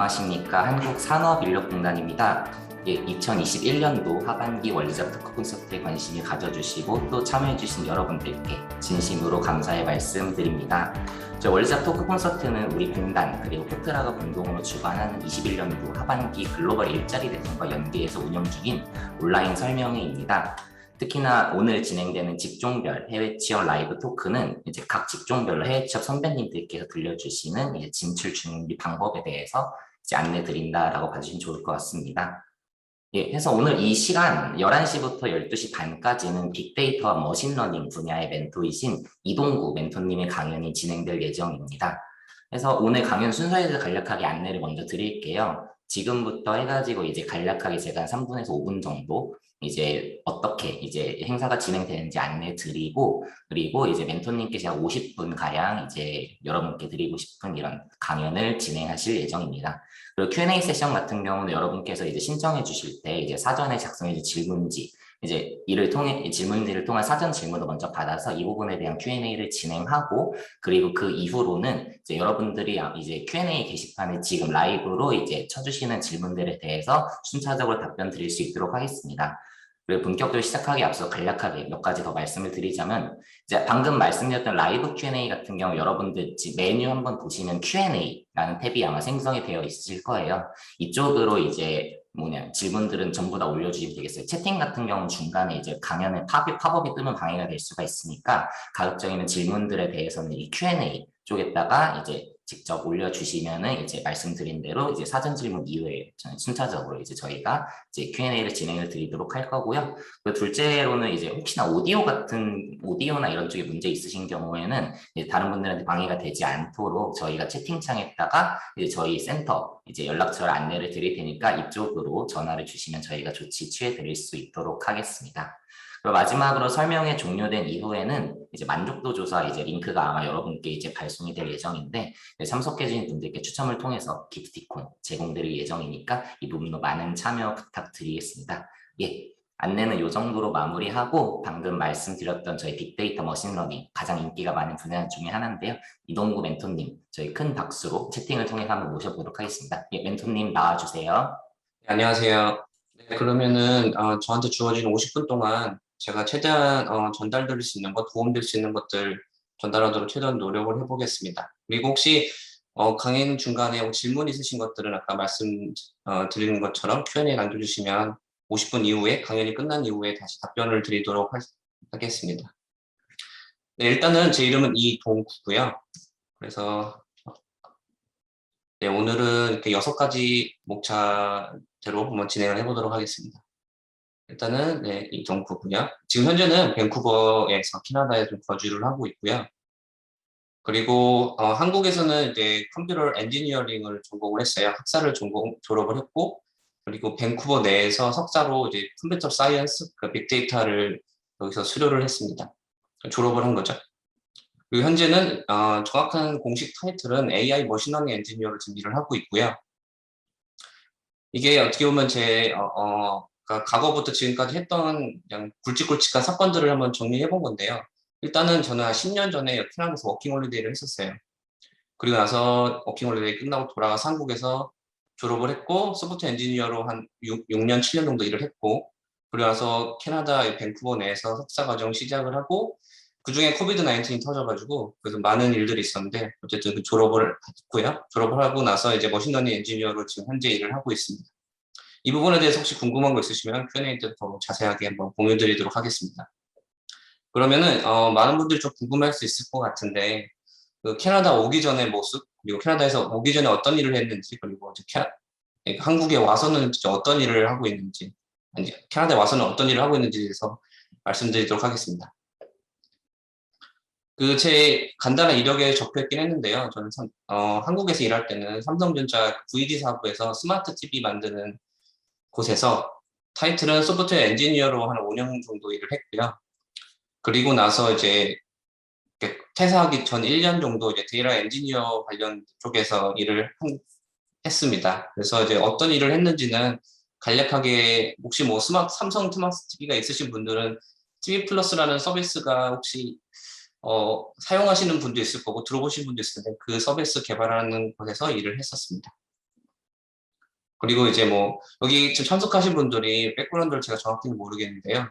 안녕하십니까. 한국산업인력공단입니다. 2021년도 하반기 월드잡 토크 콘서트에 관심이 가져주시고 또 참여해주신 여러분들께 진심으로 감사의 말씀드립니다. 월드잡 토크 콘서트는 우리 공단 그리고 포트라가 공동으로 주관하는 21년도 하반기 글로벌 일자리 대통과 연계해서 운영 중인 온라인 설명회입니다. 특히나 오늘 진행되는 직종별 해외 취업 라이브 토크는 이제 각 직종별로 해외 취업 선배님들께서 들려주시는 진출 준비 방법에 대해서 이제 안내 드린다라고 봐주시면 좋을 것 같습니다. 그래서 오늘 이 시간 11시부터 12시 반까지는 빅데이터와 머신러닝 분야의 멘토이신 이동구 멘토님의 강연이 진행될 예정입니다. 그래서 오늘 강연 순서에 대해서 간략하게 안내를 먼저 드릴게요. 지금부터 해가지고 이제 간략하게 제가 한 3분에서 5분 정도 이제 어떻게 이제 행사가 진행되는지 안내 드리고, 그리고 이제 멘토님께 제가 50분 가량 이제 여러분께 드리고 싶은 이런 강연을 진행하실 예정입니다. 그리고 Q&A 세션 같은 경우는 여러분께서 이제 신청해 주실 때 이제 사전에 작성해 줄 질문지, 이제 이를 통해 질문지를 통한 사전 질문을 먼저 받아서 이 부분에 대한 Q&A를 진행하고, 그리고 그 이후로는 이제 여러분들이 이제 Q&A 게시판에 지금 라이브로 이제 쳐주시는 질문들에 대해서 순차적으로 답변 드릴 수 있도록 하겠습니다. 그리고 본격적으로 시작하기 앞서 간략하게 몇 가지 더 말씀을 드리자면, 이제 방금 말씀드렸던 라이브 Q&A 같은 경우 여러분들 메뉴 한번 보시면 Q&A라는 탭이 아마 생성이 되어 있으실 거예요. 이쪽으로 이제 질문들은 전부 다 올려주시면 되겠어요. 채팅 같은 경우는 중간에 이제 강연에 팝업이 뜨면 방해가 될 수가 있으니까 가급적이면 질문들에 대해서는 이 Q&A 쪽에다가 이제 직접 올려주시면은 이제 말씀드린 대로 이제 사전 질문 이후에 순차적으로 이제 저희가 이제 Q&A를 진행을 드리도록 할 거고요. 그 둘째로는 이제 혹시나 오디오나 이런 쪽에 문제 있으신 경우에는 이제 다른 분들한테 방해가 되지 않도록 저희가 채팅창에다가 이제 저희 센터 이제 연락처를 안내를 드릴 테니까 이쪽으로 전화를 주시면 저희가 조치 취해 드릴 수 있도록 하겠습니다. 그리고 마지막으로 설명회 종료된 이후에는 이제 만족도 조사 이제 링크가 아마 여러분께 이제 발송이 될 예정인데, 참석해주신 분들께 추첨을 통해서 기프티콘 제공드릴 예정이니까 이 부분도 많은 참여 부탁드리겠습니다. 안내는 이 정도로 마무리하고 방금 말씀드렸던 저희 빅데이터 머신러닝 가장 인기가 많은 분야 중에 하나인데요. 이동구 멘토님 저희 큰 박수로 채팅을 통해 한번 모셔보도록 하겠습니다. 멘토님 나와주세요. 네, 안녕하세요. 네, 그러면은 저한테 주어진 50분 동안 제가 최대한 전달드릴 수 있는 것, 도움될 수 있는 것들 전달하도록 최대한 노력을 해보겠습니다. 그리고 혹시 강연 중간에 질문 있으신 것들은 아까 말씀 드리는 것처럼 Q&A 남겨주시면 50분 이후에 강연이 끝난 이후에 다시 답변을 드리도록 하겠습니다. 네, 일단은 제 이름은 이동구고요. 그래서 네, 오늘은 이렇게 6가지 목차대로 한번 진행을 해보도록 하겠습니다. 일단은 네, 이동구고요. 지금 현재는 밴쿠버에서 캐나다에 좀 거주를 하고 있고요. 그리고 한국에서는 이제 컴퓨터 엔지니어링을 전공을 했어요. 학사를 졸업을 했고, 그리고 밴쿠버 내에서 석사로 이제 컴퓨터 사이언스, 그 빅데이터를 여기서 수료를 했습니다. 졸업을 한 거죠. 그리고 현재는 정확한 공식 타이틀은 AI 머신러닝 엔지니어를 지금 일을 하고 있고요. 이게 어떻게 보면 제 그러니까 과거부터 지금까지 했던 그냥 굵직굵직한 사건들을 한번 정리해 본 건데요. 일단은 저는 한 10년 전에 캐나다에서 워킹홀리데이를 했었어요. 그리고 나서 워킹홀리데이 끝나고 돌아가서 한국에서 졸업을 했고 소프트웨어 엔지니어로 한 6년, 7년 정도 일을 했고, 그리고 나서 캐나다 밴쿠버 내에서 석사 과정 시작을 하고, 그중에 코비드 19이 터져가지고 그래서 많은 일들이 있었는데 어쨌든 그 졸업을 했고요. 졸업을 하고 나서 이제 머신러닝 엔지니어로 지금 현재 일을 하고 있습니다. 이 부분에 대해서 혹시 궁금한 거 있으시면 Q&A 때 더 자세하게 한번 공유 드리도록 하겠습니다. 그러면은 많은 분들이 좀 궁금할 수 있을 것 같은데, 그 캐나다 오기 전의 모습, 그리고 캐나다에서 오기 전에 어떤 일을 했는지, 그리고 한국에 와서는 어떤 일을 하고 있는지, 아니 캐나다에 와서는 어떤 일을 하고 있는지에 대해서 말씀드리도록 하겠습니다. 그 제 간단한 이력에 적혀 있긴 했는데요. 저는 한국에서 일할 때는 삼성전자 VD 사업부에서 스마트 TV 만드는 곳에서 타이틀은 소프트웨어 엔지니어로 한 5년 정도 일을 했고요. 그리고 나서 이제 퇴사하기 전 1년 정도 이제 데이터 엔지니어 관련 쪽에서 일을 했습니다. 그래서 이제 어떤 일을 했는지는 간략하게, 혹시 뭐 삼성 스마트 TV가 있으신 분들은 TV 플러스라는 서비스가 혹시 사용하시는 분도 있을 거고 들어보신 분도 있을 텐데, 그 서비스 개발하는 곳에서 일을 했었습니다. 그리고 이제 뭐 여기 지금 참석하신 분들이 백그라운드를 제가 정확히는 모르겠는데요.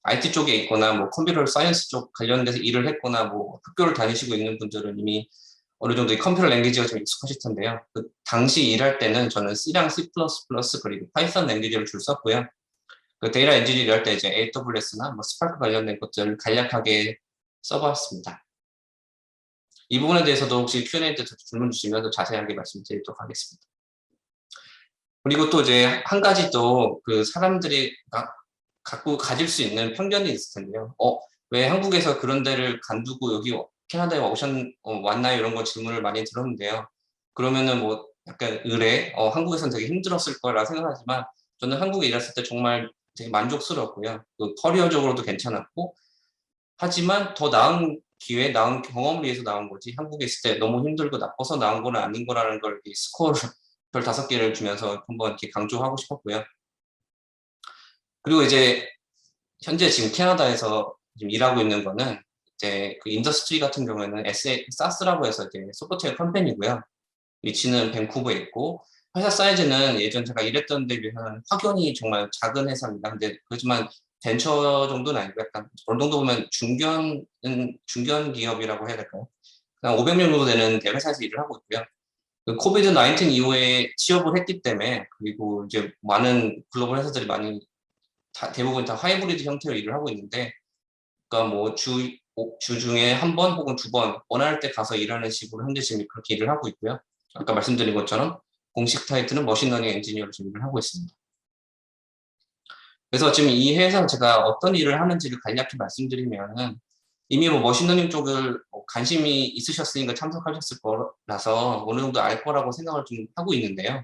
IT 쪽에 있거나 뭐 컴퓨터 사이언스 쪽 관련돼서 일을 했거나 뭐 학교를 다니시고 있는 분들은 이미 어느 정도 이 컴퓨터 랭귀지가 좀 익숙하실 텐데요. 그 당시 일할 때는 저는 C랑 C++ 그리고 파이썬 랭귀지를 줄 썼고요. 그 데이터 엔지니어 일할 때 이제 AWS나 뭐 스파크 관련된 것들을 간략하게 써봤습니다. 이 부분에 대해서도 혹시 Q&A 때 질문 주시면 더 자세하게 말씀드리도록 하겠습니다. 그리고 또 이제 한 가지 또 그 사람들이 갖고 가질 수 있는 편견이 있을 텐데요. 왜 한국에서 그런 데를 간두고 여기 캐나다에 왔나요? 이런 거 질문을 많이 들었는데요. 그러면은 뭐 약간 한국에서는 되게 힘들었을 거라 생각하지만 저는 한국에 일했을 때 정말 되게 만족스러웠고요. 그 커리어적으로도 괜찮았고 하지만 더 나은 기회, 나은 경험을 위해서 나온 거지 한국에 있을 때 너무 힘들고 나빠서 나온 건 아닌 거라는 걸 스코어를 별 5개를 주면서 한번 이렇게 강조하고 싶었고요. 그리고 이제 현재 지금 캐나다에서 지금 일하고 있는 거는 이제 그 인더스트리 같은 경우에는 SaaS라고 해서 이제 소프트웨어 컴퍼니고요. 위치는 밴쿠버에 있고 회사 사이즈는 예전 제가 일했던 데 비해서는 확연히 정말 작은 회사입니다. 근데 그렇지만 벤처 정도는 아니고 약간 어느 정도 보면 중견 기업이라고 해야 될까요? 한 500명 정도 되는 대회사에서 일을 하고 있고요. 그 코비드 19 이후에 취업을 했기 때문에 그리고 이제 많은 글로벌 회사들이 많이 대부분 다 하이브리드 형태로 일을 하고 있는데 그러니까 뭐 주 중에 한 번 혹은 2번 원할 때 가서 일하는 식으로 현재 지금 그렇게 일을 하고 있고요. 아까 말씀드린 것처럼 공식 타이틀은 머신러닝 엔지니어로 지금 일을 하고 있습니다. 그래서 지금 이 회사에서 제가 어떤 일을 하는지를 간략히 말씀드리면은 이미 뭐 머신러닝 쪽을 관심이 있으셨으니까 참석하셨을 거라서 어느 정도 알 거라고 생각을 좀 하고 있는데요.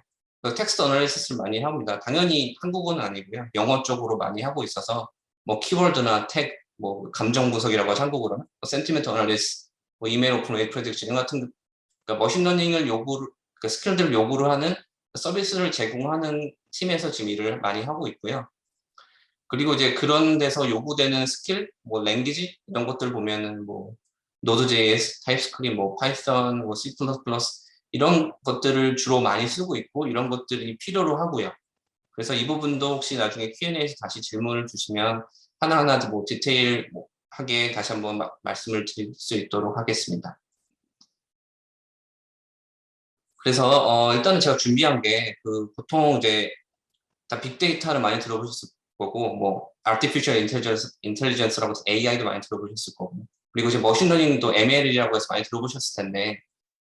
텍스트 어널리시스를 많이 합니다. 당연히 한국어는 아니고요. 영어 쪽으로 많이 하고 있어서 뭐 키워드나 텍, 뭐 감정 분석이라고 하죠 한국어로는 센티멘트 어널리스, 뭐 이메일 오픈 웨이 프레딕션 이런 같은 그러니까 머신러닝을 그 스킬들을 요구를 하는 서비스를 제공하는 팀에서 지금 일을 많이 하고 있고요. 그리고 이제 그런 데서 요구되는 스킬, 뭐 랭귀지 이런 것들 보면은 뭐 Node.js, TypeScript, 뭐 Python, 뭐 C++ 이런 것들을 주로 많이 쓰고 있고 이런 것들이 필요로 하고요. 그래서 이 부분도 혹시 나중에 Q&A에서 다시 질문을 주시면 하나하나 뭐 디테일하게 다시 한번 말씀을 드릴 수 있도록 하겠습니다. 그래서 일단은 제가 준비한 게 그 보통 이제 다 빅데이터를 많이 들어보셨을 거고 뭐 artificial intelligence라고 해서 AI도 많이 들어보셨을 거고 그리고 이제 머신러닝도 ML이라고 해서 많이 들어보셨을 텐데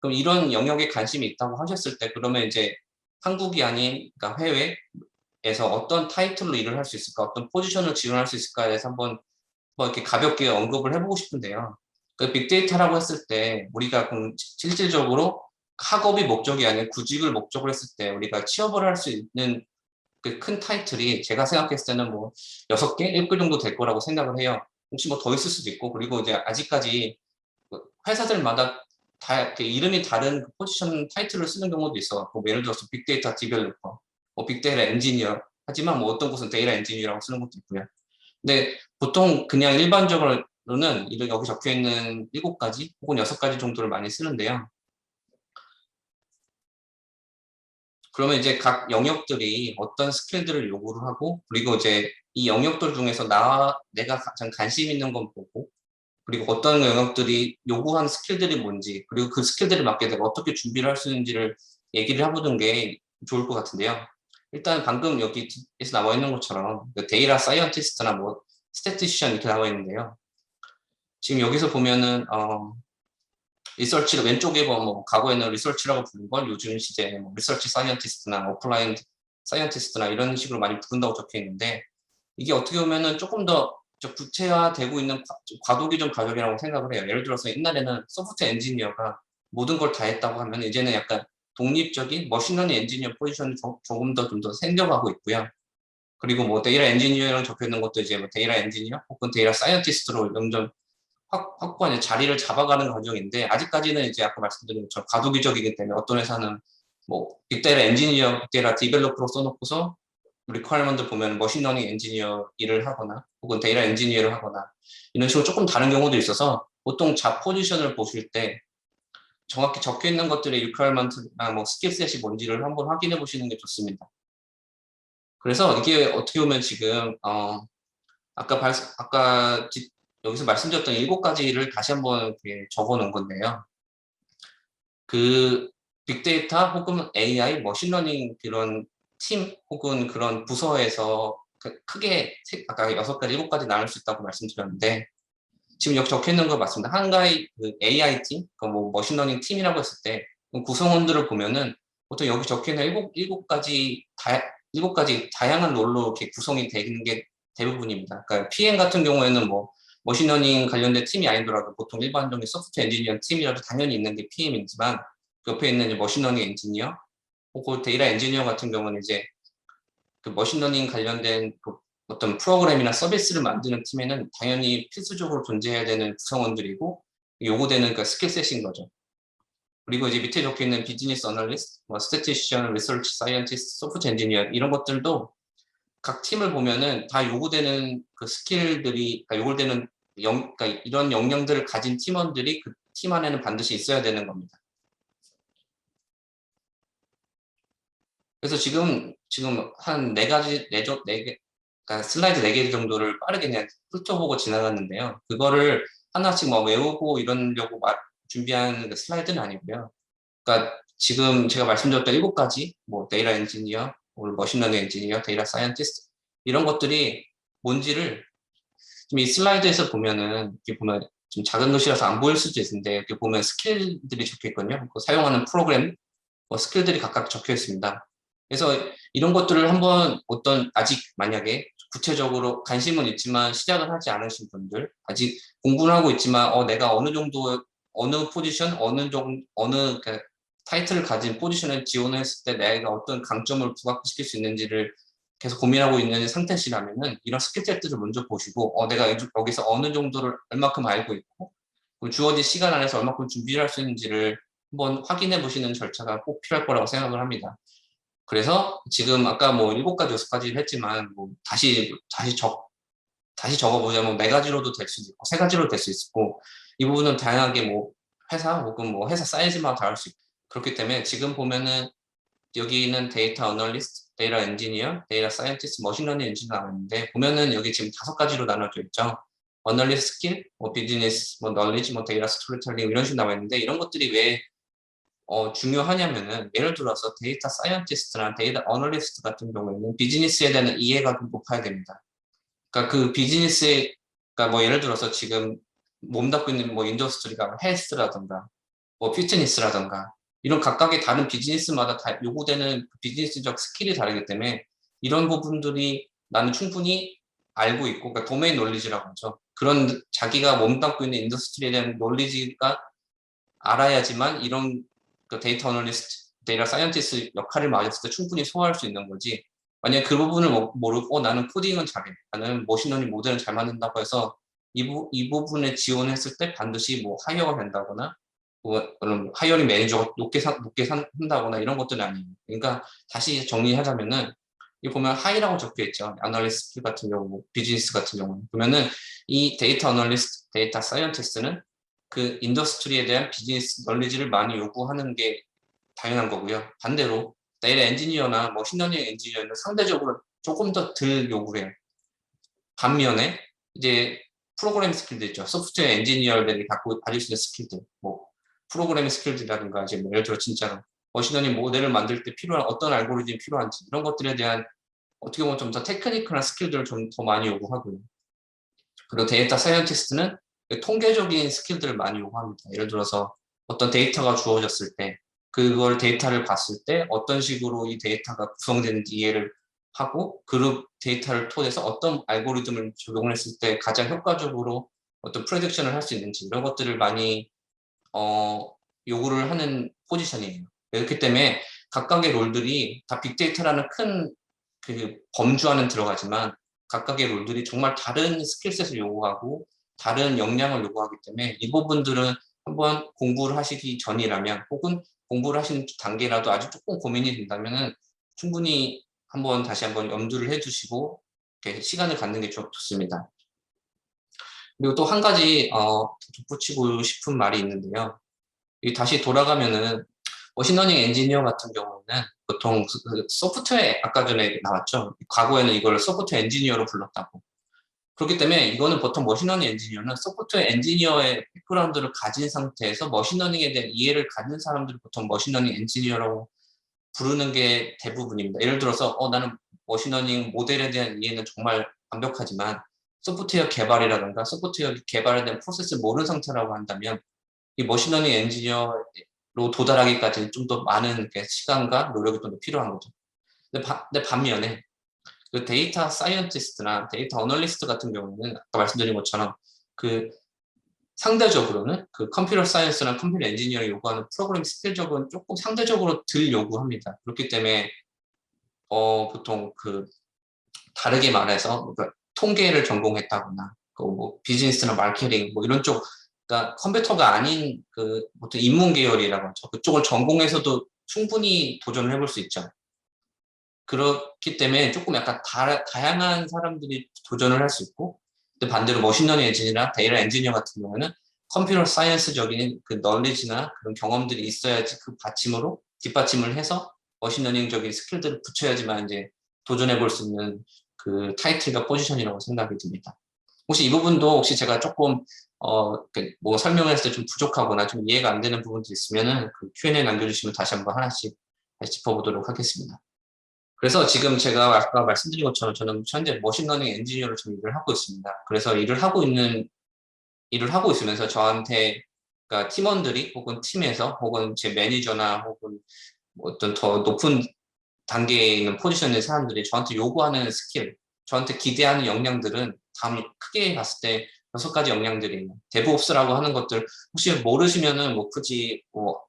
그럼 이런 영역에 관심이 있다고 하셨을 때 그러면 이제 한국이 아닌 그러니까 해외에서 어떤 타이틀로 일을 할 수 있을까 어떤 포지션을 지원할 수 있을까에 대해서 한번 뭐 이렇게 가볍게 언급을 해보고 싶은데요. 그 빅데이터라고 했을 때 우리가 그럼 실질적으로 학업이 목적이 아닌 구직을 목적으로 했을 때 우리가 취업을 할 수 있는 그 큰 타이틀이 제가 생각했을 때는 뭐 6개, 7개 정도 될 거라고 생각을 해요. 혹시 뭐 더 있을 수도 있고 그리고 이제 아직까지 회사들마다 다 이렇게 이름이 다른 포지션 타이틀을 쓰는 경우도 있어. 뭐 예를 들어서 빅데이터 디벨로퍼, 뭐 빅데이터 엔지니어 하지만 뭐 어떤 곳은 데이터 엔지니어라고 쓰는 것도 있고요. 근데 보통 그냥 일반적으로는 여기 적혀 있는 7가지 혹은 6가지 정도를 많이 쓰는데요. 그러면 이제 각 영역들이 어떤 스킬들을 요구를 하고 그리고 이제 이 영역들 중에서 내가 가장 관심 있는 건 뭐고 그리고 어떤 영역들이 요구한 스킬들이 뭔지 그리고 그 스킬들에 맞게 내가 어떻게 준비를 할 수 있는지를 얘기를 해보는 게 좋을 것 같은데요. 일단 방금 여기에서 나와 있는 것처럼 데이터 사이언티스트나 뭐 스태티시션 이렇게 나와 있는데요. 지금 여기서 보면은 리서치가 왼쪽에 보면 뭐 과거에는 리서치라고 부른 걸 요즘 시대에 뭐 리서치 사이언티스트나 어플라이드 사이언티스트나 이런 식으로 많이 부른다고 적혀 있는데 이게 어떻게 보면은 조금 더 구체화되고 있는 과도기적 가격이라고 생각을 해요. 예를 들어서 옛날에는 소프트웨어 엔지니어가 모든 걸 다 했다고 하면 이제는 약간 독립적인 머신러닝 엔지니어 포지션이 조금 더 좀 더 생겨가고 있고요. 그리고 뭐 데이터 엔지니어랑 적혀 있는 것도 이제 뭐 데이터 엔지니어 혹은 데이터 사이언티스트로 점점 확고한 자리를 잡아가는 과정인데 아직까지는 이제 아까 말씀드린 것처럼 과도기적이기 때문에 어떤 회사는 뭐 빅데이터 엔지니어, 빅데이터 디벨로퍼로 써놓고서 리퀘어먼트 보면 머신러닝 엔지니어 일을 하거나 혹은 데이터 엔지니어를 하거나 이런 식으로 조금 다른 경우도 있어서 보통 잡 포지션을 보실 때 정확히 적혀 있는 것들의 requirement나 뭐 스킬셋이 뭔지를 한번 확인해 보시는 게 좋습니다. 그래서 이게 어떻게 보면 지금 여기서 말씀드렸던 7가지를 다시 한번 이렇게 적어 놓은 건데요. 그 빅데이터 혹은 AI, 머신러닝 그런 팀 혹은 그런 부서에서 크게 아까 6가지, 7가지 나눌 수 있다고 말씀드렸는데 지금 여기 적혀 있는 거 맞습니다. 한가위 그 AI 팀, 뭐 머신러닝 팀이라고 했을 때 구성원들을 보면은 보통 여기 적혀 있는 7가지 다양한 롤로 이렇게 구성이 되는 게 대부분입니다. 그러니까 PM 같은 경우에는 뭐 머신러닝 관련된 팀이 아니더라도 보통 일반적인 소프트웨어 엔지니어 팀이라도 당연히 있는 게 PM이지만 그 옆에 있는 이제 머신러닝 엔지니어 혹은 데이터 엔지니어 같은 경우는 이제 그 머신러닝 관련된 그 어떤 프로그램이나 서비스를 만드는 팀에는 당연히 필수적으로 존재해야 되는 구성원들이고 요구되는 그 스킬셋인 거죠. 그리고 이제 밑에 적혀 있는 비즈니스 어널리스트, 뭐 스태티시언, 리서치 사이언티스트, 소프트 엔지니어 이런 것들도 각 팀을 보면은 다 요구되는 그 스킬들이, 그러니까 요구되는 그러니까 이런 역량들을 가진 팀원들이 그 팀 안에는 반드시 있어야 되는 겁니다. 그래서 지금 한 4가지, 그러니까 슬라이드 4개 정도를 빠르게 그냥 훑어보고 지나갔는데요. 그거를 하나씩 막 외우고 이러려고 준비한 그 슬라이드는 아니고요. 그러니까 지금 제가 말씀드렸던 7가지, 뭐 데이터 엔지니어, 머신러닝 엔지니어, 데이터 사이언티스트 이런 것들이 뭔지를 지금 이 슬라이드에서 보면은 이렇게 보면 좀 작은 글씨라서 안 보일 수도 있는데 이렇게 보면 스킬들이 적혀 있거든요. 그 사용하는 프로그램, 스킬들이 각각 적혀 있습니다. 그래서 이런 것들을 한번 아직 만약에 구체적으로 관심은 있지만 시작을 하지 않으신 분들, 아직 공부를 하고 있지만 내가 어느 정도 어느 포지션, 어느 타이틀을 가진 포지션에 지원을 했을 때 내가 어떤 강점을 부각시킬 수 있는지를 계속 고민하고 있는 상태시라면은 이런 스킬셋들을 먼저 보시고 내가 여기서 어느 정도를 얼마큼 알고 있고 주어진 시간 안에서 얼마큼 준비를 할 수 있는지를 한번 확인해 보시는 절차가 꼭 필요할 거라고 생각을 합니다. 그래서 지금 아까 뭐 7가지, 6가지를 했지만 뭐 다시 적어보자면 4가지로도 될 수도 있고 3가지로 될 수 있고 이 부분은 다양하게 뭐 회사 혹은 뭐 회사 사이즈마다 다를 수 있고 그렇기 때문에 지금 보면은 여기는 데이터 어널리스트, 데이터 엔지니어, 데이터 사이언티스트, 머신러닝 엔지니어 나왔는데 보면은 여기 지금 5가지로 나눠져 있죠. 어널리스트 스킬, 뭐 비즈니스, 뭐 널리지, 뭐 데이터 스토리텔링 이런 식으로 나와 있는데 이런 것들이 왜 중요하냐면은 예를 들어서 데이터 사이언티스트나 데이터 어널리스트 같은 경우에는 비즈니스에 대한 이해가 좀 높아야 됩니다. 그러니까 그 비즈니스에 그러니까 뭐 예를 들어서 지금 몸담고 있는 뭐 인더스트리가 헬스라든가 뭐 피트니스라든가 이런 각각의 다른 비즈니스마다 다 요구되는 비즈니스적 스킬이 다르기 때문에 이런 부분들이 나는 충분히 알고 있고 그러니까 도메인 놀리지라고 하죠. 그런 자기가 몸담고 있는 인더스트리에 대한 놀리지가 알아야지만 이런 그 데이터 어널리스트, 데이터 사이언티스트 역할을 맡았을 때 충분히 소화할 수 있는 거지. 만약에 그 부분을 모르고 나는 코딩은 잘해. 나는 머신러닝 모델은 잘 만든다고 해서 이 부분에 지원했을 때 반드시 뭐 하이어가 된다거나 뭐 그런 하이어링 매니저가 높게 한다거나 이런 것들은 아니에요. 그러니까 다시 정리하자면은 이 보면 하이라고 적혀 있죠. 아널리스트 같은 경우, 비즈니스 같은 경우는 보면은 이 데이터 어널리스트, 데이터 사이언티스트는 그 인더스트리에 대한 비즈니스 널리지를 많이 요구하는 게 당연한 거고요. 반대로 데이터 엔지니어나 머신러닝 엔지니어는 상대적으로 조금 더 덜 요구해요. 반면에 이제 프로그램 스킬들 있죠. 소프트웨어 엔지니어들이 가질 수 있는 스킬들, 뭐 프로그래밍 스킬들이라든가 이제 뭐 예를 들어 진짜로 머신러닝 모델을 만들 때 필요한 어떤 알고리즘이 필요한지 이런 것들에 대한 어떻게 보면 좀 더 테크니컬한 스킬들을 좀 더 많이 요구하고요. 그리고 데이터 사이언티스트는 통계적인 스킬들을 많이 요구합니다. 예를 들어서 어떤 데이터가 주어졌을 때 그걸 데이터를 봤을 때 어떤 식으로 이 데이터가 구성되는지 이해를 하고 그 데이터를 통해서 어떤 알고리즘을 적용을 했을 때 가장 효과적으로 어떤 프레딕션을 할 수 있는지 이런 것들을 많이 요구를 하는 포지션이에요. 그렇기 때문에 각각의 롤들이 다 빅데이터라는 큰 그 범주 안에 들어가지만 각각의 롤들이 정말 다른 스킬셋을 요구하고 다른 역량을 요구하기 때문에 이 부분들은 한번 공부를 하시기 전이라면 혹은 공부를 하시는 단계라도 아직 조금 고민이 된다면은 충분히 다시 한번 염두를 해두시고 이렇게 시간을 갖는 게 좋습니다. 그리고 또 한 가지 덧붙이고 싶은 말이 있는데요. 다시 돌아가면은 머신러닝 엔지니어 같은 경우는 보통 그 소프트웨어 아까 전에 나왔죠. 과거에는 이걸 소프트웨어 엔지니어로 불렀다고. 그렇기 때문에 이거는 보통 머신러닝 엔지니어는 소프트웨어 엔지니어의 백그라운드를 가진 상태에서 머신러닝에 대한 이해를 가진 사람들을 보통 머신러닝 엔지니어라고 부르는 게 대부분입니다. 예를 들어서 나는 머신러닝 모델에 대한 이해는 정말 완벽하지만 소프트웨어 개발이라든가 소프트웨어 개발에 대한 프로세스를 모르는 상태라고 한다면 이 머신러닝 엔지니어로 도달하기까지는 좀 더 많은 시간과 노력이 좀 더 필요한 거죠. 근데 반면에 그 데이터 사이언티스트나 데이터 어널리스트 같은 경우는 아까 말씀드린 것처럼 그 상대적으로는 그 컴퓨터 사이언스나 컴퓨터 엔지니어를 요구하는 프로그래밍 스킬적은 조금 상대적으로 덜 요구합니다. 그렇기 때문에 보통 그 다르게 말해서 그러니까 통계를 전공했다거나 뭐 비즈니스나 마케팅 뭐 이런 쪽 그러니까 컴퓨터가 아닌 그 보통 인문 계열이라고 하죠. 그쪽을 전공해서도 충분히 도전을 해볼 수 있죠. 그렇기 때문에 조금 약간 다양한 사람들이 도전을 할 수 있고, 근데 반대로 머신러닝 엔지니어나 데이터 엔지니어 같은 경우는 컴퓨터 사이언스적인 그 널리지나 그런 경험들이 있어야지 그 뒷받침을 해서 머신러닝적인 스킬들을 붙여야지만 이제 도전해 볼 수 있는 그 타이틀과 포지션이라고 생각이 듭니다. 혹시 이 부분도 혹시 제가 조금 뭐 설명했을 때 좀 부족하거나 좀 이해가 안 되는 부분도 있으면은 그 Q&A 남겨주시면 다시 한번 하나씩 다시 짚어보도록 하겠습니다. 그래서 지금 제가 아까 말씀드린 것처럼 저는 현재 머신러닝 엔지니어로 지금 일을 하고 있습니다. 그래서 일을 하고 있으면서 저한테 그러니까 팀원들이 혹은 팀에서 혹은 제 매니저나 혹은 뭐 어떤 더 높은 단계에 있는 포지션의 사람들이 저한테 요구하는 스킬, 저한테 기대하는 역량들은 크게 봤을 때 6가지 역량들이 데브옵스라고 하는 것들 혹시 모르시면은 뭐 굳이 뭐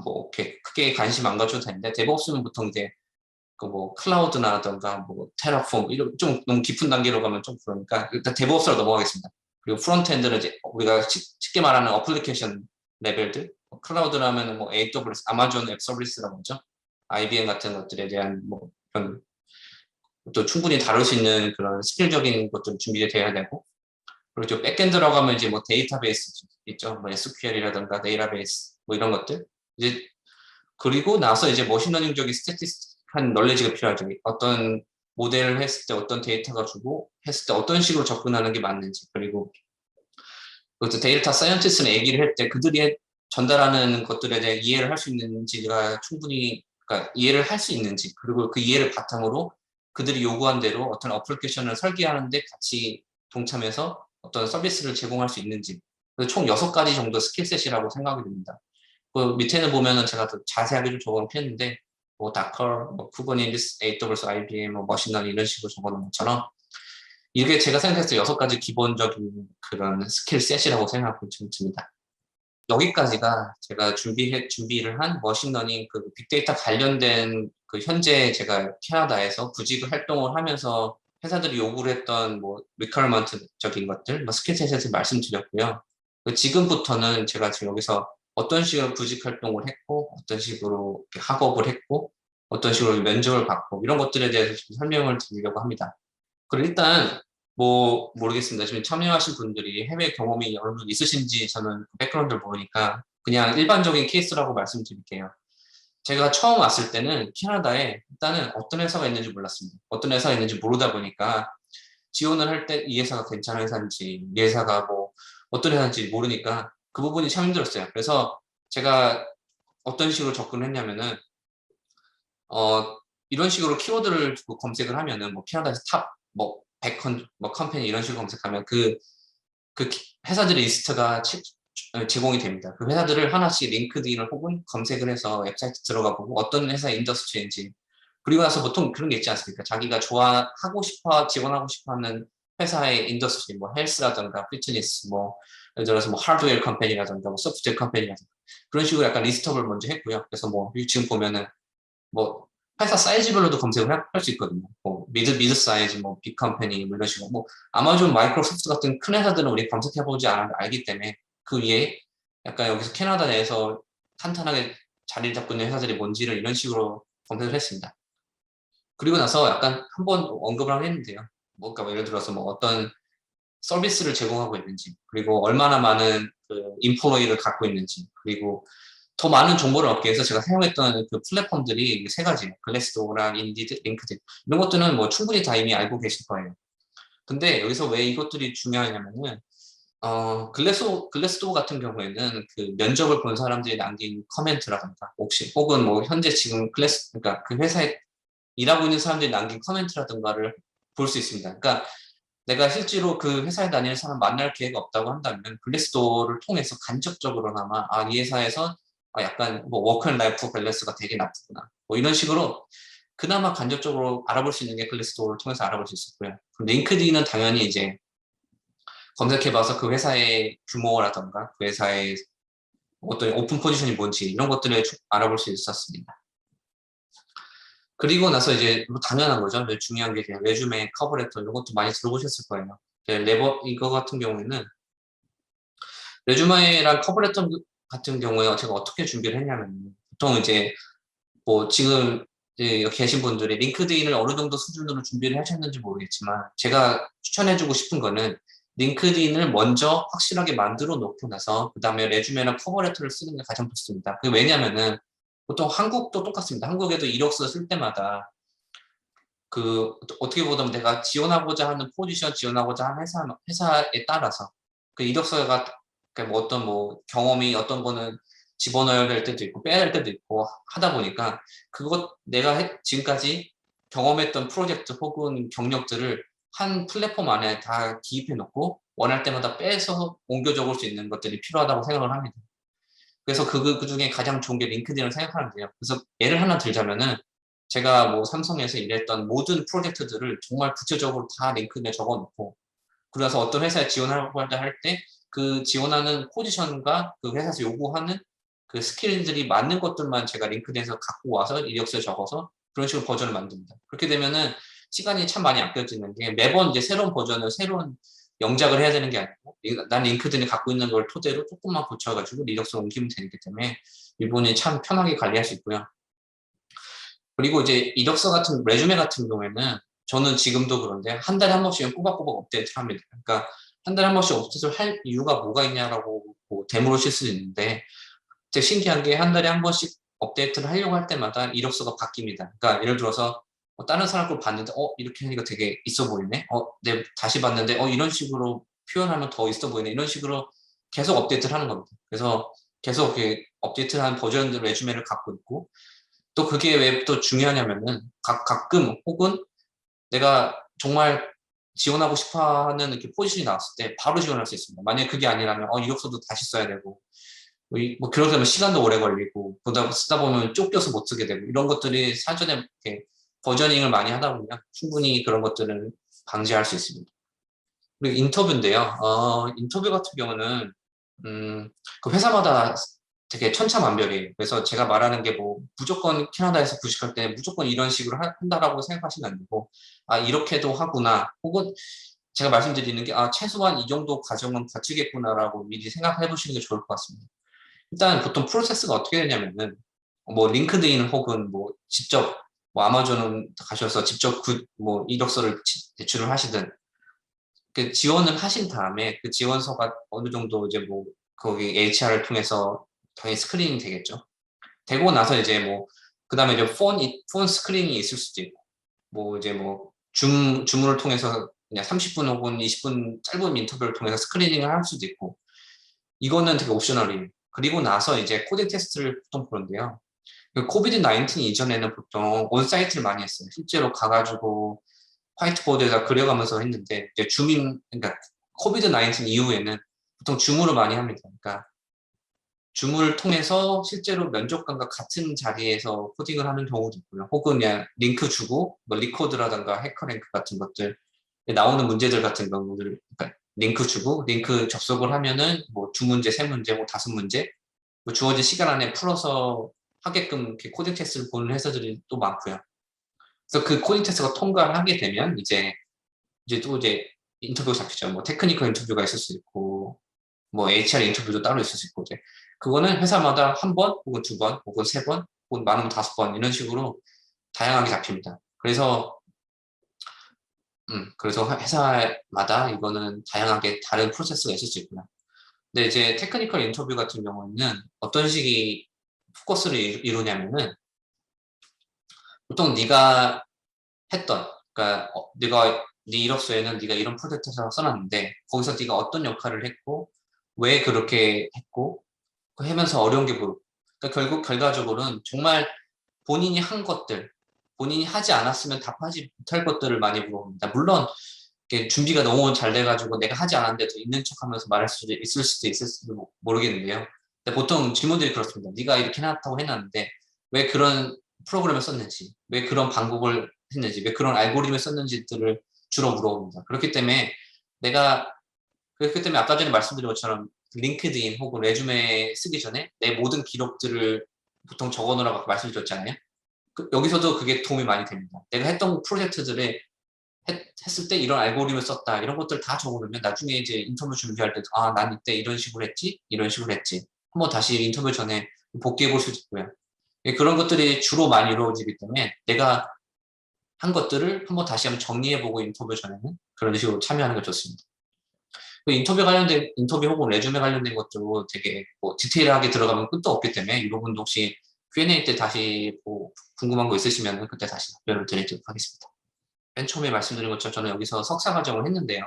이렇게 크게 관심 안 가져도 되는데 데브옵스는 보통 이제 그 뭐 클라우드나든가 뭐 테라폼 이런 좀 너무 깊은 단계로 가면 좀 그러니까 일단 데브옵스로 넘어가겠습니다. 그리고 프론트엔드는 이제 우리가 쉽게 말하는 어플리케이션 레벨들 클라우드라면 뭐 AWS, 아마존 앱 서비스라고 하죠. IBM 같은 것들에 대한 뭐 그런 또 충분히 다룰 수 있는 그런 스킬적인 것들 준비돼야 되고 그리고 또 백엔드라고 하면 이제 뭐 데이터베이스 있죠. 뭐 SQL이라든가 데이터베이스 뭐 이런 것들 이제 그리고 나서 이제 머신러닝적인 스태티스틱한 널리지가 필요하죠. 어떤 모델을 했을 때 어떤 데이터가 주고 했을 때 어떤 식으로 접근하는 게 맞는지 그리고 그것도 데이터 사이언티스트는 얘기를 할 때 그들이 전달하는 것들에 대해 이해를 할 수 있는지가 충분히 그러니까 이해를 할 수 있는지 그리고 그 이해를 바탕으로 그들이 요구한 대로 어떤 어플리케이션을 설계하는데 같이 동참해서 어떤 서비스를 제공할 수 있는지 총 6가지 정도 스킬셋이라고 생각이 듭니다. 그 밑에는 보면은 제가 더 자세하게 좀 적어놓겠는데 뭐 다커, 뭐 쿠버네티스, AWS, IBM, 뭐 머신러닝 이런 식으로 적어놓은 것처럼 이게 제가 생각했을 때 6가지 기본적인 그런 스킬셋이라고 생각이 듭니다. 여기까지가 제가 준비를 한 머신러닝 그 빅데이터 관련된 그 현재 제가 캐나다에서 구직 활동을 하면서 회사들이 요구를 했던 뭐 리퀘어먼트적인 것들, 뭐 스킬셋에 대해서 말씀드렸고요. 지금부터는 제가 지금 여기서 어떤 식으로 구직 활동을 했고, 어떤 식으로 학업을 했고, 어떤 식으로 면접을 받고 이런 것들에 대해서 좀 설명을 드리려고 합니다. 그리고 일단 뭐 모르겠습니다. 지금 참여하신 분들이 해외 경험이 여러 분 있으신지 저는 백그라운드를 모르니까 그냥 일반적인 케이스라고 말씀드릴게요. 제가 처음 왔을 때는 캐나다에 일단은 어떤 회사가 있는지 몰랐습니다. 어떤 회사가 있는지 모르다 보니까 지원을 할 때 이 회사가 괜찮은 회사인지 이 회사가 뭐 어떤 회사인지 모르니까 그 부분이 참 힘들었어요. 그래서 제가 어떤 식으로 접근을 했냐면은 이런 식으로 키워드를 두고 검색을 하면은 뭐 캐나다에서 탑뭐 100 뭐 컴퍼니 이런 식으로 검색하면 그 회사들의 리스트가 제공이 됩니다. 그 회사들을 하나씩 링크드인을 혹은 검색을 해서 웹사이트 들어가 보고 어떤 회사의 인더스트리인지 그리고 나서 보통 그런 게 있지 않습니까? 자기가 좋아하고 싶어 지원하고 싶어하는 회사의 인더스트리 뭐 헬스라든가 피트니스 뭐 예를 들어서 뭐 하드웨어 컴퍼니라든가 뭐 소프트웨어 컴퍼니라든가 그런 식으로 약간 리스트업을 먼저 했고요. 그래서 뭐 지금 보면은 뭐 회사 사이즈별로도 검색을 할 수 있거든요. 뭐 미드 사이즈, 뭐 빅 컴퍼니 뭐 이런 식으로 뭐 아마존, 마이크로소프트 같은 큰 회사들은 우리 검색해보지 않아도 알기 때문에 그 위에 약간 여기서 캐나다 내에서 탄탄하게 자리를 잡고 있는 회사들이 뭔지를 이런 식으로 검색을 했습니다. 그리고 나서 약간 한번 언급을 하긴 했는데요. 뭐 그러니까 예를 들어서 뭐 어떤 서비스를 제공하고 있는지 그리고 얼마나 많은 그 인플로이를 갖고 있는지 그리고 더 많은 정보를 얻기 위해서 제가 사용했던 그 플랫폼들이 세 가지예요. 글래스도어랑 인디드, 링크드인. 이런 것들은 뭐 충분히 다 이미 알고 계실 거예요. 근데 여기서 왜 이것들이 중요하냐면은, 글래스도어 같은 경우에는 그 면접을 본 사람들이 남긴 커멘트라든가, 혹은 뭐 현재 지금 그러니까 그 회사에 일하고 있는 사람들이 남긴 커멘트라든가를 볼 수 있습니다. 그러니까 내가 실제로 그 회사에 다니는 사람 만날 기회가 없다고 한다면 글래스도어를 통해서 간접적으로나마 이 회사에서 약간 뭐 워크 앤 라이프 밸런스가 되게 나쁘구나. 뭐 이런 식으로 그나마 간접적으로 알아볼 수 있는 게 글래스도어를 통해서 알아볼 수 있었고요. 링크드인은 당연히 이제 검색해봐서 그 회사의 규모라던가 그 회사의 어떤 오픈 포지션이 뭔지 이런 것들을 알아볼 수 있었습니다. 그리고 나서 이제 뭐 당연한 거죠. 중요한 게 그냥 레주메, 커버레터 이런 것도 많이 들어보셨을 거예요. 이거 같은 경우에는 레주메랑 커버레터 같은 경우에 제가 어떻게 준비를 했냐면 보통 이제 뭐 지금 이제 여기 계신 분들이 링크드인을 어느 정도 수준으로 준비를 하셨는지 모르겠지만 제가 추천해주고 싶은 거는 링크드인을 먼저 확실하게 만들어 놓고 나서 그 다음에 레주메나 커버레터를 쓰는 게 가장 좋습니다. 그게 왜냐면은 보통 한국도 똑같습니다. 한국에도 이력서 쓸 때마다 그 어떻게 보면 내가 지원하고자 하는 포지션, 지원하고자 하는 회사에 따라서 그 이력서가 그러니까 뭐 어떤 뭐 경험이 어떤 거는 집어넣어야 될 때도 있고 빼야 될 때도 있고 하다 보니까 그것 내가 지금까지 경험했던 프로젝트 혹은 경력들을 한 플랫폼 안에 다 기입해 놓고 원할 때마다 빼서 옮겨 적을 수 있는 것들이 필요하다고 생각을 합니다. 그래서 그 중에 가장 좋은 게 링크드인을 생각하면 돼요. 그래서 예를 하나 들자면은 제가 뭐 삼성에서 일했던 모든 프로젝트들을 정말 구체적으로 다 링크드인에 적어 놓고 그래서 어떤 회사에 지원하고 할 때 그 지원하는 포지션과 그 회사에서 요구하는 그 스킬들이 맞는 것들만 제가 링크드인에서 갖고 와서 이력서에 적어서 그런 식으로 버전을 만듭니다. 그렇게 되면은 시간이 참 많이 아껴지는 게 매번 이제 새로운 버전을 새로운 영작을 해야 되는 게 아니고 난 링크드인이 갖고 있는 걸 토대로 조금만 고쳐가지고 이력서를 옮기면 되기 때문에 이분이 참 편하게 관리할 수 있고요. 그리고 이제 이력서 같은 레주메 같은 경우에는 저는 지금도 그런데 한 달에 한 번씩은 꼬박꼬박 업데이트를 합니다. 그러니까 한 달에 한 번씩 업데이트를 할 이유가 뭐가 있냐라고 뭐 되물으실 수도 있는데 되게 신기한 게 한 달에 한 번씩 업데이트를 하려고 할 때마다 이력서가 바뀝니다. 그러니까 예를 들어서 다른 사람 걸 봤는데 이렇게 하니까 되게 있어 보이네. 내 다시 봤는데 이런 식으로 표현하면 더 있어 보이네. 이런 식으로 계속 업데이트를 하는 겁니다. 그래서 계속 이렇게 업데이트한 버전 레주메를 갖고 있고 또 그게 왜 또 중요하냐면은 가끔 혹은 내가 정말 지원하고 싶어 하는 이렇게 포지션이 나왔을 때 바로 지원할 수 있습니다. 만약에 그게 아니라면 이력서도 다시 써야 되고 뭐 그러게 되면 시간도 오래 걸리고 쓰다 보면 쫓겨서 못 쓰게 되고 이런 것들이 사전에 이렇게 버저닝을 많이 하다 보면 충분히 그런 것들은 방지할 수 있습니다. 그리고 인터뷰인데요. 인터뷰 같은 경우는 그 회사마다 되게 천차만별이에요. 그래서 제가 말하는 게 뭐 무조건 캐나다에서 구직할 때 무조건 이런 식으로 한다라고 생각하시면 안 되고 이렇게도 하구나 혹은 제가 말씀드리는 게 최소한 이 정도 과정은 거치겠구나라고 미리 생각해 보시는 게 좋을 것 같습니다. 일단 보통 프로세스가 어떻게 되냐면은 뭐 링크드인 혹은 뭐 직접 뭐 아마존 가셔서 직접 뭐 이력서를 제출을 하시든 그 지원을 하신 다음에 그 지원서가 어느 정도 이제 뭐 거기 HR을 통해서 당연히 스크리닝 되겠죠. 되고 나서 이제 뭐 그다음에 이제 폰 스크린이 있을 수도 있고 뭐 이제 뭐 줌을 통해서 그냥 30분 혹은 20분 짧은 인터뷰를 통해서 스크리닝을 할 수도 있고 이거는 되게 옵셔널이에요. 그리고 나서 이제 코딩 테스트를 보통 보는데요. 그 코비드 19 이전에는 보통 온사이트를 많이 했어요. 실제로 가가지고 화이트보드에다 그려가면서 했는데 이제 그러니까 코비드 19 이후에는 보통 줌으로 많이 합니다. 그러니까 줌을 통해서 실제로 면접관과 같은 자리에서 코딩을 하는 경우도 있고요. 혹은 그냥 링크 주고 뭐 리코드라든가 해커랭크 같은 것들 나오는 문제들 같은 경우들 그러니까 링크 주고 링크 접속을 하면은 뭐 두 문제, 세 문제, 뭐 다섯 문제 뭐 주어진 시간 안에 풀어서 하게끔 이렇게 코딩 테스트를 보는 회사들이 또 많고요. 그래서 그 코딩 테스트가 통과를 하게 되면 이제 또 이제 인터뷰가 잡히죠. 뭐 테크니컬 인터뷰가 있을 수 있고 뭐 HR 인터뷰도 따로 있을 수 있고 이제 그거는 회사마다 한 번 혹은 두 번 혹은 세 번 혹은 많으면 다섯 번 이런 식으로 다양하게 잡힙니다. 그래서 회사마다 이거는 다양하게 다른 프로세스가 있을 수 있구나. 근데 이제 테크니컬 인터뷰 같은 경우에는 어떤 식이 포커스를 이루냐면은 보통 네가 했던, 그러니까 네가 네 이력서에는 네가 이런 프로젝트에서 써놨는데 거기서 네가 어떤 역할을 했고 왜 그렇게 했고 그 하면서 어려운 게 뭐, 그러니까 결국 결과적으로는 정말 본인이 한 것들, 본인이 하지 않았으면 답하지 못할 것들을 많이 물어봅니다. 물론 이렇게 준비가 너무 잘 돼가지고 내가 하지 않았는데도 있는 척하면서 말할 수도 있을지도 모르겠는데요. 근데 보통 질문들이 그렇습니다. 네가 이렇게 해놨다고 해놨는데 왜 그런 프로그램을 썼는지, 왜 그런 방법을 했는지, 왜 그런 알고리즘을 썼는지들을 주로 물어봅니다. 내가 그렇기 때문에 아까 전에 말씀드린 것처럼 링크드인 혹은 레주메 쓰기 전에 내 모든 기록들을 보통 적어놓으라고 아까 말씀드렸잖아요. 여기서도 그게 도움이 많이 됩니다. 내가 했던 프로젝트들에 했을 때 이런 알고리즘을 썼다. 이런 것들 다 적어놓으면 나중에 이제 인터뷰 준비할 때도 아, 난 이때 이런 식으로 했지? 이런 식으로 했지. 한번 다시 인터뷰 전에 복귀해 볼 수도 있고요. 예, 그런 것들이 주로 많이 이루어지기 때문에 내가 한 것들을 한번 다시 한번 정리해보고 인터뷰 전에는 그런 식으로 참여하는 게 좋습니다. 그 인터뷰 혹은 레주메 관련된 것도 되게 뭐 디테일하게 들어가면 끝도 없기 때문에 이 부분도 혹시 Q&A 때 다시 뭐 궁금한 거 있으시면 그때 다시 답변을 드리도록 하겠습니다. 맨 처음에 말씀드린 것처럼 저는 여기서 석사 과정을 했는데요.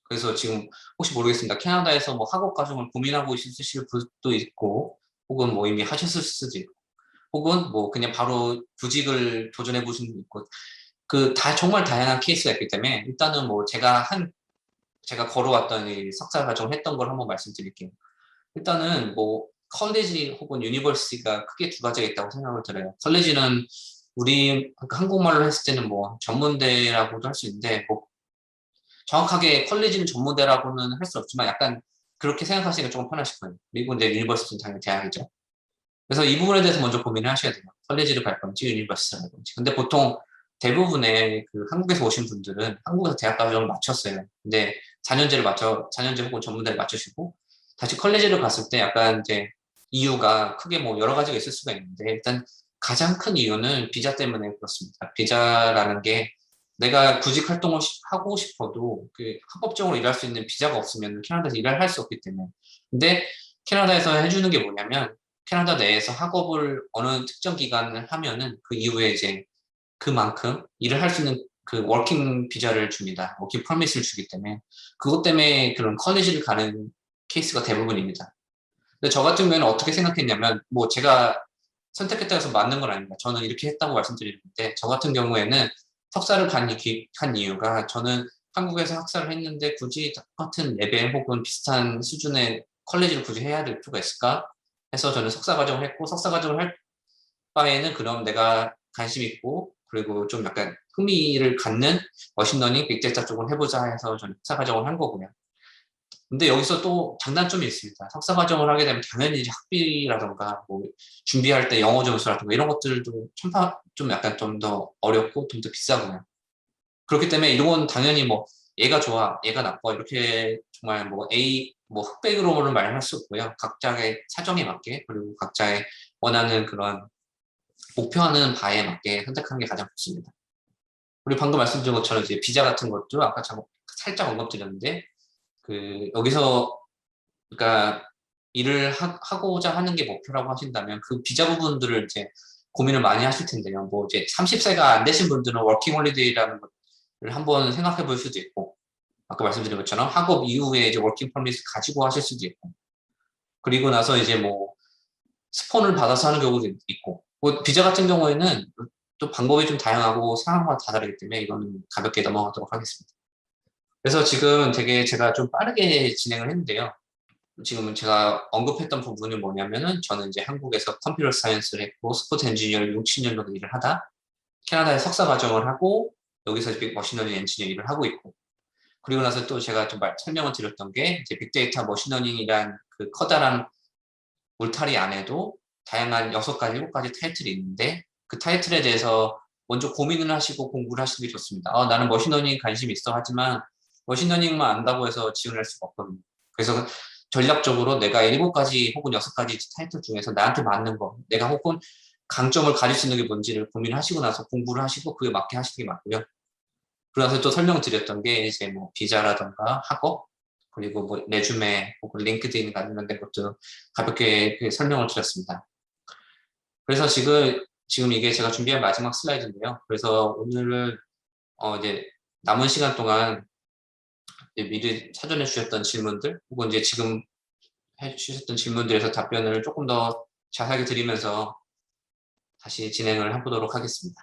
그래서 지금 혹시 모르겠습니다. 캐나다에서 뭐 학업 과정을 고민하고 있으실 분도 있고, 혹은 뭐 이미 하셨을 수도 있고, 혹은 뭐 그냥 바로 구직을 도전해 보신 분도 있고, 정말 다양한 케이스가 있기 때문에 일단은 뭐 제가 걸어왔던 이 석사 과정을 했던 걸 한번 말씀드릴게요. 일단은 뭐 컬리지 혹은 유니버시티가 크게 두 가지가 있다고 생각을 들어요. 컬리지는 우리 한국말로 했을 때는 뭐 전문대라고도 할 수 있는데 뭐 정확하게 컬리지는 전문대라고는 할 수 없지만 약간 그렇게 생각하시는 게 조금 편하실 거예요. 미국 이제 유니버시티는 당연히 대학이죠. 그래서 이 부분에 대해서 먼저 고민을 하셔야 돼요. 컬리지를 갈 건지 유니버시티를 갈 건지. 근데 보통 대부분의 그 한국에서 오신 분들은 한국에서 대학 과정을 마쳤어요. 근데 4년제 혹은 전문대를 마치시고 다시 컬리지를 갔을 때 약간 이제 이유가 크게 뭐 여러 가지가 있을 수가 있는데 일단 가장 큰 이유는 비자 때문에 그렇습니다. 비자라는 게 내가 구직 활동을 하고 싶어도 그 합법적으로 일할 수 있는 비자가 없으면 캐나다에서 일을 할 수 없기 때문에. 근데 캐나다에서 해주는 게 뭐냐면 캐나다 내에서 학업을 어느 특정 기간을 하면은 그 이후에 이제 그만큼 일을 할 수 있는 그 워킹 비자를 줍니다. 워킹 퍼밋을 주기 때문에 그것 때문에 그런 컬리지를 가는 케이스가 대부분입니다. 근데 저 같은 경우에는 어떻게 생각했냐면 뭐 제가 선택했다고 해서 맞는 건 아닙니다. 저는 이렇게 했다고 말씀드리는데 저 같은 경우에는 석사를 간 이유가 저는 한국에서 학사를 했는데 굳이 똑같은 레벨 혹은 비슷한 수준의 컬리지를 굳이 해야 될 필요가 있을까 해서 저는 석사 과정을 했고 석사 과정을 할 바에는 그럼 내가 관심 있고 그리고 좀 약간 흥미를 갖는 머신러닝, 빅데이터 쪽을 해보자 해서 저는 석사 과정을 한 거고요. 근데 여기서 또 장단점이 있습니다. 석사 과정을 하게 되면 당연히 이제 학비라던가 뭐 준비할 때 영어 점수라던가 이런 것들도 좀 약간 좀 더 어렵고 좀 더 비싸고요. 그렇기 때문에 이건 당연히 뭐 얘가 좋아, 얘가 나빠 이렇게 정말 뭐 뭐 흑백으로는 말할 수 없고요. 각자의 사정에 맞게 그리고 각자의 원하는 그런 목표하는 바에 맞게 선택하는 게 가장 좋습니다. 그리고 방금 말씀드린 것처럼 이제 비자 같은 것도 아까 살짝 언급드렸는데 여기서 그러니까 일을 하고자 하는 게 목표라고 하신다면 그 비자 부분들을 이제 고민을 많이 하실 텐데요. 뭐 이제 30세가 안 되신 분들은 워킹 홀리데이라는 것을 한번 생각해 볼 수도 있고 아까 말씀드린 것처럼 학업 이후에 이제 워킹 퍼밋을 가지고 하실 수도 있고 그리고 나서 이제 뭐 스폰을 받아서 하는 경우도 있고 뭐 비자 같은 경우에는 또 방법이 좀 다양하고 상황마다 다 다르기 때문에 이거는 가볍게 넘어가도록 하겠습니다. 그래서 지금 되게 제가 좀 빠르게 진행을 했는데요. 지금은 제가 언급했던 부분이 뭐냐면은 저는 이제 한국에서 컴퓨터 사이언스를 했고 스포츠 엔지니어를 6, 7년 정도 일을 하다 캐나다에 석사 과정을 하고 여기서 머신러닝 엔지니어 일을 하고 있고 그리고 나서 또 제가 좀 설명을 드렸던 게 이제 빅데이터 머신러닝이란 그 커다란 울타리 안에도 다양한 6가지, 7가지 타이틀이 있는데 그 타이틀에 대해서 먼저 고민을 하시고 공부를 하시는 게 좋습니다. 나는 머신러닝 관심이 있어 하지만 머신러닝만 안다고 해서 지원할 수가 없거든요. 그래서 전략적으로 내가 7가지 혹은 6가지 타이틀 중에서 나한테 맞는 거, 내가 혹은 강점을 가질 수 있는 게 뭔지를 고민하시고 나서 공부를 하시고 그에 맞게 하시는 게 맞고요. 그래서 또 설명드렸던 게 이제 뭐 비자라던가 학업 그리고 뭐 레주메 혹은 링크드인 관련된 것도 가볍게 설명을 드렸습니다. 그래서 지금 이게 제가 준비한 마지막 슬라이드인데요. 그래서 오늘은 이제 남은 시간 동안 이제 미리 사전에 주셨던 질문들 혹은 이제 지금 해주셨던 질문들에서 답변을 조금 더 자세하게 드리면서 다시 진행을 해보도록 하겠습니다.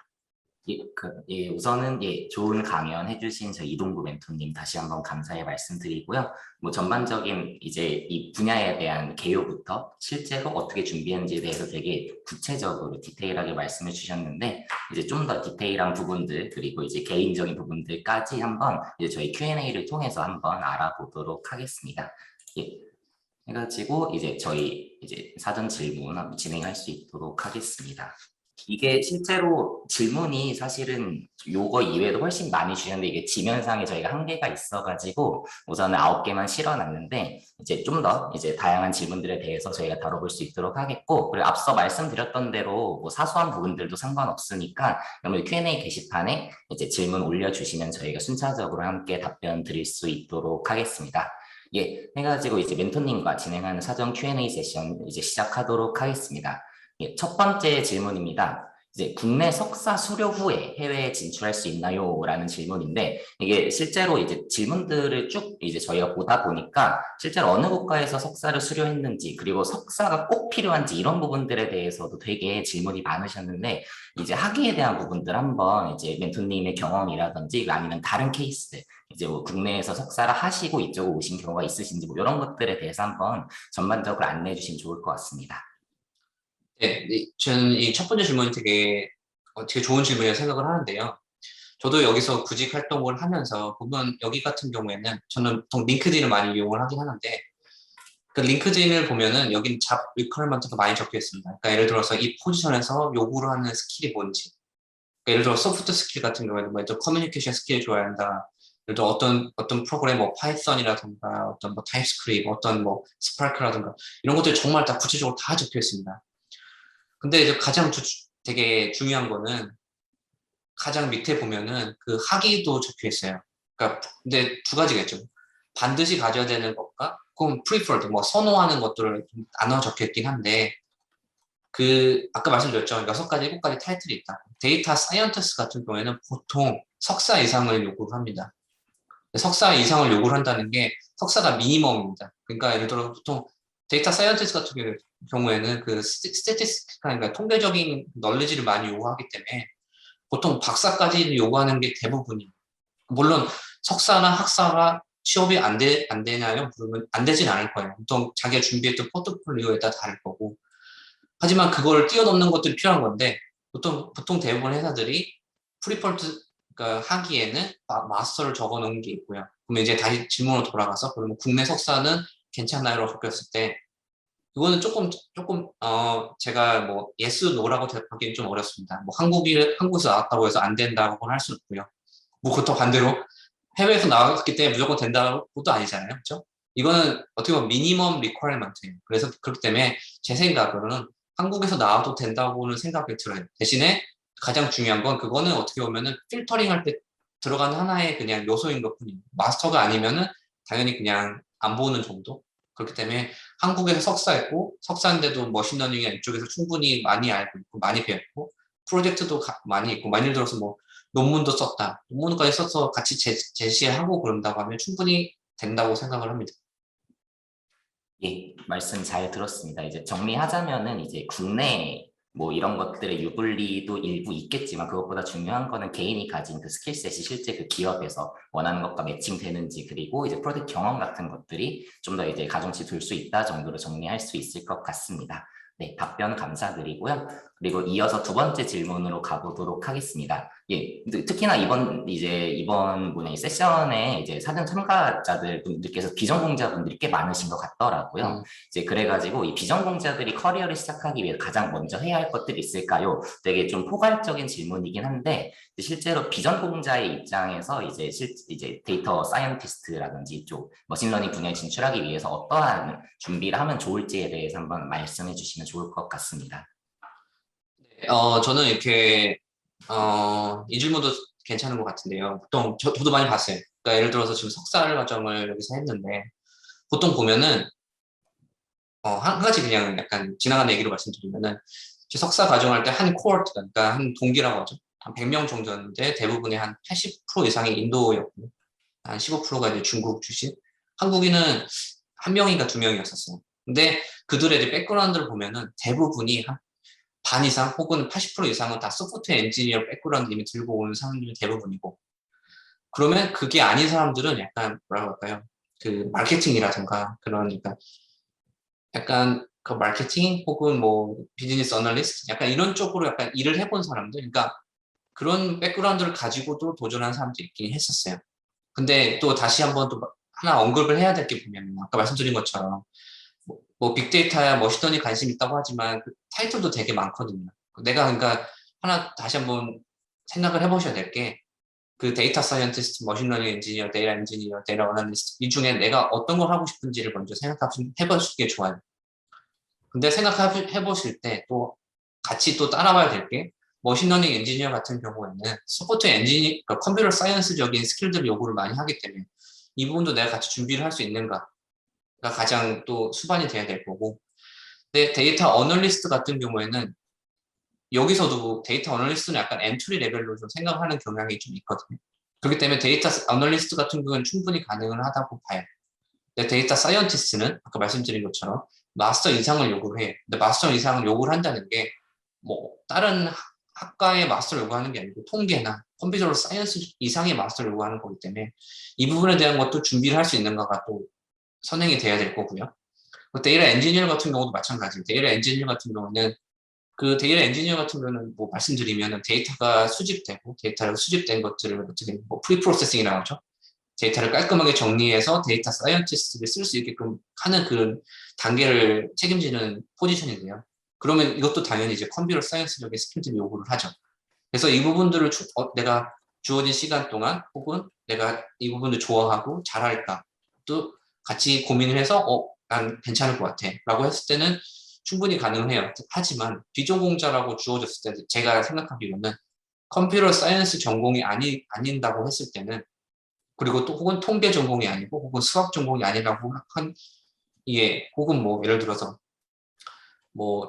우선은 좋은 강연 해주신 저희 이동구 멘토님 다시 한번 감사의 말씀드리고요. 뭐 전반적인 이제 이 분야에 대한 개요부터 실제로 어떻게 준비했는지에 대해서 되게 구체적으로 디테일하게 말씀을 주셨는데 이제 좀 더 디테일한 부분들 그리고 이제 개인적인 부분들까지 한번 이제 저희 Q&A를 통해서 한번 알아보도록 하겠습니다. 해가지고 이제 저희 이제 사전 질문 한번 진행할 수 있도록 하겠습니다. 이게 실제로 질문이 사실은 요거 이외에도 훨씬 많이 주셨는데 이게 지면상에 저희가 한계가 있어가지고 우선은 9개만 실어놨는데 이제 좀 더 이제 다양한 질문들에 대해서 저희가 다뤄볼 수 있도록 하겠고 그리고 앞서 말씀드렸던 대로 뭐 사소한 부분들도 상관없으니까 여러분 Q&A 게시판에 이제 질문 올려주시면 저희가 순차적으로 함께 답변 드릴 수 있도록 하겠습니다. 해가지고 이제 멘토님과 진행하는 사전 Q&A 세션 이제 시작하도록 하겠습니다. 첫 번째 질문입니다. 이제 국내 석사 수료 후에 해외에 진출할 수 있나요? 라는 질문인데 이게 실제로 이제 질문들을 쭉 이제 저희가 보다 보니까 실제로 어느 국가에서 석사를 수료했는지 그리고 석사가 꼭 필요한지 이런 부분들에 대해서도 되게 질문이 많으셨는데 이제 학위에 대한 부분들 한번 이제 멘토님의 경험이라든지 아니면 다른 케이스 이제 뭐 국내에서 석사를 하시고 이쪽으로 오신 경우가 있으신지 뭐 이런 것들에 대해서 한번 전반적으로 안내해 주시면 좋을 것 같습니다. 네, 저는 이 첫 번째 질문이 되게 좋은 질문이라고 생각을 하는데요. 저도 여기서 구직 활동을 하면서 보면 여기 같은 경우에는 저는 보통 링크드인을 많이 이용을 하긴 하는데 그 링크드인을 보면은 여기는 잡 리퀘어먼트가 많이 적혀 있습니다. 그러니까 예를 들어서 이 포지션에서 요구를 하는 스킬이 뭔지 그러니까 예를 들어 소프트 스킬 같은 경우에는 뭐 커뮤니케이션 스킬을 줘야 한다. 예를 들어 어떤 프로그램 뭐 파이썬이라든가 어떤 뭐 타입스크립트 어떤 뭐 스파크라든가 이런 것들이 정말 다 구체적으로 다 적혀 있습니다. 근데 이제 가장 되게 중요한 거는 가장 밑에 보면은 그 학위도 적혀 있어요. 그러니까 근데 두 가지겠죠. 반드시 가져야 되는 것과 그럼 preferred 뭐 선호하는 것들을 좀 나눠 적혀 있긴 한데 그 아까 말씀드렸죠. 6가지, 7가지 타이틀이 있다. 데이터 사이언티스트 같은 경우에는 보통 석사 이상을 요구를 합니다. 석사 이상을 요구를 한다는 게 석사가 미니멈입니다. 그러니까 예를 들어 보통 데이터 사이언티스트 같은 경우에는 그 스태티스틱 그러니까 통계적인 널리지를 많이 요구하기 때문에 보통 박사까지 요구하는 게 대부분이에요. 물론 석사나 학사가 취업이 안 되나요? 그러면 안 되진 않을 거예요. 보통 자기가 준비했던 포트폴리오에 따라 다를 거고. 하지만 그걸 뛰어넘는 것들이 필요한 건데 보통 대부분 회사들이 프리펄트 그러니까 하기에는 마스터를 적어 놓은 게 있고요. 그러면 이제 다시 질문으로 돌아가서 그러면 국내 석사는 괜찮나요?라고 적혔을 때 이거는 조금 제가 뭐 예스 노라고 대답하기는 좀 어렵습니다. 뭐 한국에서 나왔다고 해서 안 된다고는 할 수 없고요. 뭐 그것도 반대로 해외에서 나왔기 때문에 무조건 된다고도 아니잖아요, 그렇죠? 이거는 어떻게 보면 미니멈 리퀘어먼트예요. 그래서 그렇기 때문에 제 생각으로는 한국에서 나와도 된다고는 생각이 들어요. 대신에 가장 중요한 건 그거는 어떻게 보면은 필터링 할 때 들어가는 하나의 그냥 요소인 것뿐입니다. 마스터가 아니면은 당연히 그냥 안 보는 정도. 그렇기 때문에 한국에서 석사했고 석사인데도 머신러닝이나 이쪽에서 충분히 많이 알고 있고 많이 배웠고 프로젝트도 많이 있고 예를 들어서 뭐 논문도 썼다. 논문까지 써서 같이 제시하고 그런다고 하면 충분히 된다고 생각을 합니다. 말씀 잘 들었습니다. 이제 정리하자면은 이제 국내 뭐 이런 것들의 유불리도 일부 있겠지만 그것보다 중요한 거는 개인이 가진 그 스킬셋이 실제 그 기업에서 원하는 것과 매칭되는지 그리고 이제 프로젝트 경험 같은 것들이 좀 더 이제 가중치 둘 수 있다 정도로 정리할 수 있을 것 같습니다. 네, 답변 감사드리고요. 그리고 이어서 두 번째 질문으로 가보도록 하겠습니다. 특히나 이번 분의 세션에 이제 사전 참가자들 분들께서 비전공자분들이 꽤 많으신 것 같더라고요. 이제 그래가지고 이 비전공자들이 커리어를 시작하기 위해 가장 먼저 해야 할 것들이 있을까요? 되게 좀 포괄적인 질문이긴 한데 실제로 비전공자의 입장에서 이제 데이터 사이언티스트라든지 이쪽 머신러닝 분야에 진출하기 위해서 어떠한 준비를 하면 좋을지에 대해서 한번 말씀해 주시면 좋을 것 같습니다. 저는 이렇게 이 질문도 괜찮은 것 같은데요. 보통 저도 많이 봤어요. 그러니까 예를 들어서 지금 석사 과정을 여기서 했는데 보통 보면은 한 가지 그냥 약간 지나가는 얘기로 말씀드리면은 석사 과정할 때 한 코어트, 그러니까 한 동기라고 하죠. 한 100명 정도였는데 대부분이 한 80% 이상이 인도였고 한 15%가 이제 중국 출신. 한국인은 한 명인가 두 명이었었어요. 근데 그들의 이제 백그라운드를 보면은 대부분이 한 반 이상 혹은 80% 이상은 다 소프트웨어 엔지니어 백그라운드 이미 들고 오는 사람들이 대부분이고, 그러면 그게 아닌 사람들은 약간 뭐라고 할까요? 그 마케팅이라든가 그런, 그러니까 약간 그 마케팅 혹은 뭐 비즈니스 어널리스트 약간 이런 쪽으로 약간 일을 해본 사람들, 그러니까 그런 백그라운드를 가지고도 도전한 사람들이 있긴 했었어요. 근데 또 다시 한번 또 하나 언급을 해야 될 게 보면 아까 말씀드린 것처럼 뭐 빅데이터야 머신러닝 관심 있다고 하지만 그 타이틀도 되게 많거든요. 내가 그러니까 하나 다시 한번 생각을 해보셔야 될 게, 그 데이터 사이언티스트, 머신러닝 엔지니어, 데이터 엔지니어, 데이터 어널리스트 이 중에 내가 어떤 걸 하고 싶은지를 먼저 해보시는 게 좋아요. 근데 생각해 보실 때 또 같이 또 따라와야 될 게, 머신러닝 엔지니어 같은 경우에는 소프트웨어 엔지니 그러니까 컴퓨터 사이언스적인 스킬들을 요구를 많이 하기 때문에 이 부분도 내가 같이 준비를 할 수 있는가가 가장 또 수반이 돼야 될 거고, 근데 데이터 어널리스트 같은 경우에는 여기서도 데이터 어널리스트는 약간 엔트리 레벨로 좀 생각하는 경향이 좀 있거든요. 그렇기 때문에 데이터 어널리스트 같은 경우는 충분히 가능은 하다고 봐요. 근데 데이터 사이언티스트는 아까 말씀드린 것처럼 마스터 이상을 요구를 해요. 근데 마스터 이상을 요구를 한다는 게 뭐 다른 학과의 마스터를 요구하는 게 아니고 통계나 컴퓨터 사이언스 이상의 마스터를 요구하는 거기 때문에 이 부분에 대한 것도 준비를 할 수 있는가가 또 선행이 돼야 될 거고요. 데이터 엔지니어 같은 경우도 마찬가지예요. 데이터 엔지니어 같은 경우는 그 데이터 엔지니어 같은 경우는 뭐 말씀드리면 데이터가 수집되고 데이터가 수집된 것들을 어떻게 뭐 프리 프로세싱이라고 하죠. 데이터를 깔끔하게 정리해서 데이터 사이언티스트를 쓸 수 있게끔 하는 그런 단계를 책임지는 포지션인데요. 그러면 이것도 당연히 이제 컴퓨터 사이언스적인 스킬들을 요구를 하죠. 그래서 이 부분들을 내가 주어진 시간 동안 혹은 내가 이 부분을 좋아하고 잘할까 또 같이 고민을 해서 난 괜찮을 것 같아 라고 했을 때는 충분히 가능해요. 하지만 비전공자라고 주어졌을 때 제가 생각하기로는 컴퓨터 사이언스 전공이 아닌다고 했을 때는, 그리고 또 혹은 통계 전공이 아니고 혹은 수학 전공이 아니라고 한 이게 혹은 뭐 예를 들어서 뭐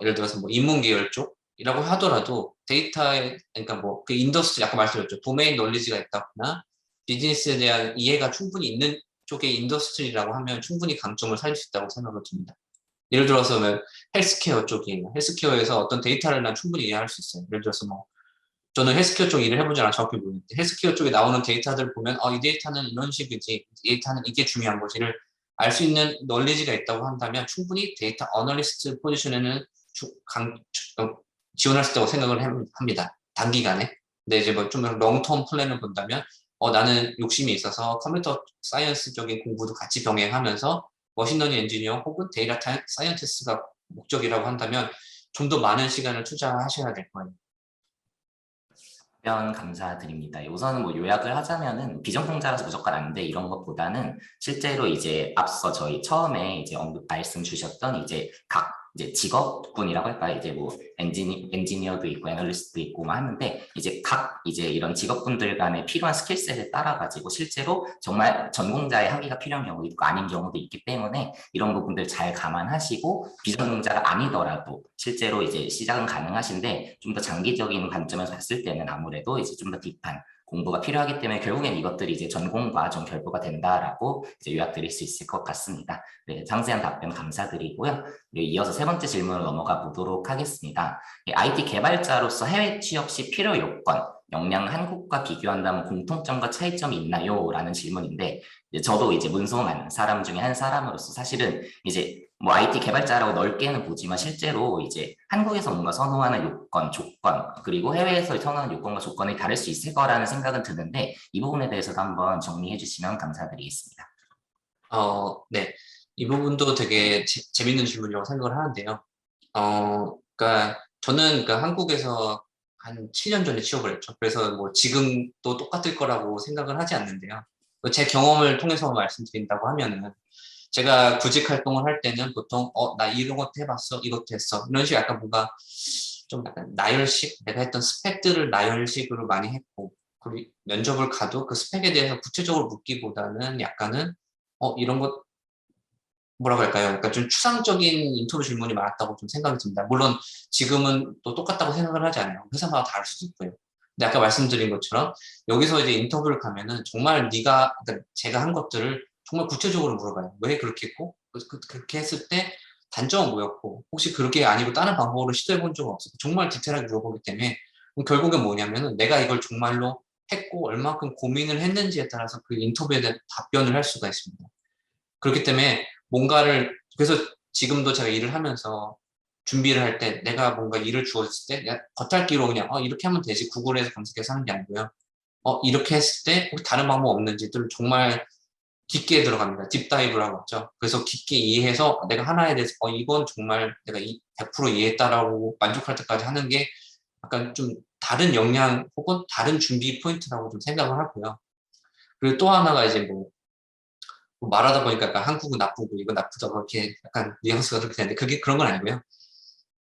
인문 계열 쪽이라고 하더라도 데이터에, 그러니까 뭐 그 인더스트리 아까 말씀드렸죠. 도메인 널리지가 있다거나 비즈니스에 대한 이해가 충분히 있는 쪽의 인더스트리라고 하면 충분히 강점을 살릴 수 있다고 생각을 듭니다. 예를 들어서 헬스케어 쪽이에요. 헬스케어에서 어떤 데이터를 난 충분히 이해할 수 있어요. 예를 들어서 뭐 저는 헬스케어 쪽 일을 해보지 않아 정확히 모르겠는데 헬스케어 쪽에 나오는 데이터들을 보면 이 데이터는 이런 식이지, 이 데이터는 이게 중요한 거지를 알 수 있는 널리지가 있다고 한다면 충분히 데이터 어널리스트 포지션에는 지원할 수 있다고 생각을 합니다. 단기간에. 근데 이제 뭐 좀 롱텀 플랜을 본다면 나는 욕심이 있어서 컴퓨터 사이언스적인 공부도 같이 병행하면서 머신러닝 엔지니어 혹은 데이터 사이언티스트가 목적이라고 한다면 좀 더 많은 시간을 투자하셔야 될 거예요. 답변 감사드립니다. 우선은 뭐 요약을 하자면은 비전공자라서 무조건 안 돼 이런 것보다는 실제로 이제 앞서 저희 처음에 이제 말씀 주셨던 이제 각 이제 직업군이라고 할까요? 이제 뭐 엔지니어도 있고 애널리스트도 있고 막 하는데 이제 각 이제 이런 직업군들 간에 필요한 스킬셋에 따라 가지고 실제로 정말 전공자의 학위가 필요한 경우도 있고 아닌 경우도 있기 때문에 이런 부분들 잘 감안하시고 비전공자가 아니더라도 실제로 이제 시작은 가능하신데 좀 더 장기적인 관점에서 봤을 때는 아무래도 이제 좀 더 딥한 공부가 필요하기 때문에 결국엔 이것들이 이제 전공과 좀 결부가 된다라고 이제 요약드릴 수 있을 것 같습니다. 네, 상세한 답변 감사드리고요. 네, 이어서 세 번째 질문으로 넘어가 보도록 하겠습니다. IT 개발자로서 해외 취업 시 필요 요건, 역량 한국과 비교한다면 공통점과 차이점이 있나요? 라는 질문인데 저도 이제 문송한 사람 중에 한 사람으로서 사실은 이제 뭐 IT 개발자라고 넓게는 보지만 실제로 이제 한국에서 뭔가 선호하는 요건, 조건, 그리고 해외에서 선호하는 요건과 조건이 다를 수 있을 거라는 생각은 드는데 이 부분에 대해서도 한번 정리해 주시면 감사드리겠습니다. 네. 이 부분도 되게 재밌는 질문이라고 생각을 하는데요. 그러니까 저는 그러니까 한국에서 한 7년 전에 취업을 했죠. 그래서 뭐 지금도 똑같을 거라고 생각을 하지 않는데요. 제 경험을 통해서 말씀드린다고 하면은 제가 구직 활동을 할 때는 보통 나 이런 것도 해봤어, 이것도 했어, 이런 식으로 약간 뭔가 좀 약간 나열식, 내가 했던 스펙들을 나열식으로 많이 했고, 그리고 면접을 가도 그 스펙에 대해서 구체적으로 묻기보다는 약간은 이런 것 뭐라고 할까요? 그러니까 좀 추상적인 인터뷰 질문이 많았다고 좀 생각이 듭니다. 물론 지금은 또 똑같다고 생각을 하지 않아요. 회사마다 다를 수도 있고요. 근데 아까 말씀드린 것처럼 여기서 이제 인터뷰를 가면은 정말 그러니까 제가 한 것들을 정말 구체적으로 물어봐요. 왜 그렇게 했고, 그렇게 했을 때 단점은 뭐였고, 혹시 그렇게 아니고 다른 방법으로 시도해 본 적은 없었고, 정말 디테일하게 물어보기 때문에 그럼 결국엔 뭐냐면은 내가 이걸 정말로 했고 얼마큼 고민을 했는지에 따라서 그 인터뷰에 대한 답변을 할 수가 있습니다. 그렇기 때문에 뭔가를 그래서 지금도 제가 일을 하면서 준비를 할 때 내가 뭔가 일을 주어졌을 때 내가 겉핥기로 그냥 이렇게 하면 되지 구글에서 검색해서 하는 게 아니고요. 이렇게 했을 때 혹시 다른 방법 없는지들 정말 깊게 들어갑니다. 딥다이브라고 하죠. 그래서 깊게 이해해서 내가 하나에 대해서 이건 정말 내가 100% 이해했다라고 만족할 때까지 하는 게 약간 좀 다른 역량 혹은 다른 준비 포인트라고 좀 생각을 하고요. 그리고 또 하나가 이제 뭐 말하다 보니까 약간 한국은 나쁘고 이건 나쁘다고 이렇게 약간 뉘앙스가 그렇게 되는데 그게 그런 건 아니고요.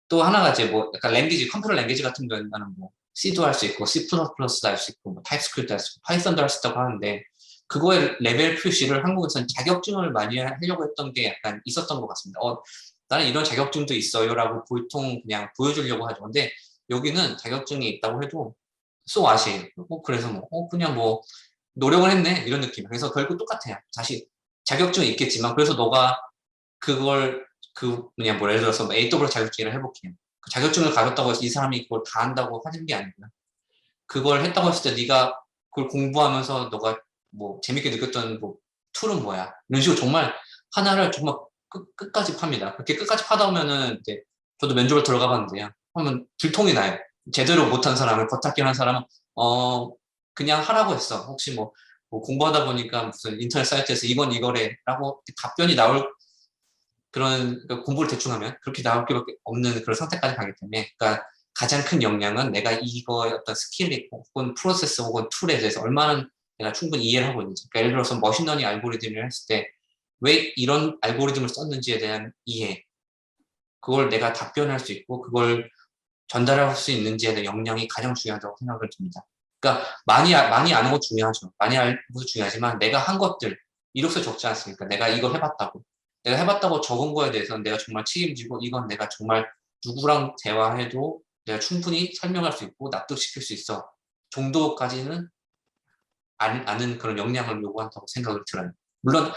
또 하나가 이제 뭐 약간 랭귀지, 컴퓨터 랭귀지 같은 경우에는 뭐 C도 할 수 있고 C++도 할 수 있고 뭐 타입스크립트 할 수 있고 파이썬도 할 수 있다고 하는데 그거의 레벨 표시를 한국에서는 자격증을 많이 하려고 했던 게 약간 있었던 것 같습니다. 나는 이런 자격증도 있어요라고 보통 그냥 보여주려고 하죠. 근데 여기는 자격증이 있다고 해도 so what이에요. 그래서 그냥 뭐 노력을 했네 이런 느낌. 그래서 결국 똑같아요. 다시 자격증이 있겠지만 그래서 너가 그걸 예를 들어서 뭐 AWS 자격증을 해볼게요. 그 자격증을 가졌다고 해서 이 사람이 그걸 다 한다고 하는 게 아니고요. 그걸 했다고 했을 때 네가 그걸 공부하면서 너가 뭐 재밌게 느꼈던 뭐 툴은 뭐야? 이런 식으로 정말 하나를 정말 끝까지 팝니다. 그렇게 끝까지 파다 보면은 이제 저도 면접을 들어가 봤는데요. 하면 들통이 나요. 제대로 못한 사람을 겉핥기 하는 사람은 그냥 하라고 했어. 혹시 뭐 공부하다 보니까 무슨 인터넷 사이트에서 이건 이거래라고 답변이 나올 그러니까 공부를 대충 하면 그렇게 나올 수밖에 없는 그런 상태까지 가기 때문에 그러니까 가장 큰 역량은 내가 이거의 어떤 스킬이 혹은 프로세스 혹은 툴에 대해서 얼마나 내가 충분히 이해를 하고 있는지. 그러니까 예를 들어서 머신러닝 알고리즘을 했을 때 왜 이런 알고리즘을 썼는지에 대한 이해, 그걸 내가 답변할 수 있고 그걸 전달할 수 있는지에 대한 역량이 가장 중요하다고 생각을 듭니다. 그러니까 많이 아는 거 중요하죠. 많이 알는 것도 중요하지만 내가 한 것들 이력서 적지 않습니까? 내가 이걸 해봤다고. 내가 해봤다고 적은 거에 대해서는 내가 정말 책임지고 이건 내가 정말 누구랑 대화해도 내가 충분히 설명할 수 있고 납득시킬 수 있어. 정도까지는 아는 그런 역량을 요구한다고 생각을 들어요. 물론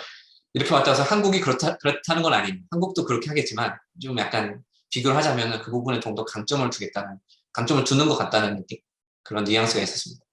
이렇게 왔다 가서 한국이 그렇다는 건 아닙니다. 한국도 그렇게 하겠지만 좀 약간 비교를 하자면 그 부분에 좀 더 강점을 두는 것 같다는 느낌, 그런 뉘앙스가 있었습니다.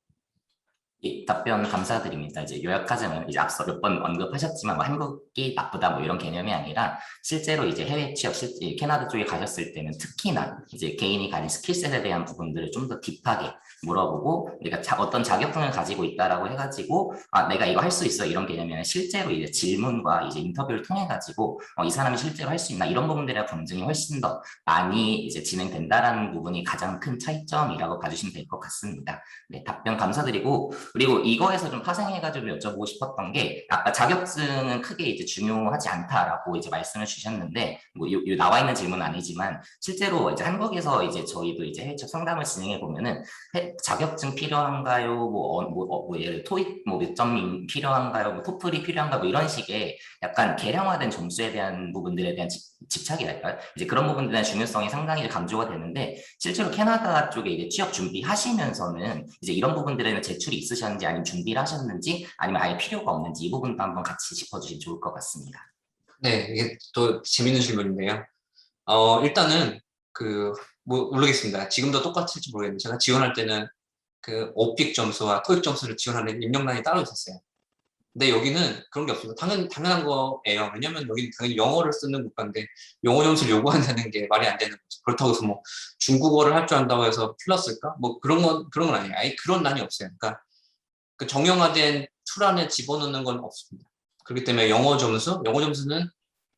이 답변 감사드립니다. 이제 요약하자면 이제 앞서 몇 번 언급하셨지만 뭐 한국이 나쁘다 뭐 이런 개념이 아니라 실제로 이제 해외 취업, 실제 캐나다 쪽에 가셨을 때는 특히나 이제 개인이 가진 스킬셋에 대한 부분들을 좀 더 딥하게 물어보고 내가 어떤 자격증을 가지고 있다라고 해가지고 내가 이거 할 수 있어 이런 개념이 아니라 실제로 이제 질문과 이제 인터뷰를 통해 가지고 이 사람이 실제로 할 수 있나 이런 부분들의 검증이 훨씬 더 많이 이제 진행된다라는 부분이 가장 큰 차이점이라고 봐주시면 될 것 같습니다. 네, 답변 감사드리고 그리고 이거에서 좀 파생해가지고 여쭤보고 싶었던 게 아까 자격증은 크게 이제 중요하지 않다라고 이제 말씀을 주셨는데 뭐 나와 있는 질문은 아니지만 실제로 이제 한국에서 이제 저희도 이제 해외 상담을 진행해 보면은 자격증 필요한가요? 뭐 예를 토익 뭐 몇 점이 필요한가요? 뭐 토플이 필요한가? 뭐 이런 식의 약간 개량화된 점수에 대한 부분들에 대한 집착이랄까요? 이제 그런 부분들에 대한 중요성이 상당히 강조가 되는데 실제로 캐나다 쪽에 이제 취업 준비하시면서는 이제 이런 부분들에는 제출이 있으셨는지 아니면 준비를 하셨는지 아니면 아예 필요가 없는지 이 부분도 한번 같이 짚어주시면 좋을 것 같습니다. 네, 이게 또 재밌는 질문인데요. 일단은 뭐 모르겠습니다. 지금도 똑같을지 모르겠는데 제가 지원할 때는 그 오픽 점수와 토익 점수를 지원하는 입력란이 따로 있었어요. 근데 여기는 그런 게 없습니다. 당연한 거예요. 왜냐면 여기는 당연히 영어를 쓰는 국가인데 영어 점수를 요구한다는 게 말이 안 되는 거죠. 그렇다고 해서 뭐 중국어를 할 줄 안다고 해서 플러스일까? 뭐 그런 건 아니에요. 아예 그런 난이 없어요. 그러니까 그 정형화된 툴 안에 집어넣는 건 없습니다. 그렇기 때문에 영어 점수는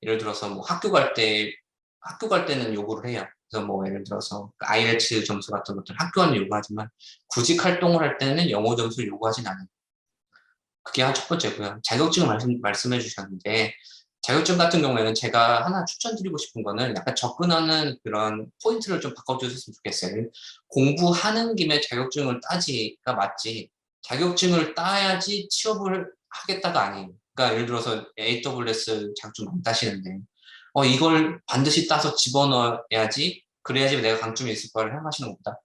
예를 들어서 뭐 학교 갈 때는 요구를 해요. 그래서 뭐 예를 들어서 IELTS 점수 같은 것들 학교 안에 요구하지만 구직 활동을 할 때는 영어 점수를 요구하진 않아요. 그게 한 첫 번째고요. 자격증을 말씀해 주셨는데 자격증 같은 경우에는 제가 하나 추천드리고 싶은 거는 약간 접근하는 그런 포인트를 좀 바꿔주셨으면 좋겠어요. 공부하는 김에 자격증을 따지가 맞지 자격증을 따야지 취업을 하겠다가 아니에요. 그러니까 예를 들어서 AWS 자격증 안 따시는데 이걸 반드시 따서 집어넣어야지 그래야지 내가 강점이 있을 거를 생각하시는 것보다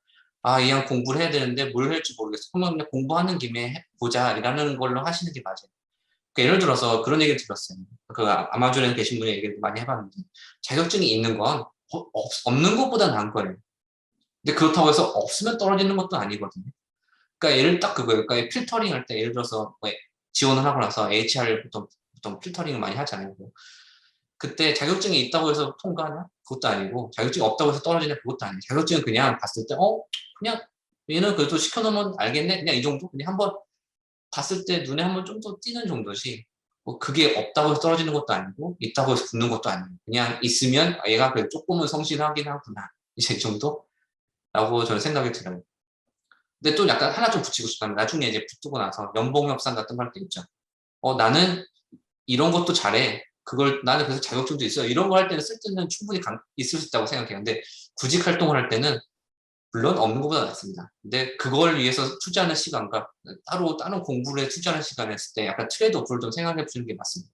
이왕 공부를 해야 되는데 뭘 할지 모르겠어. 그러면 그냥 공부하는 김에 보자 이라는 걸로 하시는 게 맞아요. 그러니까 예를 들어서 그런 얘기를 들었어요. 그 아마존에 계신 분이 얘기를 많이 해봤는데 자격증이 있는 건 없는 것보다 나은 거예요. 근데 그렇다고 해서 없으면 떨어지는 것도 아니거든요. 그러니까 예를 딱 그거예요. 그러니까 필터링 할 때 예를 들어서 뭐 지원을 하고 나서 HR 보통 필터링을 많이 하잖아요. 그때 자격증이 있다고 해서 통과하냐? 그것도 아니고 자격증이 없다고 해서 떨어지냐? 그것도 아니에요. 자격증은 그냥 봤을 때 그냥 얘는 그래도 시켜놓으면 알겠네? 그냥 이 정도? 그냥 한번 봤을 때 눈에 한번 좀 더 띄는 정도지 뭐 그게 없다고 해서 떨어지는 것도 아니고 있다고 해서 붙는 것도 아니고 그냥 있으면 얘가 그래도 조금은 성실하긴 하구나 이제 이 정도라고 저는 생각이 들어요. 근데 또 약간 하나 좀 붙이고 싶다면 나중에 이제 붙고 나서 연봉 협상 같은 거 할 때 있죠. 나는 이런 것도 잘해. 나는 그래서 자격증도 있어요. 이런 거 할 때는 쓸 때는 충분히 있을 수 있다고 생각해요. 근데 구직 활동을 할 때는 물론 없는 것보다 낫습니다. 근데 그걸 위해서 투자하는 시간과 따로 다른 공부에 투자하는 시간을 했을 때 약간 트레이드오프를 좀 생각해 보시는 게 맞습니다.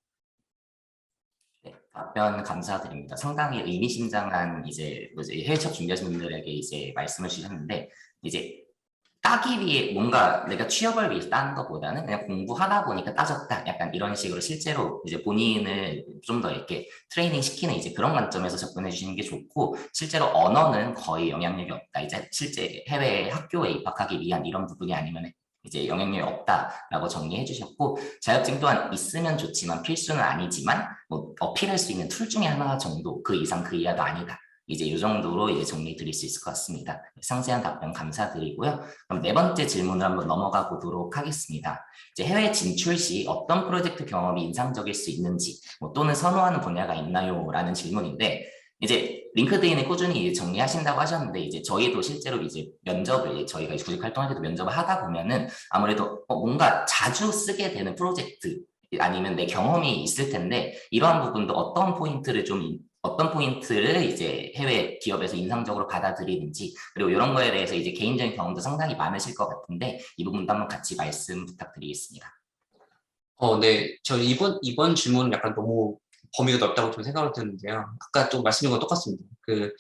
네, 답변 감사드립니다. 상당히 의미심장한 이제 뭐지 해외 취업 준비하시는 분들에게 이제 말씀을 주셨는데 이제 따기 위해 뭔가 내가 취업을 위해서 따는 것보다는 그냥 공부하다 보니까 따졌다. 약간 이런 식으로 실제로 이제 본인을 좀 더 이렇게 트레이닝 시키는 이제 그런 관점에서 접근해 주시는 게 좋고 실제로 언어는 거의 영향력이 없다. 이제 실제 해외 학교에 입학하기 위한 이런 부분이 아니면 이제 영향력이 없다라고 정리해 주셨고 자격증 또한 있으면 좋지만 필수는 아니지만 뭐 어필할 수 있는 툴 중에 하나 정도 그 이상 그 이하도 아니다. 이제 이 정도로 이제 정리 드릴 수 있을 것 같습니다. 상세한 답변 감사드리고요. 그럼 네 번째 질문을 한번 넘어가 보도록 하겠습니다. 이제 해외 진출 시 어떤 프로젝트 경험이 인상적일 수 있는지, 뭐 또는 선호하는 분야가 있나요? 라는 질문인데, 이제 링크드인에 꾸준히 정리하신다고 하셨는데, 이제 저희도 실제로 이제 면접을, 저희가 구직 활동할 때도 면접을 하다 보면은 아무래도 뭔가 자주 쓰게 되는 프로젝트, 아니면 내 경험이 있을 텐데, 이러한 부분도 어떤 포인트를 이제 해외 기업에서 인상적으로 받아들이는지 그리고 이런 거에 대해서 이제 개인적인 경험도 상당히 많으실 것 같은데 이 부분도 한번 같이 말씀 부탁드리겠습니다. 네. 저 이번 질문은 약간 너무 범위가 넓다고 좀 생각을 드는데요. 아까 또 말씀드린 건 똑같습니다. 그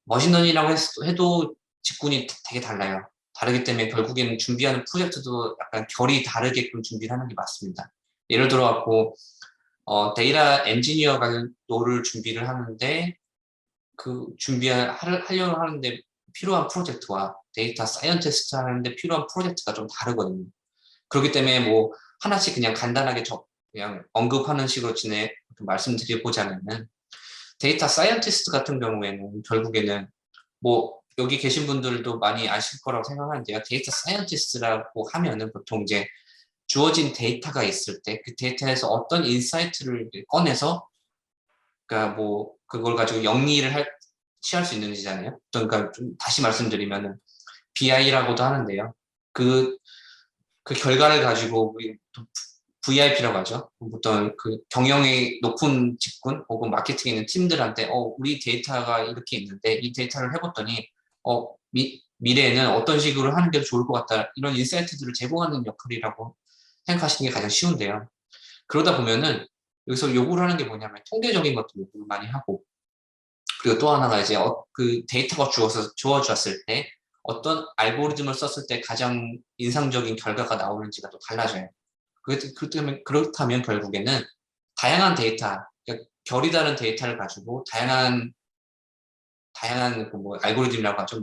머신러닝이라고 해도 직군이 되게 달라요. 다르기 때문에 결국에는 준비하는 프로젝트도 약간 결이 다르게끔 준비를 하는 게 맞습니다. 예를 들어 갖고 데이터 엔지니어가 노를 준비를 하는데 그 하려고 하는데 필요한 프로젝트와 데이터 사이언티스트 하는데 필요한 프로젝트가 좀 다르거든요. 그렇기 때문에 뭐 하나씩 그냥 간단하게 그냥 언급하는 식으로 말씀드려보자면은 데이터 사이언티스트 같은 경우에는 결국에는 뭐 여기 계신 분들도 많이 아실 거라고 생각하는데요. 데이터 사이언티스트라고 하면은 보통 이제 주어진 데이터가 있을 때 그 데이터에서 어떤 인사이트를 꺼내서 그러니까 뭐 그걸 가지고 취할 수 있는지잖아요. 그러니까 좀 다시 말씀드리면은 BI라고도 하는데요. 그 결과를 가지고 우리 VIP라고 하죠. 어떤 그 경영이 높은 직군 혹은 마케팅에 있는 팀들한테 우리 데이터가 이렇게 있는데 이 데이터를 해봤더니 미래에는 어떤 식으로 하는 게 좋을 것 같다. 이런 인사이트들을 제공하는 역할이라고 생각하시는 게 가장 쉬운데요. 그러다 보면은 여기서 요구를 하는 게 뭐냐면 통계적인 것도 요구를 많이 하고 그리고 또 하나가 이제 그 데이터가 주어졌을 때 어떤 알고리즘을 썼을 때 가장 인상적인 결과가 나오는지가 또 달라져요. 그렇다면 결국에는 다양한 데이터, 그러니까 결이 다른 데이터를 가지고 다양한 그뭐 알고리즘이라고 하죠.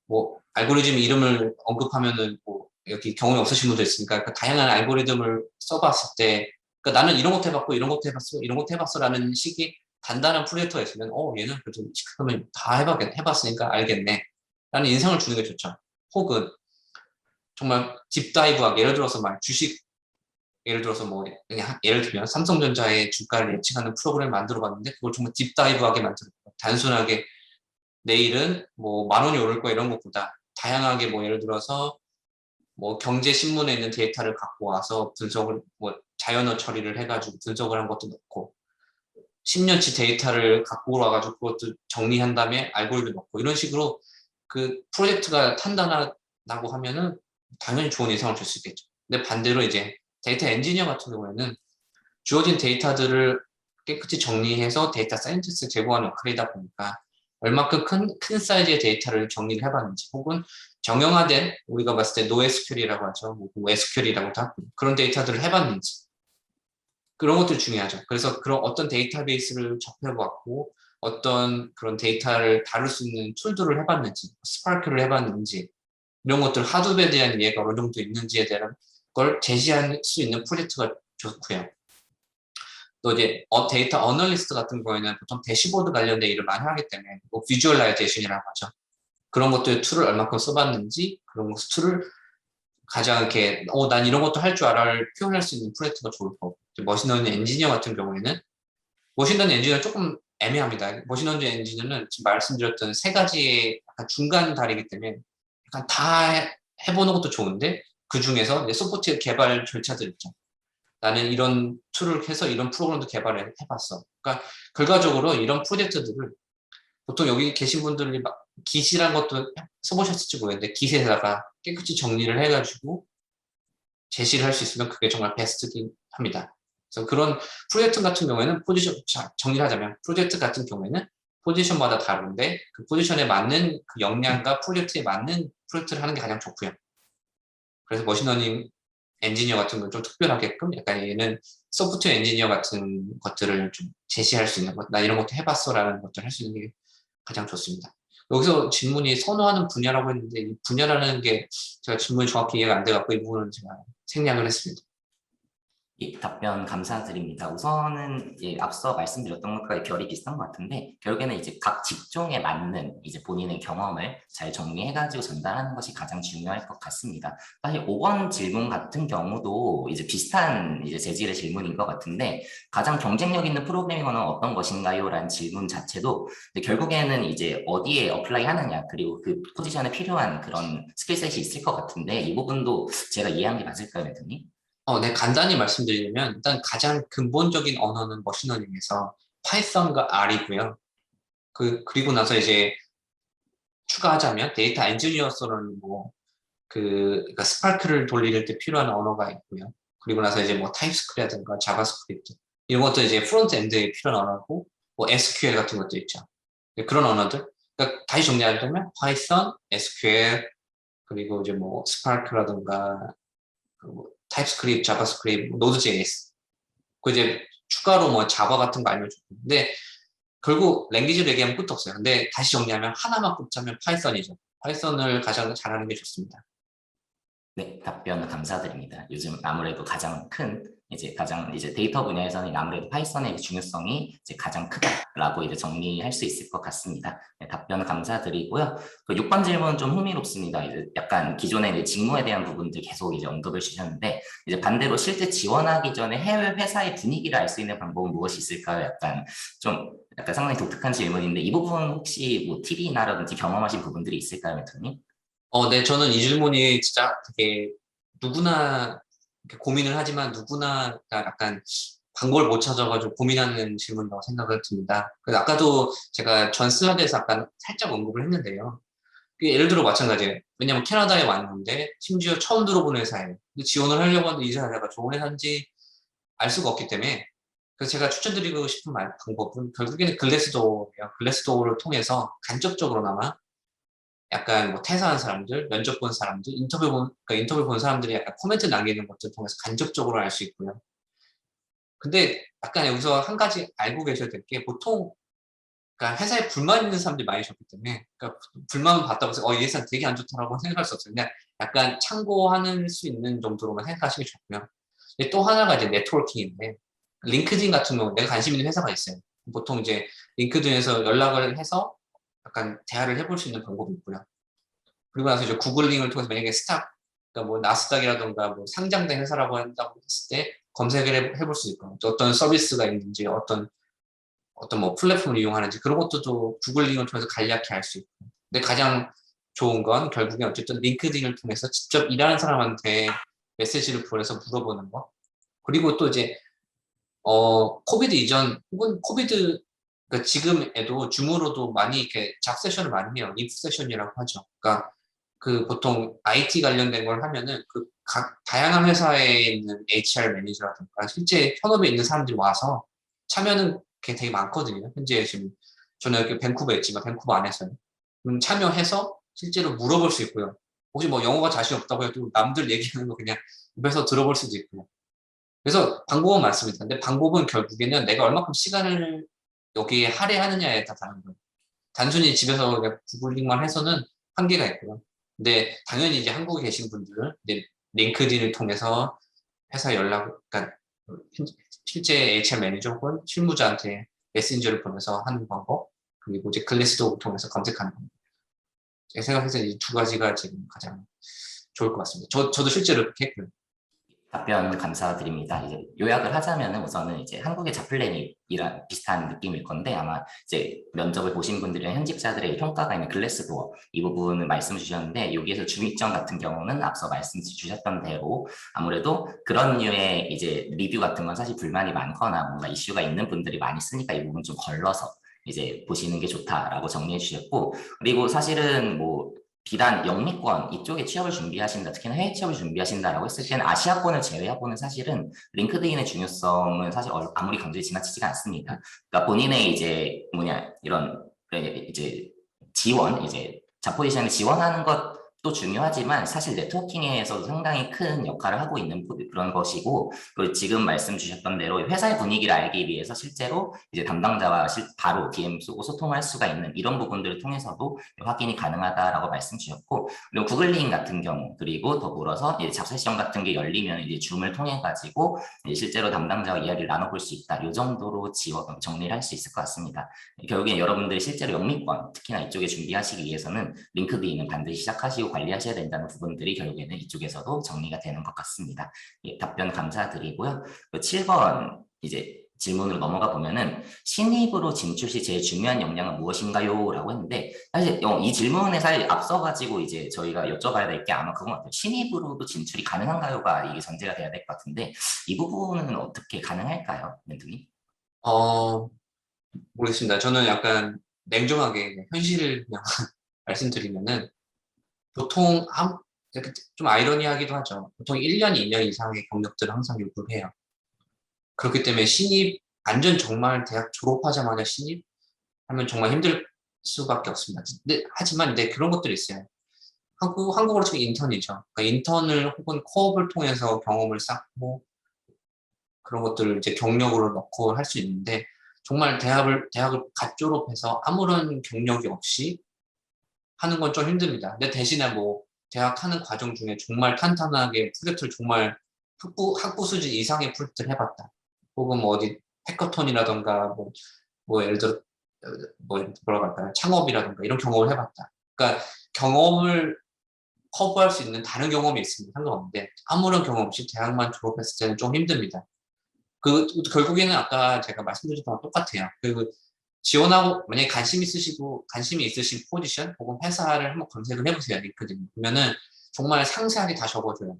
뭐 알고리즘 이름을 언급하면은 뭐 여기 경험이 없으신 분도 있으니까 그 다양한 알고리즘을 써봤을 때 그러니까 나는 이런 것도 해봤고 이런 것도 해봤어 이런 것도 해봤어라는 식이 단단한 프로젝트가 있으면 얘는 그래도 그러면 다 해봤으니까 알겠네 라는 인상을 주는 게 좋죠. 혹은 정말 딥다이브하게 예를 들어서 예를 들어서 뭐 그냥 예를 들면 삼성전자의 주가를 예측하는 프로그램을 만들어 봤는데 그걸 정말 딥다이브하게 만들어 단순하게 내일은 뭐 10,000원이 오를 거야 이런 것보다 다양하게 뭐 예를 들어서 뭐 경제신문에 있는 데이터를 갖고 와서 분석을 뭐 자연어 처리를 해가지고 분석을 한 것도 넣고 10년치 데이터를 갖고 와가지고 그것도 정리한 다음에 알고리즘 넣고 이런 식으로 그 프로젝트가 탄탄하다고 하면은 당연히 좋은 인상을 줄 수 있겠죠. 근데 반대로 이제 데이터 엔지니어 같은 경우에는 주어진 데이터들을 깨끗이 정리해서 데이터 사이언티스트 제공하는 역할이다 보니까 얼마큼 큰 사이즈의 데이터를 정리를 해봤는지, 혹은 정형화된, 우리가 봤을 때 NoSQL이라고 하죠. 뭐 SQL이라고도 하고, 그런 데이터들을 해봤는지, 그런 것들이 중요하죠. 그래서 그런 어떤 데이터베이스를 접해봤고, 어떤 그런 데이터를 다룰 수 있는 툴들을 해봤는지, 스파크를 해봤는지, 이런 것들, 하둡에 대한 이해가 어느 정도 있는지에 대한 걸 제시할 수 있는 프로젝트가 좋고요. 또 이제 데이터 어널리스트 같은 경우에는 보통 대시보드 관련된 일을 많이 하기 때문에 뭐 비주얼라이제이션이라고 하죠. 그런 것들 툴을 얼마큼 써봤는지, 그런 툴을 가장 이렇게 난 이런 것도 할 줄 알아를 표현할 수 있는 프로젝트가 좋을 거고, 머신러닝 엔지니어 같은 경우에는 머신러닝 엔지니어 조금 애매합니다. 머신러닝 엔지니어는 지금 말씀드렸던 세 가지의 약간 중간 다리이기 때문에 약간 다 해보는 것도 좋은데, 그 중에서 이제 소프트웨어 개발 절차들 있죠. 나는 이런 툴을 해서 이런 프로그램도 개발을 해봤어. 그러니까 결과적으로 이런 프로젝트들을, 보통 여기 계신 분들이 막 기시란 것도 써보셨을지 모르겠는데, 기시에다가 깨끗이 정리를 해가지고 제시를 할 수 있으면 그게 정말 베스트긴 합니다. 그래서 그런 프로젝트 같은 경우에는 정리를 하자면, 프로젝트 같은 경우에는 포지션마다 다른데 그 포지션에 맞는 그 역량과 프로젝트에 맞는 프로젝트를 하는 게 가장 좋고요. 그래서 머신러닝 엔지니어 같은 건 좀 특별하게끔, 약간 얘는 소프트웨어 엔지니어 같은 것들을 좀 제시할 수 있는 것, 나 이런 것도 해봤어 라는 것들을 할 수 있는 게 가장 좋습니다. 여기서 질문이 선호하는 분야라고 했는데, 이 분야라는 게 제가 질문이 정확히 이해가 안 돼갖고 이 부분은 제가 생략을 했습니다. 예, 답변 감사드립니다. 우선은 앞서 말씀드렸던 것과 결이 비슷한 것 같은데, 결국에는 이제 각 직종에 맞는 이제 본인의 경험을 잘 정리해가지고 전달하는 것이 가장 중요할 것 같습니다. 사실 5번 질문 같은 경우도 이제 비슷한 이제 재질의 질문인 것 같은데, 가장 경쟁력 있는 프로그래밍어는 어떤 것인가요? 라는 질문 자체도 결국에는 이제 어디에 어플라이 하느냐, 그리고 그 포지션에 필요한 그런 스킬셋이 있을 것 같은데, 이 부분도 제가 이해한 게 맞을까요, 멘토님? 네, 간단히 말씀드리면, 일단 가장 근본적인 언어는 머신러닝에서 파이썬과 R이고요. 그리고 나서 이제 추가하자면 데이터 엔지니어로서는 그러니까 스파크를 돌릴 때 필요한 언어가 있고요. 그리고 나서 이제 뭐 타입스크립트라든가 자바스크립트, 이런 것도 이제 프론트 엔드에 필요한 언어고, 뭐 SQL 같은 것도 있죠. 그런 언어들. 그러니까 다시 정리하자면 파이썬, SQL, 그리고 이제 뭐 스파크라든가 타입스크립트, 자바스크립트, 노드.js. 그 이제 추가로 뭐 자바 같은 거 알면 좋고. 근데 결국 랭귀지를 얘기하면 끝도 없어요. 근데 다시 정리하면 하나만 꼽자면 파이썬이죠. 파이썬을 가장 잘하는 게 좋습니다. 네, 답변 감사드립니다. 요즘 아무래도 가장 이제 데이터 분야에서는 아무래도 파이썬의 중요성이 이제 가장 크다라고 이제 정리할 수 있을 것 같습니다. 네, 답변 감사드리고요. 그 6번 질문 좀 흥미롭습니다. 이제 약간 기존의 이제 직무에 대한 부분들 계속 이제 언급을 주셨는데, 이제 반대로 실제 지원하기 전에 해외 회사의 분위기를 알 수 있는 방법은 무엇이 있을까요? 약간 상당히 독특한 질문인데, 이 부분 혹시 뭐 팁이나라든지 경험하신 부분들이 있을까요, 멘토님? 네, 저는 이 질문이 진짜 되게 누구나 이렇게 고민을 하지만 누구나 약간 방법을 못 찾아가지고 고민하는 질문이라고 생각을 듭니다. 그래서 아까도 제가 전 슬라드에서 아까 살짝 언급을 했는데요. 예를 들어 마찬가지예요. 왜냐면 캐나다에 왔는데 심지어 처음 들어보는 회사예요. 근데 지원을 하려고 하는데 이 회사가 좋은 회사인지 알 수가 없기 때문에, 그래서 제가 추천드리고 싶은 방법은 결국에는 글래스도어예요. 글래스도어를 통해서 간접적으로나마 약간 뭐 퇴사한 사람들, 면접 본 사람들, 그러니까 인터뷰 본 사람들이 약간 코멘트 남기는 것들 통해서 간접적으로 알 수 있고요. 근데 약간 여기서 한 가지 알고 계셔야 될 게, 보통 그러니까 회사에 불만 있는 사람들이 많이 있었기 때문에, 그러니까 불만을 받다고 해서 이 회사 되게 안 좋다라고 생각할 수 없어요. 그냥 약간 참고하는 수 있는 정도로만 생각하시면 좋고요. 근데 또 하나가 이제 네트워킹인데, 링크드인 같은 경우 내가 관심 있는 회사가 있어요. 보통 이제 링크드인에서 연락을 해서 약간 대화를 해볼 수 있는 방법이 있고요. 그리고 나서 이제 구글링을 통해서 만약에 그러니까 뭐 나스닥이라던가 뭐 상장된 회사라고 한다고 했을 때 검색을 해볼 수 있고, 또 어떤 서비스가 있는지, 어떤 뭐 플랫폼을 이용하는지, 그런 것도 구글링을 통해서 간략히 알 수 있고. 근데 가장 좋은 건 결국에 어쨌든 링크드인을 통해서 직접 일하는 사람한테 메시지를 보내서 물어보는 거. 그리고 또 이제 코비드 이전 혹은 그러니까 지금에도 줌으로도 많이 이렇게 잡 세션을 많이 해요. 인프 세션이라고 하죠. 그러니까 그 보통 IT 관련된 걸 하면은 그 각 다양한 회사에 있는 HR 매니저라든가 실제 현업에 있는 사람들이 와서 참여는 되게 많거든요. 현재 지금 저는 여기 밴쿠버에 있지만 밴쿠버 안에서요. 참여해서 실제로 물어볼 수 있고요. 혹시 뭐 영어가 자신 없다고 해도 남들 얘기하는 거 그냥 입에서 들어볼 수도 있고요. 그래서 방법은 많습니다. 근데 방법은 결국에는 내가 얼마큼 시간을 여기에 할애하느냐에 따라 다른 거예요. 단순히 집에서 그냥 구글링만 해서는 한계가 있고요. 근데 당연히 이제 한국에 계신 분들은 이제 링크드인을 통해서 회사 연락, 그러니까 실제 HR 매니저 혹은 실무자한테 메신저를 보내서 하는 방법, 그리고 이제 글래스도어를 통해서 검색하는 방법. 제 생각에서 이 두 가지가 지금 가장 좋을 것 같습니다. 저도 실제로 그렇게 했고요. 답변 감사드립니다. 이제 요약을 하자면은 우선은 이제 한국의 잡플랜이랑 비슷한 느낌일 건데 아마 이제 면접을 보신 분들이나 현직자들의 평가가 있는 글래스도어 이 부분을 말씀 주셨는데 여기에서 중위점 같은 경우는 앞서 말씀 주셨던 대로 아무래도 그런 류의 이제 리뷰 같은 건 사실 불만이 많거나 뭔가 이슈가 있는 분들이 많이 쓰니까 이 부분 좀 걸러서 이제 보시는 게 좋다라고 정리해 주셨고 그리고 사실은 뭐 비단 영미권 이쪽에 취업을 준비하신다, 특히나 해외 취업을 준비하신다라고 했을 때는 아시아권을 제외하고는 사실은 링크드인의 중요성은 사실 아무리 강조해 지나치지가 않습니다. 그러니까 본인의 이제 뭐냐 이런 이제 지원, 이제 자포지션을 지원하는 것도 중요하지만 사실 네트워킹에서도 상당히 큰 역할을 하고 있는 그런 것이고 그리고 지금 말씀 주셨던 대로 회사의 분위기를 알기 위해서 실제로 이제 담당자와 바로 DM 쓰고 소통할 수가 있는 이런 부분들을 통해서도 확인이 가능하다라고 말씀 주셨고 그리고 구글링 같은 경우 그리고 더불어서 이제 잡세션 같은 게 열리면 이제 줌을 통해 가지고 실제로 담당자와 이야기를 나눠볼 수 있다. 이 정도로 정리를 할 수 있을 것 같습니다. 결국엔 여러분들이 실제로 영미권 특히나 이쪽에 준비하시기 위해서는 링크드인은 반드시 시작하시고 관리하셔야 된다는 부분들이 결국에는 이쪽에서도 정리가 되는 것 같습니다. 예, 답변 감사드리고요. 7번 이제 질문으로 넘어가 보면은 신입으로 진출 시 제일 중요한 역량은 무엇인가요? 라고 했는데 사실 이 질문에 사실 앞서가지고 이제 저희가 여쭤봐야 될 게 아마 그건 같아요. 신입으로도 진출이 가능한가요?가 이게 전제가 돼야 될 것 같은데 이 부분은 어떻게 가능할까요? 멘토님? 어, 모르겠습니다. 저는 약간 냉정하게 현실을 그냥 말씀드리면은 보통 이렇게 좀 아이러니하기도 하죠. 보통 1년, 2년 이상의 경력들을 항상 요구를 해요. 그렇기 때문에 완전 정말 대학 졸업하자마자 신입 하면 정말 힘들 수밖에 없습니다. 하지만 그런 것들이 있어요. 한국어로 치면 인턴이죠. 그러니까 인턴을 혹은 코업을 통해서 경험을 쌓고 그런 것들을 이제 경력으로 넣고 할 수 있는데 정말 대학을 갓 졸업해서 아무런 경력이 없이 하는 건 좀 힘듭니다. 근데 대신에 뭐 대학 하는 과정 중에 정말 탄탄하게 프로젝트를 정말 학부 수준 이상의 프로젝트를 해봤다. 혹은 뭐 어디 해커톤이라던가 뭐 예를 들어 뭐라고 할까요? 창업이라던가 이런 경험을 해봤다. 그러니까 경험을 커버할 수 있는 다른 경험이 있으면 상관없는데 아무런 경험 없이 대학만 졸업했을 때는 좀 힘듭니다. 결국에는 아까 제가 말씀드렸던 거랑 똑같아요. 지원하고 만약에 관심이 있으신 포지션 혹은 회사를 한번 검색을 해보세요. 링크드인 보면은 정말 상세하게 다 적어줘요.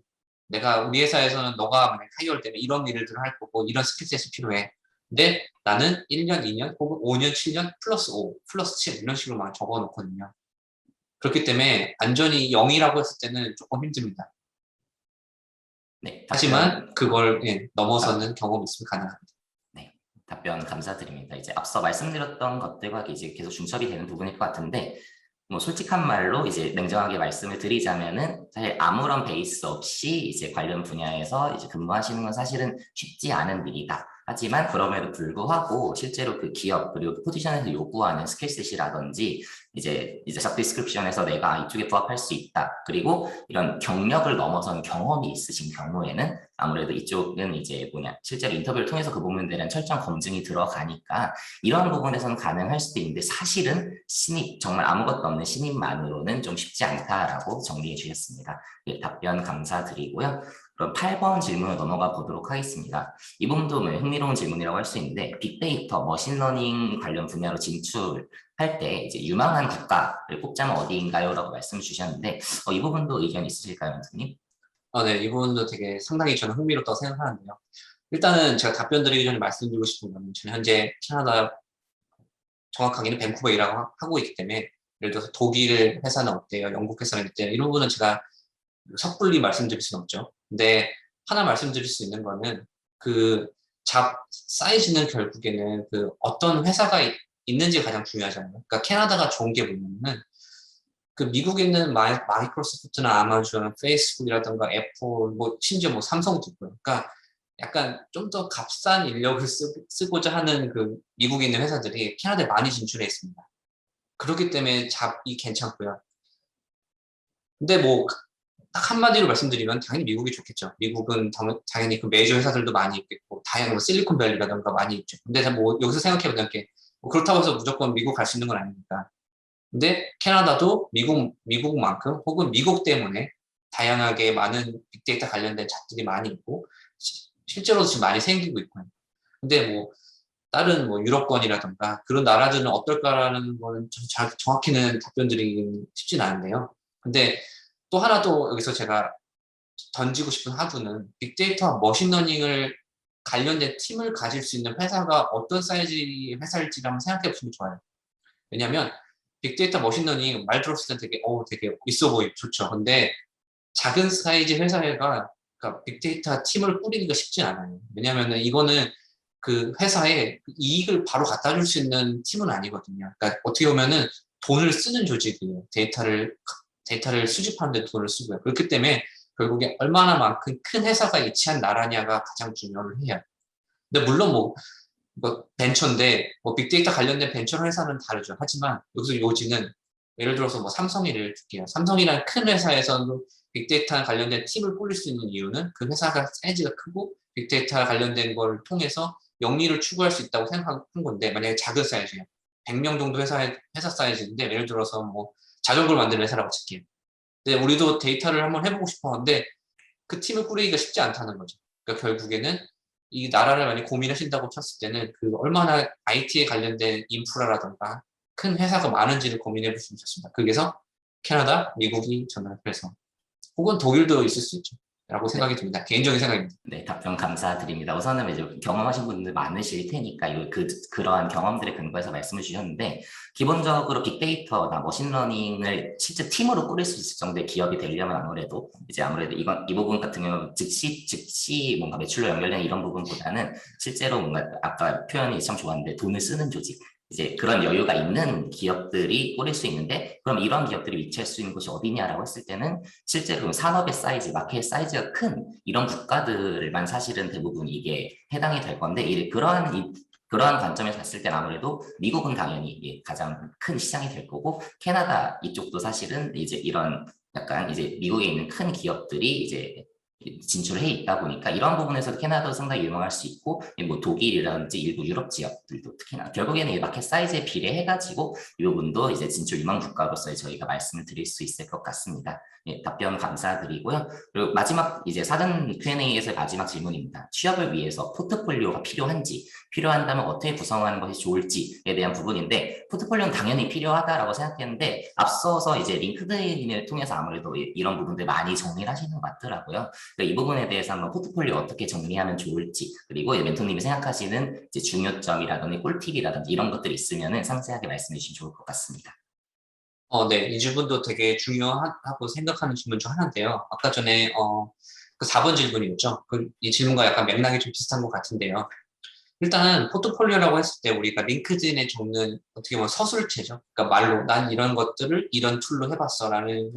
우리 회사에서는 너가 만약에 하이어를 때면 이런 일들을 할 거고 이런 스킬셋이 필요해. 근데 나는 1년, 2년 혹은 5년, 7년 플러스 5, 플러스 7 이런 식으로 막 적어 놓거든요. 그렇기 때문에 안전이 0이라고 했을 때는 조금 힘듭니다. 네, 하지만 답변 그걸 넘어서는 경험이 있으면 가능합니다. 네, 답변 감사드립니다. 이제 앞서 말씀드렸던 것들과 이제 계속 중첩이 되는 부분일 것 같은데, 뭐 솔직한 말로 이제 냉정하게 말씀을 드리자면은 사실 아무런 베이스 없이 이제 관련 분야에서 이제 근무하시는 건 사실은 쉽지 않은 일이다. 하지만 그럼에도 불구하고 실제로 그 기업 그리고 그 포지션에서 요구하는 스킬셋이라든지 이제 잡 디스크립션에서 내가 이쪽에 부합할 수 있다. 그리고 이런 경력을 넘어선 경험이 있으신 경우에는 아무래도 이쪽은 이제 뭐냐 실제로 인터뷰를 통해서 그 부분에 대한 철저한 검증이 들어가니까 이런 부분에서는 가능할 수도 있는데 사실은 신입 정말 아무것도 없는 신입만으로는 좀 쉽지 않다라고 정리해 주셨습니다. 예, 답변 감사드리고요. 그럼 8번 질문을 넘어가 보도록 하겠습니다. 이 부분도 뭐 흥미로운 질문이라고 할 수 있는데 빅데이터, 머신러닝 관련 분야로 진출할 때 이제 유망한 국가를 꼽자면 어디인가요? 라고 말씀 주셨는데 이 부분도 의견 있으실까요, 원장님? 네, 이 부분도 되게 상당히 저는 흥미롭다고 생각하는데요. 일단은 제가 답변 드리기 전에 말씀드리고 싶은 거는 저는 현재 캐나다 정확하게는 밴쿠버에 일하고 하고 있기 때문에 예를 들어서 독일 회사는 어때요? 영국 회사는 어때요? 이런 부분은 제가 섣불리 말씀드릴 수는 없죠. 근데 하나 말씀드릴 수 있는 거는 그 잡 사이즈는 결국에는 그 어떤 회사가 있는지 가장 중요하잖아요. 그러니까 캐나다가 좋은 게 뭐냐면은 그 미국에 있는 마이크로소프트나 아마존, 페이스북이라든가 애플, 뭐 심지어 뭐 삼성도 있고요. 그러니까 약간 좀 더 값싼 인력을 쓰고자 하는 그 미국에 있는 회사들이 캐나다에 많이 진출해 있습니다. 그렇기 때문에 잡이 괜찮고요. 근데 뭐 딱 한마디로 말씀드리면 당연히 미국이 좋겠죠. 미국은 당연히 그 메이저 회사들도 많이 있겠고 다양한 뭐 실리콘밸리라든가 많이 있죠. 근데 뭐 여기서 생각해보면 뭐 그렇다고 해서 무조건 미국 갈 수 있는 건 아니니까. 근데 캐나다도 미국만큼 혹은 미국 때문에 다양하게 많은 빅데이터 관련된 잡들이 많이 있고 실제로 지금 많이 생기고 있고요. 근데 뭐 다른 뭐 유럽권이라든가 그런 나라들은 어떨까라는 거는 정확히는 답변 드리기는 쉽진 않은데요. 근데 또 하나 또 여기서 제가 던지고 싶은 화두는 빅데이터와 머신러닝을 관련된 팀을 가질 수 있는 회사가 어떤 사이즈의 회사일지 한번 생각해 보시면 좋아요. 왜냐하면 빅데이터 머신러닝 말 들었을 때 되게 있어 보이고 좋죠. 근데 작은 사이즈 회사가 그러니까 빅데이터 팀을 꾸리기가 쉽지 않아요. 왜냐하면 이거는 그 회사에 이익을 바로 갖다 줄 수 있는 팀은 아니거든요. 그러니까 어떻게 보면은 돈을 쓰는 조직이에요. 데이터를 수집하는 데 돈을 쓰고요. 그렇기 때문에 결국에 얼마나만큼 큰 회사가 위치한 나라냐가 가장 중요를 해요. 근데 물론 뭐 벤처인데 뭐 빅데이터 관련된 벤처 회사는 다르죠. 하지만 여기서 요지는 예를 들어서 뭐 삼성이를 줄게요. 삼성이라는 큰 회사에서는 빅데이터 관련된 팀을 꾸릴 수 있는 이유는 그 회사가 사이즈가 크고 빅데이터 관련된 걸 통해서 영리를 추구할 수 있다고 생각한 건데 만약에 작은 사이즈예요. 100명 정도 회사 사이즈인데 예를 들어서 뭐 자전거를 만드는 회사라고 칠게요. 근데 우리도 데이터를 한번 해보고 싶었는데 그 팀을 꾸리기가 쉽지 않다는 거죠. 그러니까 결국에는 이 나라를 많이 고민하신다고 쳤을 때는 그 얼마나 IT에 관련된 인프라라던가 큰 회사가 많은지를 고민해 보시면 좋습니다. 그래서 캐나다, 미국이 저는 그래서 혹은 독일도 있을 수 있죠. 라고 네. 생각이 듭니다. 개인적인 생각입니다. 네, 답변 감사드립니다. 우선은 이제 경험하신 분들 많으실 테니까 그러한 경험들에 근거해서 말씀을 주셨는데 기본적으로 빅데이터나 머신러닝을 실제 팀으로 꾸릴 수 있을 정도의 기업이 되려면 아무래도 이 부분 같은 경우는 즉시 뭔가 매출로 연결된 이런 부분보다는 실제로 뭔가 아까 표현이 참 좋았는데 돈을 쓰는 조직 이제 그런 여유가 있는 기업들이 꾸릴 수 있는데 그럼 이런 기업들이 위치할 수 있는 곳이 어디냐라고 했을 때는 실제로 산업의 사이즈, 마켓 사이즈가 큰 이런 국가들만 사실은 대부분 이게 해당이 될 건데 그러한 관점에서 봤을 땐 아무래도 미국은 당연히 가장 큰 시장이 될 거고 캐나다 이쪽도 사실은 이제 이런 약간 이제 미국에 있는 큰 기업들이 이제 진출해 있다 보니까 이런 부분에서 캐나다도 상당히 유망할 수 있고 뭐 독일이라든지 일부 유럽 지역들도 특히나 결국에는 이 마켓 사이즈에 비례해가지고 이 부분도 이제 진출 유망 국가로서 저희가 말씀을 드릴 수 있을 것 같습니다. 예, 답변 감사드리고요. 그리고 마지막 이제 사전 Q&A에서 마지막 질문입니다. 취업을 위해서 포트폴리오가 필요한다면 어떻게 구성하는 것이 좋을지에 대한 부분인데 포트폴리오는 당연히 필요하다라고 생각했는데 앞서서 이제 링크드인을 통해서 아무래도 이런 부분들 많이 정리를 하시는 것 같더라고요. 그러니까 이 부분에 대해서 한번 포트폴리오 어떻게 정리하면 좋을지 그리고 멘토님이 생각하시는 이제 중요점이라든지 꿀팁이라든지 이런 것들이 있으면 상세하게 말씀해 주시면 좋을 것 같습니다. 네. 이 질문도 되게 중요하고 생각하는 질문 중 하나인데요. 아까 전에, 그 4번 질문이었죠. 이 질문과 약간 맥락이 좀 비슷한 것 같은데요. 일단, 포트폴리오라고 했을 때 우리가 링크드인에 적는 어떻게 보면 서술체죠. 그러니까 말로, 난 이런 것들을 이런 툴로 해봤어. 라는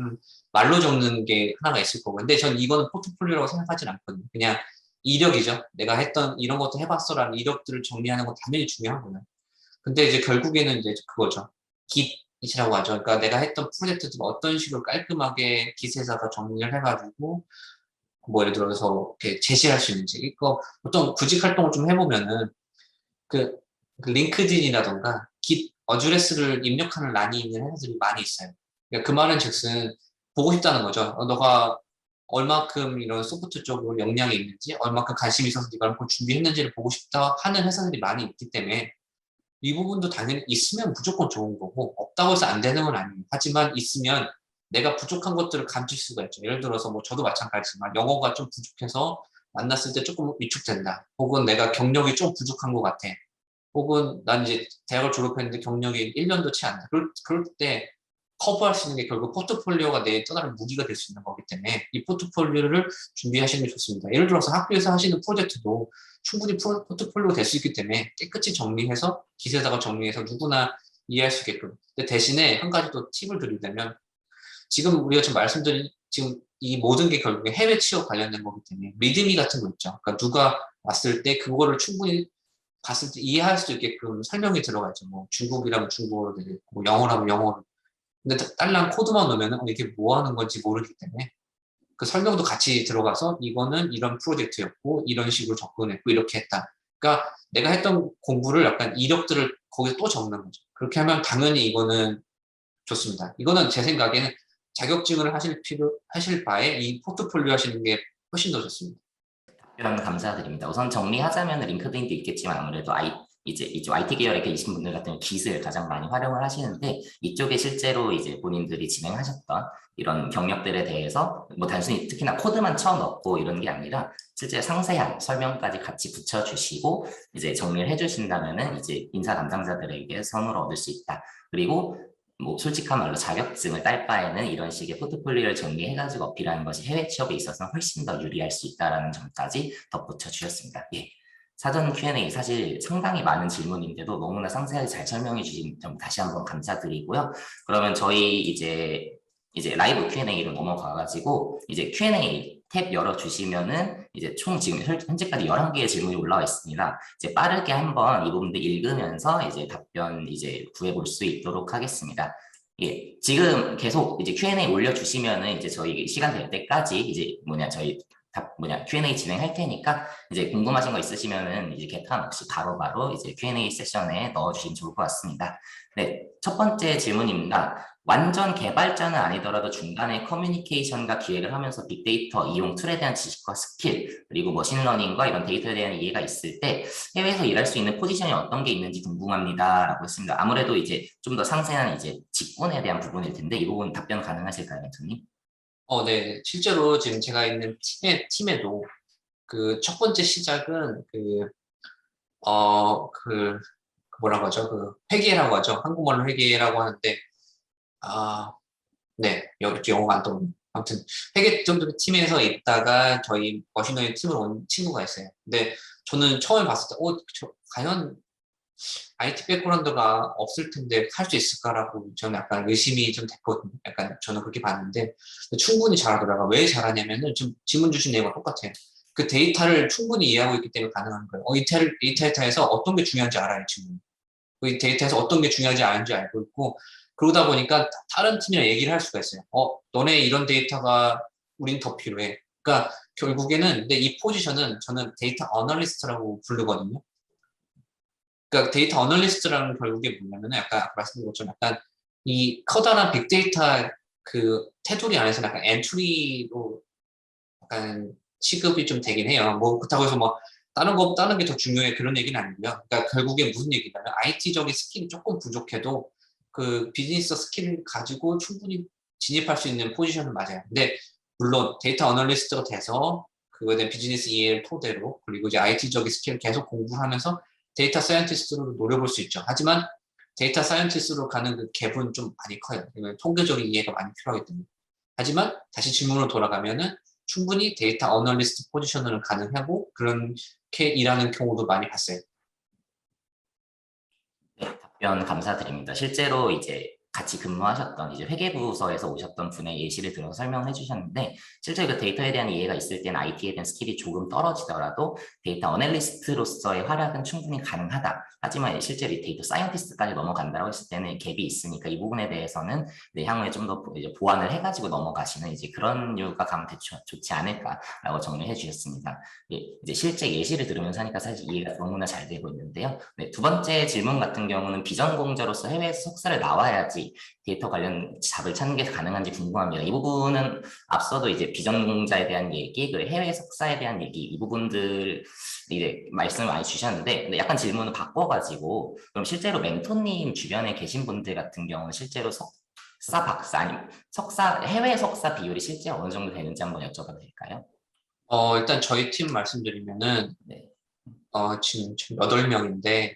말로 적는 게 하나가 있을 거고. 근데 전 이거는 포트폴리오라고 생각하진 않거든요. 그냥 이력이죠. 내가 했던 이런 것도 해봤어. 라는 이력들을 정리하는 건 당연히 중요하고요. 근데 이제 결국에는 이제 그거죠. 깃이라고 하죠. 그러니까 내가 했던 프로젝트들 어떤 식으로 깔끔하게 깃에다가 정리를 해가지고 뭐 예를 들어서 이렇게 제시할 수 있는지 이거 보통 구직 활동을 좀 해보면은 그, 그 링크드인이라던가 깃 어드레스를 입력하는 란이 있는 회사들이 많이 있어요. 그러니까 그 말은 즉슨 보고 싶다는 거죠. 너가 얼마큼 이런 소프트 쪽으로 역량이 있는지, 얼마큼 관심이 있어서 네가 얼마큼 준비했는지를 보고 싶다 하는 회사들이 많이 있기 때문에 이 부분도 당연히 있으면 무조건 좋은 거고 없다고 해서 안 되는 건 아니에요. 하지만 있으면 내가 부족한 것들을 감출 수가 있죠. 예를 들어서 뭐 저도 마찬가지지만 영어가 좀 부족해서 만났을 때 조금 위축된다. 혹은 내가 경력이 좀 부족한 것 같아. 혹은 난 이제 대학을 졸업했는데 경력이 1년도 채 안 돼. 그럴 때 커버할 수 있는 게 결국 포트폴리오가 내 또 다른 무기가 될 수 있는 거기 때문에 이 포트폴리오를 준비하시는 게 좋습니다. 예를 들어서 학교에서 하시는 프로젝트도 충분히 포트폴리오가 될 수 있기 때문에 깨끗이 정리해서 기세다가 정리해서 누구나 이해할 수 있게끔. 근데 대신에 한 가지 또 팁을 드리자면 지금 우리가 지금 말씀드린 지금 이 모든 게 결국에 해외 취업 관련된 거기 때문에 리드미 같은 거 있죠. 그러니까 누가 왔을 때 그거를 충분히 봤을 때 이해할 수 있게끔 설명이 들어가 있죠. 뭐 중국이라면 중국어로 되고 뭐 영어라면 영어로. 근데 딸랑 코드만 넣으면 이게 뭐 하는 건지 모르기 때문에 그 설명도 같이 들어가서 이거는 이런 프로젝트였고 이런 식으로 접근했고 이렇게 했다. 그러니까 내가 했던 공부를 약간 이력들을 거기에 또 적는 거죠. 그렇게 하면 당연히 이거는 좋습니다. 이거는 제 생각에는 자격증을 하실 바에 이 포트폴리오 하시는 게 훨씬 더 좋습니다. 답변 감사드립니다. 우선 정리하자면 링크드인도 있겠지만 아무래도 이제 IT 계열에 계신 분들 같은 경우 깃을 가장 많이 활용을 하시는데 이쪽에 실제로 이제 본인들이 진행하셨던 이런 경력들에 대해서 뭐 단순히 특히나 코드만 쳐 넣고 이런 게 아니라 실제 상세한 설명까지 같이 붙여주시고 이제 정리를 해주신다면은 이제 인사 담당자들에게 선을 얻을 수 있다. 그리고 뭐 솔직한 말로 자격증을 딸 바에는 이런 식의 포트폴리오를 정리해가지고 어필하는 것이 해외 취업에 있어서는 훨씬 더 유리할 수 있다는 점까지 덧붙여 주셨습니다. 예. 사전 Q&A 사실 상당히 많은 질문인데도 너무나 상세하게 잘 설명해 주신 점 다시 한번 감사드리고요. 그러면 저희 이제 라이브 Q&A로 넘어가가지고 이제 Q&A 탭 열어주시면은 이제 총 지금 현재까지 11개의 질문이 올라와 있습니다. 이제 빠르게 한번 이 부분들 읽으면서 이제 답변 이제 구해볼 수 있도록 하겠습니다. 예, 지금 계속 이제 Q&A 올려주시면은 이제 저희 시간 될 때까지 이제 저희 Q&A 진행할 테니까 이제 궁금하신 거 있으시면은 이제 개탄 없이 바로바로 이제 Q&A 세션에 넣어주시면 좋을 것 같습니다. 네, 첫 번째 질문입니다. 완전 개발자는 아니더라도 중간에 커뮤니케이션과 기획을 하면서 빅데이터 이용 툴에 대한 지식과 스킬, 그리고 머신러닝과 이런 데이터에 대한 이해가 있을 때 해외에서 일할 수 있는 포지션이 어떤 게 있는지 궁금합니다. 라고 했습니다. 아무래도 이제 좀 더 상세한 이제 직군에 대한 부분일 텐데 이 부분 답변 가능하실까요, 멘토님? 네. 실제로 지금 제가 있는 팀에도 그 첫 번째 시작은 뭐라고 하죠? 회계라고 하죠. 한국말로 회계라고 하는데, 네. 여기 영어가 안 떠오르네. 아무튼, 회계 정도 팀에서 있다가 저희 머신러닝 팀으로 온 친구가 있어요. 근데 저는 처음에 봤을 때, 과연 IT 백그라운드가 없을 텐데 할 수 있을까라고 저는 약간 의심이 좀 됐거든요. 약간 저는 그렇게 봤는데 충분히 잘하더라고요. 왜 잘하냐면은 지금 질문 주신 내용과 똑같아요. 그 데이터를 충분히 이해하고 있기 때문에 가능한 거예요. 이 데이터에서 어떤 게 중요한지 알아요, 지금. 이 데이터에서 어떤 게 중요한지 아는지 알고 있고 그러다 보니까 다른 팀이랑 얘기를 할 수가 있어요. 너네 이런 데이터가 우린 더 필요해. 그러니까 결국에는 근데 이 포지션은 저는 데이터 어널리스트라고 부르거든요. 그러니까 데이터 어널리스트라는 결국에 뭐냐면 약간 아까 말씀드린 것처럼 약간 이 커다란 빅데이터 그 테두리 안에서 약간 엔트리로 약간 취급이 좀 되긴 해요. 뭐 그렇다고 해서 뭐 다른 게 더 중요해 그런 얘기는 아니고요. 그러니까 결국에 무슨 얘기냐면 IT적인 스킬이 조금 부족해도 그 비즈니스 스킬을 가지고 충분히 진입할 수 있는 포지션은 맞아요. 근데 물론 데이터 어널리스트가 돼서 그거에 대한 비즈니스 이해를 토대로 그리고 이제 IT적인 스킬을 계속 공부하면서 데이터 사이언티스트로 노려볼 수 있죠. 하지만 데이터 사이언티스트로 가는 그 갭은 좀 많이 커요. 통계적인 이해가 많이 필요하기 때문에. 하지만 다시 질문으로 돌아가면은 충분히 데이터 어널리스트 포지션을 가능하고 그렇게 일하는 경우도 많이 봤어요. 네, 답변 감사드립니다. 실제로 이제 같이 근무하셨던 이제 회계부서에서 오셨던 분의 예시를 들어서 설명해 주셨는데 실제 그 데이터에 대한 이해가 있을 때는 IT에 대한 스킬이 조금 떨어지더라도 데이터 어널리스트로서의 활약은 충분히 가능하다. 하지만 실제로 데이터 사이언티스트까지 넘어간다고 했을 때는 갭이 있으니까 이 부분에 대해서는 향후에 좀 더 보완을 해가지고 넘어가시는 이제 그런 이유가 가면 좋지 않을까라고 정리해 주셨습니다. 예, 이제 실제 예시를 들으면서 하니까 사실 이해가 너무나 잘 되고 있는데요. 네, 두 번째 질문 같은 경우는 비전공자로서 해외에서 석사를 나와야지 데이터 관련 잡을 찾는 게 가능한지 궁금합니다. 이 부분은 앞서도 이제 비전공자에 대한 얘기, 그리고 해외 석사에 대한 얘기, 이 부분들 이제 말씀을 많이 주셨는데, 근데 약간 질문을 바꿔가지고, 그럼 실제로 멘토님 주변에 계신 분들 같은 경우는 실제로 석사, 박사, 아니면 해외 석사 비율이 실제 어느 정도 되는지 한번 여쭤봐도 될까요? 일단 저희 팀 말씀드리면은 네. 지금 8명인데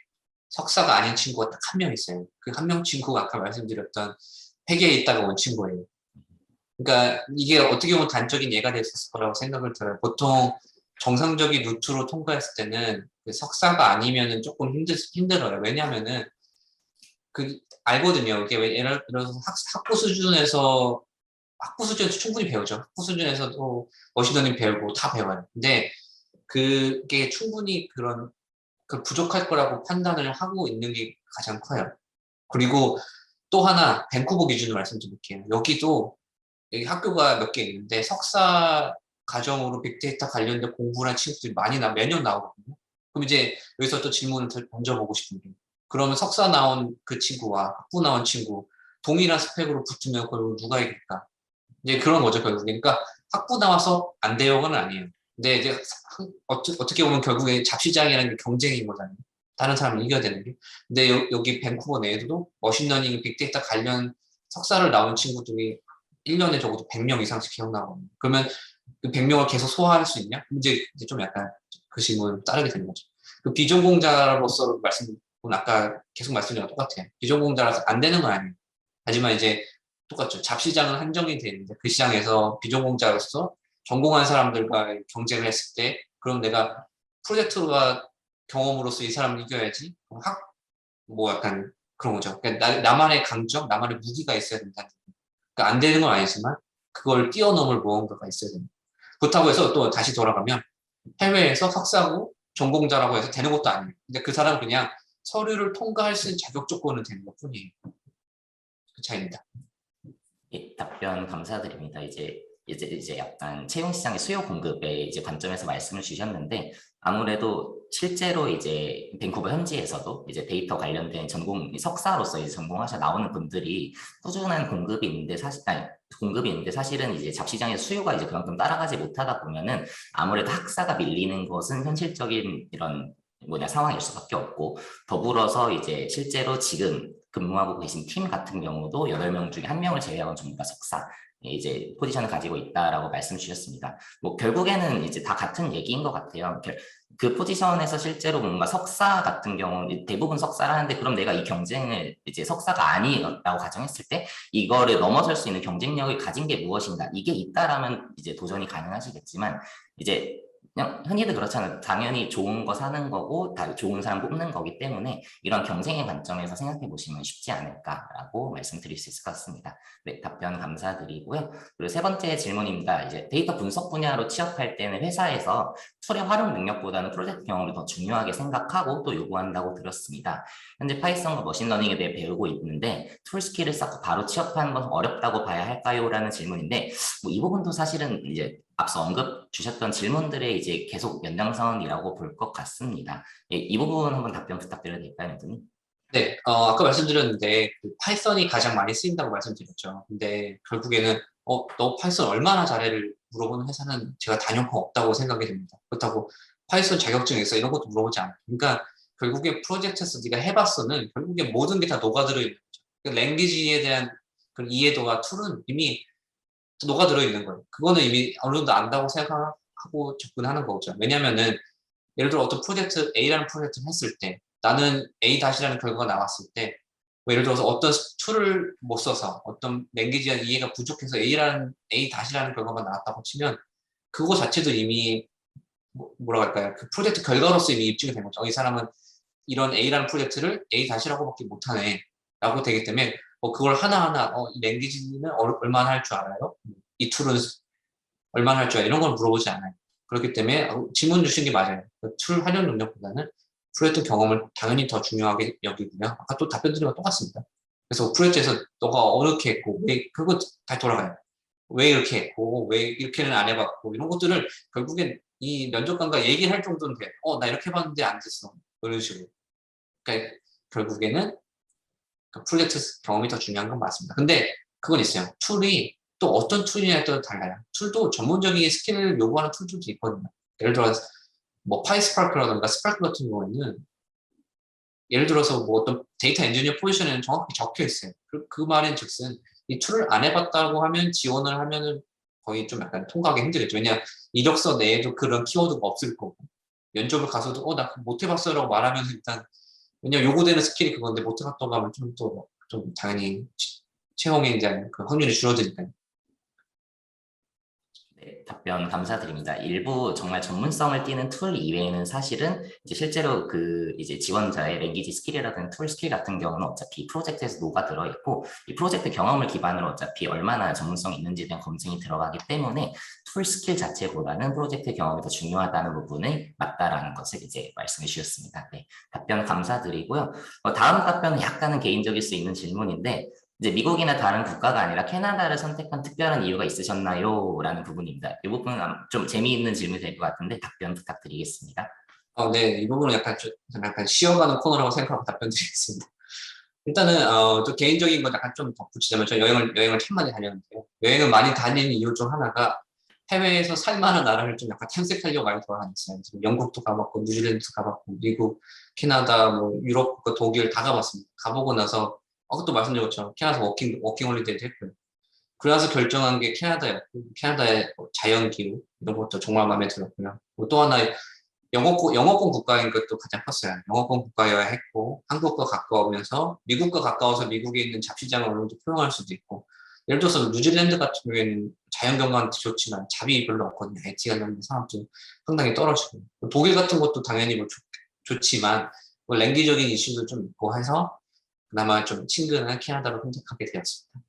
석사가 아닌 친구가 딱 한 명 있어요. 그 한 명 친구가 아까 말씀드렸던 회계에 있다가 온 친구예요. 그러니까 이게 어떻게 보면 단적인 예가 될 수 있을 거라고 생각을 들어요. 보통 정상적인 루트로 통과했을 때는 그 석사가 아니면은 조금 힘들어요. 왜냐하면은 그 알거든요. 이게 예를 들어서 학부 수준에서 학부 수준에서 충분히 배우죠. 학부 수준에서도 머신러닝 배우고 다 배워요. 근데 그게 충분히 그런 그 부족할 거라고 판단을 하고 있는 게 가장 커요. 그리고 또 하나 밴쿠버 기준으로 말씀드릴게요. 여기도 여기 학교가 몇 개 있는데 석사 과정으로 빅데이터 관련된 공부를 한 친구들이 매년 나오거든요. 그럼 이제 여기서 또 질문을 던져보고 싶은 게 그러면 석사 나온 그 친구와 학부 나온 친구 동일한 스펙으로 붙으면 결국 누가 이길까? 이제 그런 거죠, 결국에. 그러니까 학부 나와서 안 돼요는 아니에요. 근데 이제 어떻게 보면 결국에 잡시장이라는 게 경쟁인 거잖아요. 다른 사람을 이겨야 되는 게. 근데 여기 밴쿠버 내에도 머신러닝, 빅데이터 관련 석사를 나온 친구들이 1년에 적어도 100명 이상씩 기억 나거든요. 그러면 그 100명을 계속 소화할 수 있냐? 이제 좀 약간 그 질문을 따르게 되는 거죠. 그 비전공자로서 아까 계속 말씀드린 거 똑같아요. 비전공자라서 안 되는 건 아니에요. 하지만 이제 똑같죠. 잡시장은 한정이 돼 있는데 그 시장에서 비전공자로서 전공한 사람들과 경쟁을 했을 때 그럼 내가 프로젝트가 경험으로서 이 사람을 이겨야지. 그럼 뭐 약간 그런 거죠. 그러니까 나만의 강점, 나만의 무기가 있어야 된다. 그러니까 안 되는 건 아니지만 그걸 뛰어넘을 무언가가 있어야 됩니다. 그렇다고 해서 또 다시 돌아가면 해외에서 석사고 전공자라고 해서 되는 것도 아니에요. 근데 그 사람 그냥 서류를 통과할 수 있는 자격 조건은 되는 것 뿐이에요. 그 차이입니다. 예, 답변 감사드립니다. 이제 약간 채용 시장의 수요 공급의 이제 관점에서 말씀을 주셨는데 아무래도 실제로 이제 밴쿠버 현지에서도 이제 데이터 관련된 전공 석사로서 이제 전공하셔 나오는 분들이 꾸준한 공급이 있는데 사실은 이제 잡시장의 수요가 이제 그만큼 따라가지 못하다 보면은 아무래도 학사가 밀리는 것은 현실적인 이런 상황일 수밖에 없고 더불어서 이제 실제로 지금 근무하고 계신 팀 같은 경우도 8명 중에 1명을 제외하고는 전부 다 석사 이제 포지션을 가지고 있다라고 말씀 주셨습니다. 뭐 결국에는 이제 다 같은 얘기인 것 같아요. 그 포지션에서 실제로 뭔가 석사 같은 경우는 대부분 석사라는데 그럼 내가 이 경쟁을 이제 석사가 아니라고 가정했을 때 이거를 넘어설 수 있는 경쟁력을 가진 게 무엇인가 이게 있다라면 이제 도전이 가능하시겠지만 이제 그냥 흔히들 그렇잖아요. 당연히 좋은 거 사는 거고 다 좋은 사람 뽑는 거기 때문에 이런 경쟁의 관점에서 생각해 보시면 쉽지 않을까라고 말씀드릴 수 있을 것 같습니다. 네, 답변 감사드리고요. 그리고 세 번째 질문입니다. 이제 데이터 분석 분야로 취업할 때는 회사에서 툴의 활용 능력보다는 프로젝트 경험을 더 중요하게 생각하고 또 요구한다고 들었습니다. 현재 파이썬과 머신러닝에 대해 배우고 있는데 툴 스킬을 쌓고 바로 취업하는 것은 어렵다고 봐야 할까요? 라는 질문인데 이 부분도 사실은 이제 앞서 언급 주셨던 질문들의 이제 계속 연장선이라고 볼 것 같습니다. 예, 이 부분 한번 답변 부탁드려도 될까요, 멘토님? 네, 아까 말씀드렸는데 그 파이썬이 가장 많이 쓰인다고 말씀드렸죠. 근데 결국에는 너 파이썬 얼마나 잘해를 물어보는 회사는 제가 단연코 없다고 생각이 됩니다. 그렇다고 파이썬 자격증 있어 이런 것도 물어보지 않아요. 그러니까 결국에 프로젝트에서 네가 해봤어는 결국에 모든 게 다 녹아들어 있는 거죠. 그 랭귀지에 대한 그 이해도와 툴은 이미 녹아들어 있는 거예요. 그거는 이미 어느 정도 안다고 생각하고 접근하는 거죠. 왜냐면은 예를 들어 어떤 프로젝트 A라는 프로젝트를 했을 때 나는 A-라는 결과가 나왔을 때 뭐 예를 들어서 어떤 툴을 못 써서 어떤 랭귀지에 대한 이해가 부족해서 A-라는 결과가 나왔다고 치면 그거 자체도 이미 뭐라 할까요? 그 프로젝트 결과로서 이미 입증이 된 거죠. 이 사람은 이런 A라는 프로젝트를 A-라고밖에 못하네 라고 되기 때문에 그걸 하나하나 이 랭귀지는 얼마나 할 줄 알아요? 이 툴은 얼마나 할 줄 알아요? 이런 걸 물어보지 않아요. 그렇기 때문에 질문 주신 게 맞아요. 그 툴 활용 능력보다는 프로젝트 경험을 당연히 더 중요하게 여기고요. 아까 또 답변 드린 거 똑같습니다. 그래서 프로젝트에서 너가 어떻게 했고 왜 그거 다 돌아가요. 왜 이렇게 했고 왜 이렇게는 안 해봤고 이런 것들을 결국엔 이 면접관과 얘기할 정도는 돼. 나 이렇게 해봤는데 안 됐어. 이런 식으로. 그러니까 결국에는 그 프로젝트 경험이 더 중요한 건 맞습니다. 근데 그건 있어요. 툴이 또 어떤 툴이냐에 따라 달라요. 툴도 전문적인 스킬을 요구하는 툴들도 있거든요. 예를 들어 뭐 파이스파크라든가 스파크 같은 경우에는 예를 들어서 뭐 어떤 데이터 엔지니어 포지션에는 정확히 적혀 있어요. 그 말인 즉슨 이 툴을 안 해봤다고 하면 지원을 하면은 거의 좀 약간 통과하기 힘들겠죠. 왜냐 이력서 내에도 그런 키워드가 없을 거고 면접을 가서도 나 못 해봤어라고 말하면 일단 왜냐면 요구되는 스킬이 그건데 못 해봤다고 하면 좀 당연히 채용에 이제 그 확률이 줄어드니까요. 네, 답변 감사드립니다. 일부 정말 전문성을 띠는 툴 이외에는 사실은 이제 실제로 그 이제 지원자의 랭귀지 스킬이라든지 툴 스킬 같은 경우는 어차피 프로젝트에서 녹아들어 있고 이 프로젝트 경험을 기반으로 어차피 얼마나 전문성이 있는지에 대한 검증이 들어가기 때문에 툴 스킬 자체보다는 프로젝트 경험이 더 중요하다는 부분이 맞다라는 것을 이제 말씀해 주셨습니다. 네, 답변 감사드리고요. 다음 답변은 약간은 개인적일 수 있는 질문인데 이제 미국이나 다른 국가가 아니라 캐나다를 선택한 특별한 이유가 있으셨나요? 라는 부분입니다. 이 부분은 좀 재미있는 질문이 될 것 같은데 답변 부탁드리겠습니다. 네, 이 부분은 약간 쉬어가는 코너라고 생각하고 답변 드리겠습니다. 일단은, 좀 개인적인 건 약간 좀 덧붙이자면, 저 여행을 참 많이 다녔는데요. 여행을 많이 다니는 이유 중 하나가 해외에서 살만한 나라를 좀 약간 탐색하려고 많이 돌아다녔어요. 지금 영국도 가봤고, 뉴질랜드도 가봤고, 미국, 캐나다, 뭐, 유럽, 독일 다 가봤습니다. 가보고 나서, 그것도 말씀드린 것처럼 캐나다 워킹 홀리데이도 했고요. 그래서 결정한 게 캐나다였고, 캐나다의 뭐 자연 기후, 이런 것도 정말 마음에 들었고요. 또 하나, 영어권 국가인 것도 가장 컸어요. 영어권 국가여야 했고, 한국과 가까우면서, 미국과 가까워서 미국에 있는 잡시장을 어느 정도 포용할 수도 있고, 예를 들어서 뉴질랜드 같은 경우에는 자연경관 좋지만 잡이 별로 없거든요. IT 관련 산업도 상당히 떨어지고. 독일 같은 것도 당연히 뭐 좋지만, 뭐 랭귀적인 이슈도 좀 있고 해서, 그나마 좀 친근한 캐나다로 선택하게 되었습니다.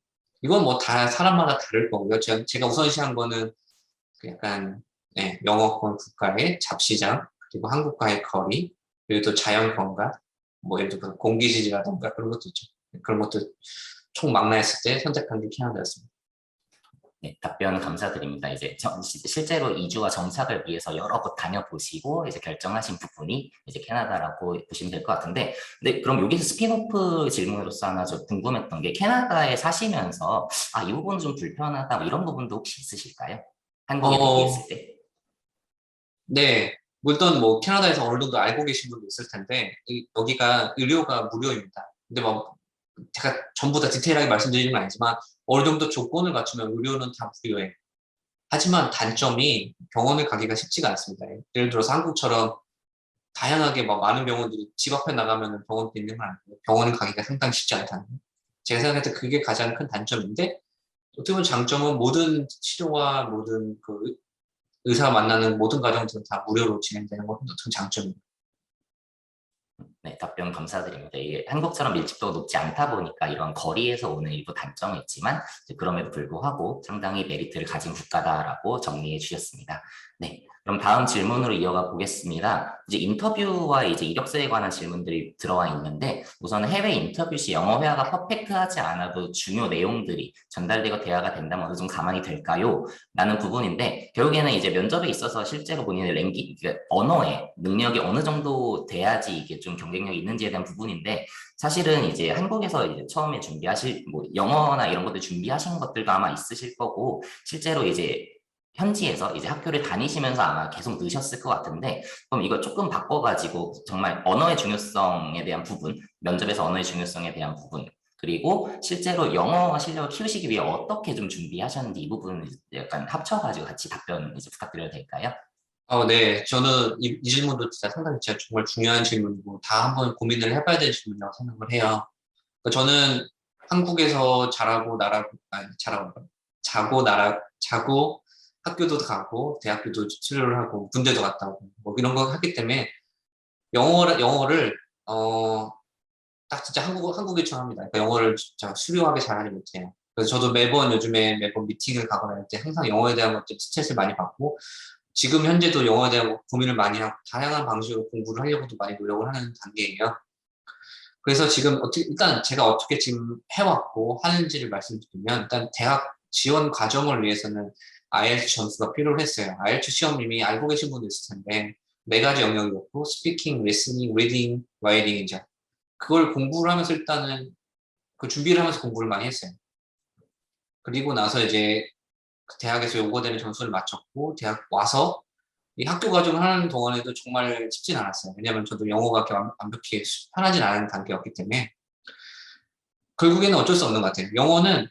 이건 뭐 다 사람마다 다를 거고요. 제가 우선시한 거는 그 약간 네, 영어권 국가의 잡시장 그리고 한국과의 거리 그리고 또 자연경관 뭐 예를 들어 공기질이라던가 그런 것도 있죠. 그런 것도 총망라했을 때 선택한 게 캐나다였습니다. 네, 답변 감사드립니다. 이제 실제로 이주와 정착을 위해서 여러 곳 다녀보시고 이제 결정하신 부분이 이제 캐나다라고 보시면 될 것 같은데, 근데 그럼 여기서 스피노프 질문으로서 하나 좀 궁금했던 게 캐나다에 사시면서 이 부분 좀 불편하다 뭐 이런 부분도 혹시 있으실까요? 한국에 어, 대비했을 때? 네. 물론 뭐 캐나다에서 어느 정도 알고 계신 분도 있을 텐데 여기가 의료가 무료입니다. 근데 뭐 제가 전부 다 디테일하게 말씀드리는 건 아니지만 어느 정도 조건을 갖추면 의료는 다 무료예요. 하지만 단점이 병원을 가기가 쉽지가 않습니다. 예를 들어서 한국처럼 다양하게 막 많은 병원들이 집 앞에 나가면 병원도 있는 건 아니고 병원을 가기가 상당히 쉽지 않다는 거. 제가 생각할 때 그게 가장 큰 단점인데 어떻게 보면 장점은 모든 치료와 모든 그 의사 만나는 모든 과정들은 다 무료로 진행되는 것도 큰 장점입니다. 네, 답변 감사드립니다. 이게 한국처럼 밀집도가 높지 않다 보니까 이런 거리에서 오는 일부 단점이 있지만 이제 그럼에도 불구하고 상당히 메리트를 가진 국가다라고 정리해 주셨습니다. 네, 그럼 다음 질문으로 이어가 보겠습니다. 이제 인터뷰와 이제 이력서에 관한 질문들이 들어와 있는데 우선 해외 인터뷰 시 영어 회화가 퍼펙트하지 않아도 중요 내용들이 전달되고 대화가 된다면 어느 정도 가만히 될까요? 라는 부분인데 결국에는 이제 면접에 있어서 실제로 본인의 언어의 능력이 어느 정도 돼야지 이게 좀 경쟁력이 있는지에 대한 부분인데 사실은 이제 한국에서 이제 처음에 준비하실 뭐 영어나 이런 것들 준비하신 것들도 아마 있으실 거고 실제로 이제 현지에서 이제 학교를 다니시면서 아마 계속 넣으셨을 것 같은데 그럼 이걸 조금 바꿔가지고 정말 언어의 중요성에 대한 부분 면접에서 언어의 중요성에 대한 부분 그리고 실제로 영어 실력을 키우시기 위해 어떻게 좀 준비하셨는지 이 부분을 약간 합쳐가지고 같이 답변 이제 부탁드려도 될까요? 네. 저는 이 질문도 진짜 상당히 진짜 정말 중요한 질문이고 다 한번 고민을 해봐야 될 질문이라고 생각을 해요. 그러니까 저는 한국에서 자고 학교도 가고 대학교도 진로를 하고 군대도 갔다 오고 뭐 이런 거 하기 때문에 영어를 딱 진짜 한국인처럼 합니다. 그러니까 영어를 진짜 수료하게 잘하지 못해요. 그래서 저도 요즘에 매번 미팅을 가거나 할 때 항상 영어에 대한 것들 스트레스를 많이 받고 지금 현재도 영어에 대한 고민을 많이 하고 다양한 방식으로 공부를 하려고도 많이 노력을 하는 단계예요. 그래서 지금 일단 제가 어떻게 지금 해왔고 하는지를 말씀드리면 일단 대학 지원 과정을 위해서는 IELTS 점수가 필요했어요. IELTS 시험 이미 알고 계신 분도 있을 텐데 네 가지 영역이었고 스피킹, 리스닝, 리딩, 라이팅이죠. 그걸 공부를 하면서 일단은 그 준비를 하면서 공부를 많이 했어요. 그리고 나서 이제 그 대학에서 요구되는 점수를 맞췄고 대학 와서 이 학교 과정을 하는 동안에도 정말 쉽진 않았어요. 왜냐하면 저도 영어가 이렇게 완벽히 편하진 않은 단계였기 때문에 결국에는 어쩔 수 없는 것 같아요. 영어는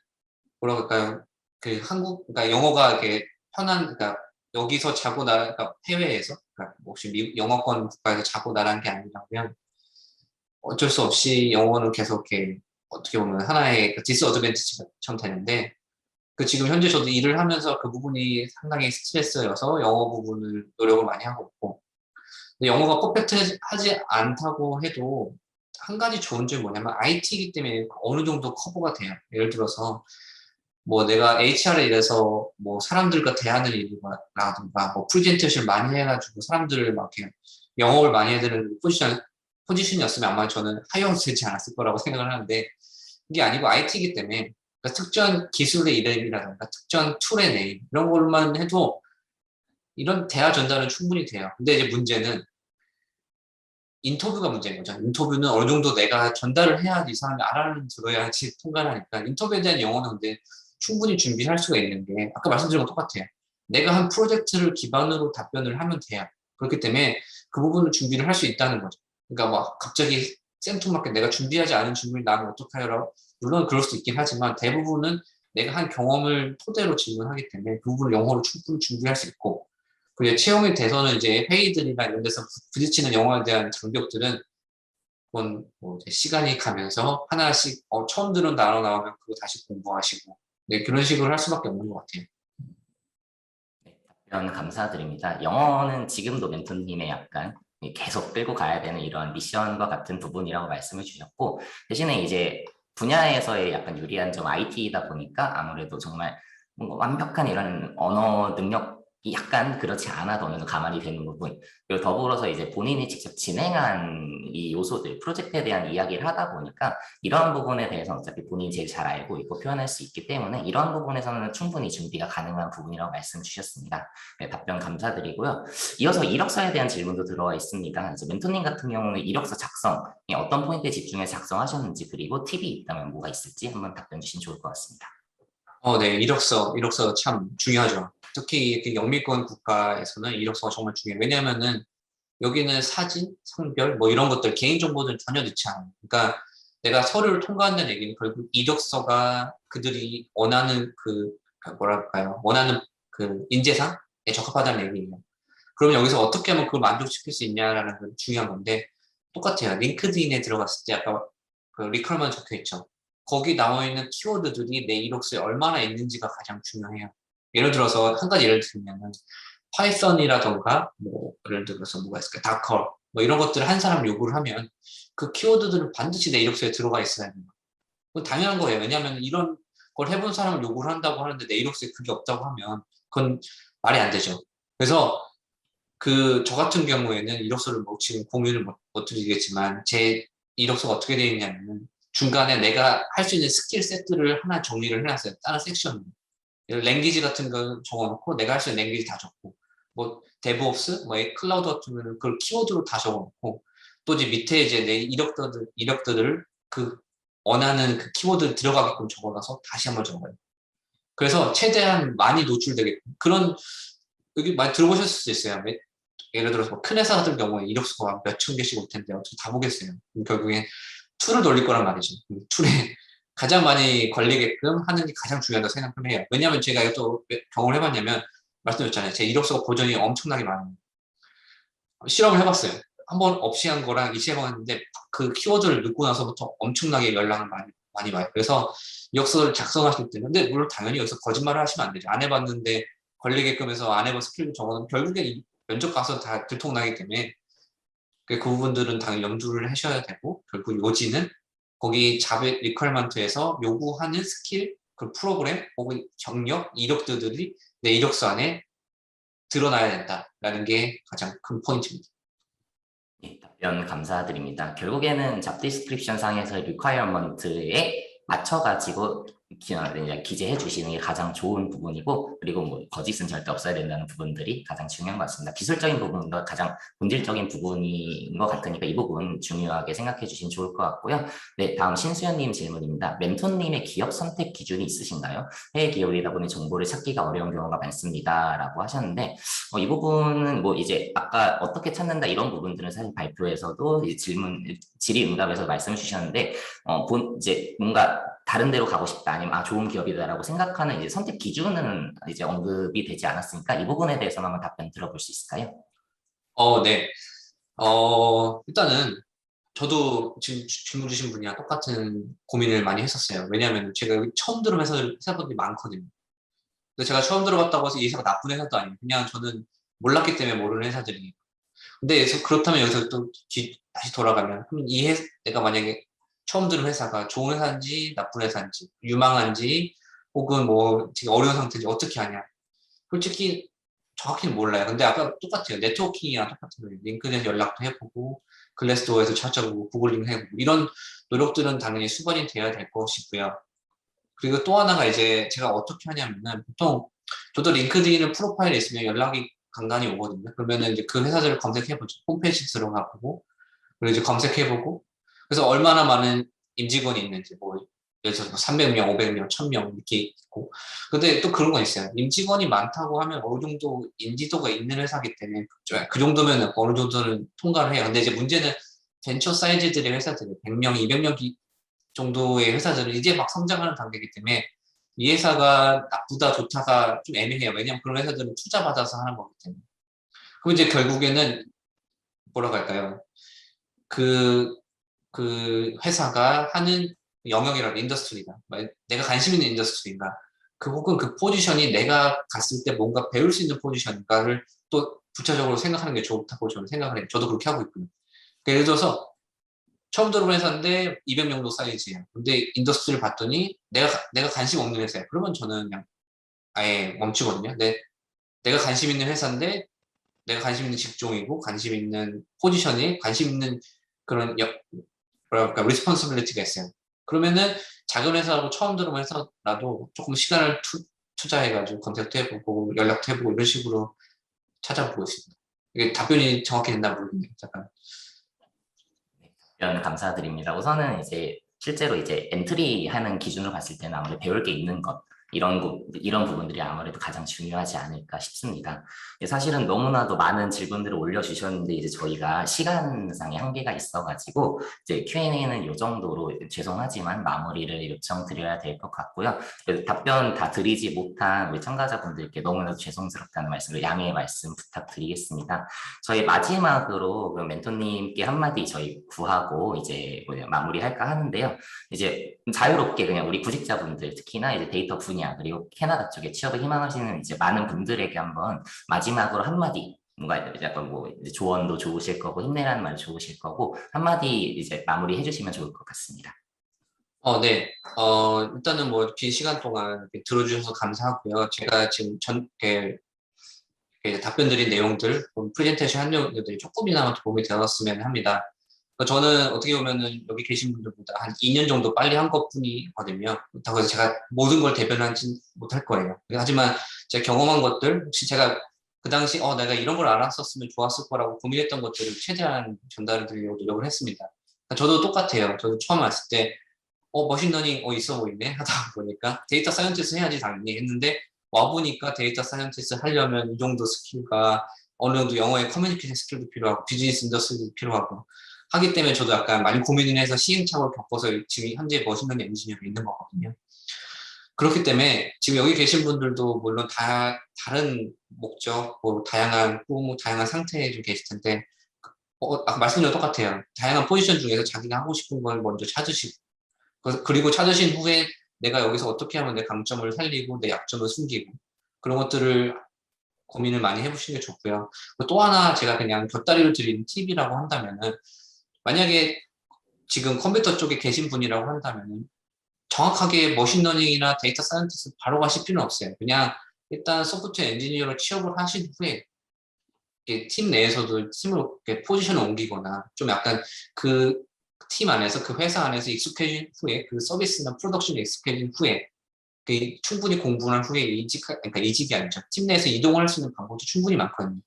뭐라 그럴까요? 그러니까 영어가 이렇게 그러니까 여기서 그러니까 해외에서, 그러니까 혹시 영어권 국가에서 자고 나란 게 아니라면 어쩔 수 없이 영어는 계속 이렇게 어떻게 보면 하나의 그 디스어드밴티지처럼 되는데 그 지금 현재 저도 일을 하면서 그 부분이 상당히 스트레스여서 영어 부분을 노력을 많이 하고 있고 근데 영어가 퍼펙트하지 않다고 해도 한 가지 좋은 점이 뭐냐면 IT이기 때문에 어느 정도 커버가 돼요. 예를 들어서 뭐 내가 HR에 일해서 뭐 사람들과 대하는 일이라든가 뭐 프레젠테이션을 많이 해가지고 사람들을 막 이렇게 영업을 많이 해야 되는 포지션이었으면 아마 저는 하이어도 되지 않았을 거라고 생각을 하는데 그게 아니고 IT이기 때문에 그러니까 특정 기술의 이름이라든가 특정 툴의 네임 이런 걸만 해도 이런 대화 전달은 충분히 돼요. 근데 이제 문제는 인터뷰가 문제인 거죠. 인터뷰는 어느 정도 내가 전달을 해야지 이 사람이 알아는 들어야지 통과를 하니까 인터뷰에 대한 영어는 근데 충분히 준비할 수가 있는 게 아까 말씀드린 것 똑같아요. 내가 한 프로젝트를 기반으로 답변을 하면 돼요. 그렇기 때문에 그 부분을 준비를 할 수 있다는 거죠. 그러니까 막 갑자기 생뚱맞게 내가 준비하지 않은 질문이 나면 어떡하요? 물론 그럴 수 있긴 하지만 대부분은 내가 한 경험을 토대로 질문하기 때문에 그 부분을 영어로 충분히 준비할 수 있고 그리고 채용이 돼서는 이제 회의들이나 이런 데서 부딪히는 영어에 대한 장벽들은 그건 뭐 이제 시간이 가면서 하나씩 처음 들은 단어 나오면 그거 다시 공부하시고 네, 그런 식으로 할 수밖에 없는 것 같아요. 네, 답변 감사드립니다. 영어는 지금도 멘토님의 약간 계속 끌고 가야 되는 이런 미션과 같은 부분이라고 말씀을 주셨고, 대신에 이제 분야에서의 약간 유리한 점 IT이다 보니까 아무래도 정말 뭔가 완벽한 이런 언어 능력이 약간 그렇지 않아도 어느 정도 가만히 되는 부분, 그리고 더불어서 이제 본인이 직접 진행한 이 요소들, 프로젝트에 대한 이야기를 하다 보니까 이러한 부분에 대해서 어차피 본인이 제일 잘 알고 있고 표현할 수 있기 때문에 이런 부분에서는 충분히 준비가 가능한 부분이라고 말씀 주셨습니다. 네, 답변 감사드리고요. 이어서 이력서에 대한 질문도 들어와 있습니다. 이제 멘토님 같은 경우는 이력서 작성, 어떤 포인트에 집중해서 작성하셨는지 그리고 팁이 있다면 뭐가 있을지 한번 답변 주시면 좋을 것 같습니다. 네, 이력서 참 중요하죠. 특히 이렇게 영미권 국가에서는 이력서가 정말 중요해요. 왜냐하면은 여기는 사진, 성별, 뭐 이런 것들, 개인정보는 전혀 넣지 않아요. 그러니까 내가 서류를 통과한다는 얘기는 결국 이력서가 그들이 원하는 뭐랄까요, 원하는 그 인재상에 적합하다는 얘기예요. 그러면 여기서 어떻게 하면 그걸 만족시킬 수 있냐라는 건 중요한 건데, 똑같아요. 링크드인에 들어갔을 때 아까 그 리퀄만 적혀 있죠. 거기 나와 있는 키워드들이 내 이력서에 얼마나 있는지가 가장 중요해요. 예를 들어서 한 가지 예를 들면은 파이썬이라던가 뭐 예를 들어서 뭐가 있을까 다커 뭐 이런 것들을 한 사람 요구를 하면 그 키워드들은 반드시 내 이력서에 들어가 있어야 돼요. 그건 당연한 거예요. 왜냐하면 이런 걸 해본 사람을 요구를 한다고 하는데 내 이력서에 그게 없다고 하면 그건 말이 안 되죠. 그래서 저 같은 경우에는 이력서를 뭐 지금 공유를 못 드리겠지만 제 이력서가 어떻게 되어 있냐면 중간에 내가 할 수 있는 스킬 세트를 하나 정리를 해놨어요. 다른 섹션으로. 랭귀지 같은 거 적어놓고 내가 할 수 있는 랭귀지 다 적고 뭐 데브옵스, 뭐 클라우드 같은 경우는 그걸 키워드로 다 적어놓고 또 이제 밑에 이제 내 이력들을 그 원하는 그 키워드 들어가게끔 적어놔서 다시 한번 적어요. 그래서 최대한 많이 노출되게끔 그런 여기 많이 들어보셨을 수도 있어요. 예를 들어서 뭐큰 회사 같은 경우에 이력서가 몇천 개씩 올 텐데 어떻게 다 보겠어요. 결국에 툴을 돌릴 거란 말이죠. 툴에 가장 많이 걸리게끔 하는 게 가장 중요하다고 생각을 해요. 왜냐하면 제가 이것도 경험을 해봤냐면 말씀드렸잖아요. 제 이력서가 버전이 엄청나게 많아요. 실험을 해봤어요. 한번 없이 한 거랑 이시 해봤는데 그 키워드를 넣고 나서부터 엄청나게 연락을 많이 와요. 그래서 이력서를 작성하실 때는 근데 물론 당연히 여기서 거짓말을 하시면 안 되죠. 안 해봤는데 걸리게끔 해서 안 해본 스킬을 적어놓으면 결국에 면접 가서 다 들통나기 때문에 그 부분들은 당연히 염두를 하셔야 되고 결국 요지는 거기 자베 리퀄먼트에서 요구하는 스킬, 그 프로그램 혹은 경력, 이력들이 내 이력서 안에 드러나야 된다라는 게 가장 큰 포인트입니다. 예, 답변 감사드립니다. 결국에는 잡 디스크립션 상에서 리콰이어먼트에 맞춰가지고 기재해 주시는 게 가장 좋은 부분이고 그리고 뭐 거짓은 절대 없어야 된다는 부분들이 가장 중요한 것 같습니다. 기술적인 부분도 가장 본질적인 부분인 것 같으니까 이 부분 중요하게 생각해 주시면 좋을 것 같고요. 네, 다음 신수연님 질문입니다. 멘토님의 기업 선택 기준이 있으신가요? 해외 기업이다 보니 정보를 찾기가 어려운 경우가 많습니다. 라고 하셨는데 이 부분은 뭐 이제 아까 어떻게 찾는다 이런 부분들은 사실 발표에서도 질의응답에서 말씀해 주셨는데 이제 뭔가 다른 데로 가고 싶다 아니면 좋은 기업이다라고 생각하는 이제 선택 기준은 이제 언급이 되지 않았으니까 이 부분에 대해서는 한번 답변 들어볼 수 있을까요? 네. 일단은 저도 지금 질문 주신 분이랑 똑같은 고민을 많이 했었어요. 왜냐하면 제가 여기 처음 들은 회사분들이 많거든요. 근데 제가 처음 들어봤다고 해서 이 회사가 나쁜 회사도 아니고 그냥 저는 몰랐기 때문에 모르는 회사들이. 근데 그렇다면 여기서 또 다시 돌아가면 그럼 내가 만약에 처음 들은 회사가 좋은 회사인지 나쁜 회사인지 유망한지 혹은 뭐 되게 어려운 상태인지 어떻게 하냐. 솔직히 정확히는 몰라요. 근데 아까 똑같아요. 네트워킹이랑 똑같은 거예요. 링크드에서 연락도 해보고 글래스도어에서 찾아보고 구글링 해보고 이런 노력들은 당연히 수반이 돼야 될 것이고요. 그리고 또 하나가 이제 제가 어떻게 하냐면은 보통 저도 링크드인을 프로파일에 있으면 연락이 간간히 오거든요. 그러면은 이제 그 회사들을 검색해보죠. 홈페이지 들어가보고 그리고 이제 검색해보고 그래서 얼마나 많은 임직원이 있는지 뭐 예를 들어서 뭐 300명, 500명, 1000명 이렇게 있고 근데 또 그런 건 있어요. 임직원이 많다고 하면 어느 정도 인지도가 있는 회사기 때문에 그 정도면 어느 정도는 통과를 해요. 근데 이제 문제는 벤처 사이즈들의 회사들이 100명, 200명 정도의 회사들은 이제 막 성장하는 단계이기 때문에 이 회사가 나쁘다 좋다가 좀 애매해요. 왜냐하면 그런 회사들은 투자 받아서 하는 거기 때문에. 그럼 이제 결국에는 뭐라고 할까요? 그, 그 회사가 하는 영역이라는 인더스트리가 내가 관심 있는 인더스트리인가 그 혹은 그 포지션이 내가 갔을 때 뭔가 배울 수 있는 포지션인가를 또 부차적으로 생각하는 게 좋다고 저는 생각을 해요. 저도 그렇게 하고 있고요. 그러니까 예를 들어서 처음 들어본 회사인데 200명도 사이즈예요. 근데 인더스트리를 봤더니 내가 관심 없는 회사예요. 그러면 저는 그냥 아예 멈추거든요. 근데 내가 관심 있는 회사인데 내가 관심 있는 직종이고 관심 있는 포지션에 관심 있는 그런 뭐랄까 리스폰시빌리티가 있어요. 그러면은 작은 회사라고 처음 들어본 회사라도 조금 시간을 투자해가지고 컨택도 해보고 연락도 해보고 이런 식으로 찾아보고 있습니다. 이게 답변이 정확히 됐나 모르겠네요. 잠깐. 답변 감사드립니다. 우선은 이제 실제로 이제 엔트리 하는 기준으로 봤을 때는 아무래도 배울 게 있는 것, 이런 부분들이 아무래도 가장 중요하지 않을까 싶습니다. 사실은 너무나도 많은 질문들을 올려주셨는데 이제 저희가 시간상의 한계가 있어가지고 이제 Q&A는 이 정도로 죄송하지만 마무리를 요청드려야 될 것 같고요. 그래서 답변 다 드리지 못한 우리 참가자분들께 너무나도 죄송스럽다는 말씀을 양해의 말씀 부탁드리겠습니다. 저희 마지막으로 그럼 멘토님께 한마디 저희 구하고 이제 마무리할까 하는데요. 이제 자유롭게 그냥 우리 구직자분들 특히나 이제 데이터 분야 그리고 캐나다 쪽에 취업을 희망하시는 이제 많은 분들에게 한번 마지막으로 한마디 뭔가 약간 뭐 이제 조언도 좋으실 거고 힘내라는 말 좋으실 거고 한마디 이제 마무리 해주시면 좋을 것 같습니다. 네. 일단은 뭐 긴 시간 동안 이렇게 들어주셔서 감사하고요. 제가 지금 이렇게 답변 드린 내용들, 프레젠테이션 한 내용들이 조금이나마 도움이 되었으면 합니다. 저는 어떻게 보면은 여기 계신 분들보다 한 2년 정도 빨리 한 것뿐이거든요. 그렇다고 해서 제가 모든 걸 대변하지 못할 거예요. 하지만 제가 경험한 것들, 혹시 제가 그 당시 내가 이런 걸 알았었으면 좋았을 거라고 고민했던 것들을 최대한 전달해 드리려고 노력을 했습니다. 저도 똑같아요. 저도 처음 왔을 때 머신러닝 있어 보이네 하다 보니까 데이터 사이언티스트 해야지 당연히 했는데 와보니까 데이터 사이언티스트 하려면 이 정도 스킬과 어느 정도 영어의 커뮤니케이션 스킬도 필요하고 비즈니스 인더스트리도 필요하고 하기 때문에 저도 약간 많이 고민을 해서 시행착오를 겪어서 지금 현재 머신러닝 엔지니어로 있는 거거든요. 그렇기 때문에 지금 여기 계신 분들도 물론 다른 목적, 뭐 다양한 꿈, 다양한 상태에 좀 계실 텐데 아까 말씀드린 똑같아요. 다양한 포지션 중에서 자기가 하고 싶은 걸 먼저 찾으시고 그리고 찾으신 후에 내가 여기서 어떻게 하면 내 강점을 살리고 내 약점을 숨기고 그런 것들을 고민을 많이 해보시는 게 좋고요. 또 하나 제가 그냥 곁다리를 드리는 팁이라고 한다면은 만약에 지금 컴퓨터 쪽에 계신 분이라고 한다면은 정확하게 머신러닝이나 데이터 사이언티스트 바로 가실 필요는 없어요. 그냥 일단 소프트웨어 엔지니어로 취업을 하신 후에 팀 내에서도 팀으로 포지션을 옮기거나 좀 약간 그 팀 안에서 그 회사 안에서 익숙해진 후에 그 서비스나 프로덕션에 익숙해진 후에 충분히 공부한 후에 그러니까 이직이 아니죠. 팀 내에서 이동할 수 있는 방법도 충분히 많거든요.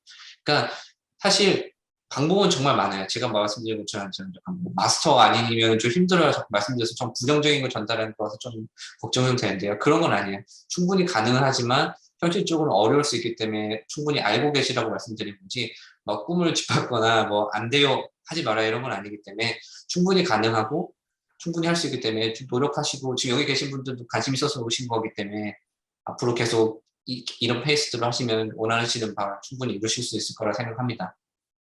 그러니까 사실 방법은 정말 많아요. 제가 말씀드린 것처럼 뭐 마스터 아니면 좀 힘들어요. 말씀드려서 좀 부정적인 걸 전달하는 거라서 좀 걱정이 되는데요. 그런 건 아니에요. 충분히 가능은 하지만 현실적으로 어려울 수 있기 때문에 충분히 알고 계시라고 말씀드린 거지 막 꿈을 짓밟거나 뭐 안 돼요 하지 마라 이런 건 아니기 때문에 충분히 가능하고 충분히 할 수 있기 때문에 좀 노력하시고 지금 여기 계신 분들도 관심 있어서 오신 거기 때문에 앞으로 계속 이런 페이스대로 하시면 원하시는 바 충분히 이루실 수 있을 거라 생각합니다.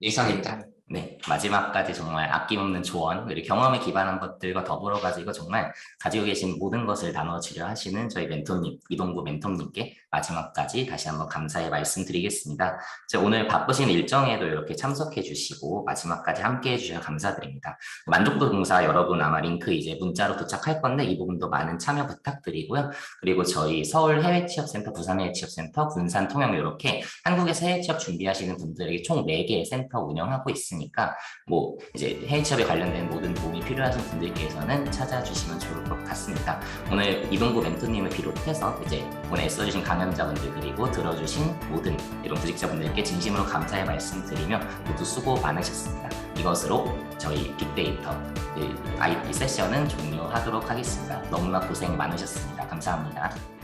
이상입니다. 네, 마지막까지 정말 아낌없는 조언, 그리고 경험에 기반한 것들과 더불어 가지고 정말 가지고 계신 모든 것을 나눠주려 하시는 저희 멘토님, 이동구 멘토님께 마지막까지 다시 한번 감사의 말씀드리겠습니다. 오늘 바쁘신 일정에도 이렇게 참석해 주시고 마지막까지 함께 해주셔서 감사드립니다. 만족도 공사 여러분 아마 링크 이제 문자로 도착할 건데 이 부분도 많은 참여 부탁드리고요. 그리고 저희 서울 해외취업센터, 부산 해외취업센터, 군산 통영 이렇게 한국에서 해외취업 준비하시는 분들에게 총 4개의 센터 운영하고 있으니까 뭐 이제 해외 취업에 관련된 모든 도움이 필요하신 분들께서는 찾아주시면 좋을 것 같습니다. 오늘 이동구 멘토님을 비롯해서 이제 오늘 애써주신 강연자분들 그리고 들어주신 모든 이런 구직자분들께 진심으로 감사의 말씀드리며 모두 수고 많으셨습니다. 이것으로 저희 빅데이터 IT 세션은 종료하도록 하겠습니다. 너무나 고생 많으셨습니다. 감사합니다.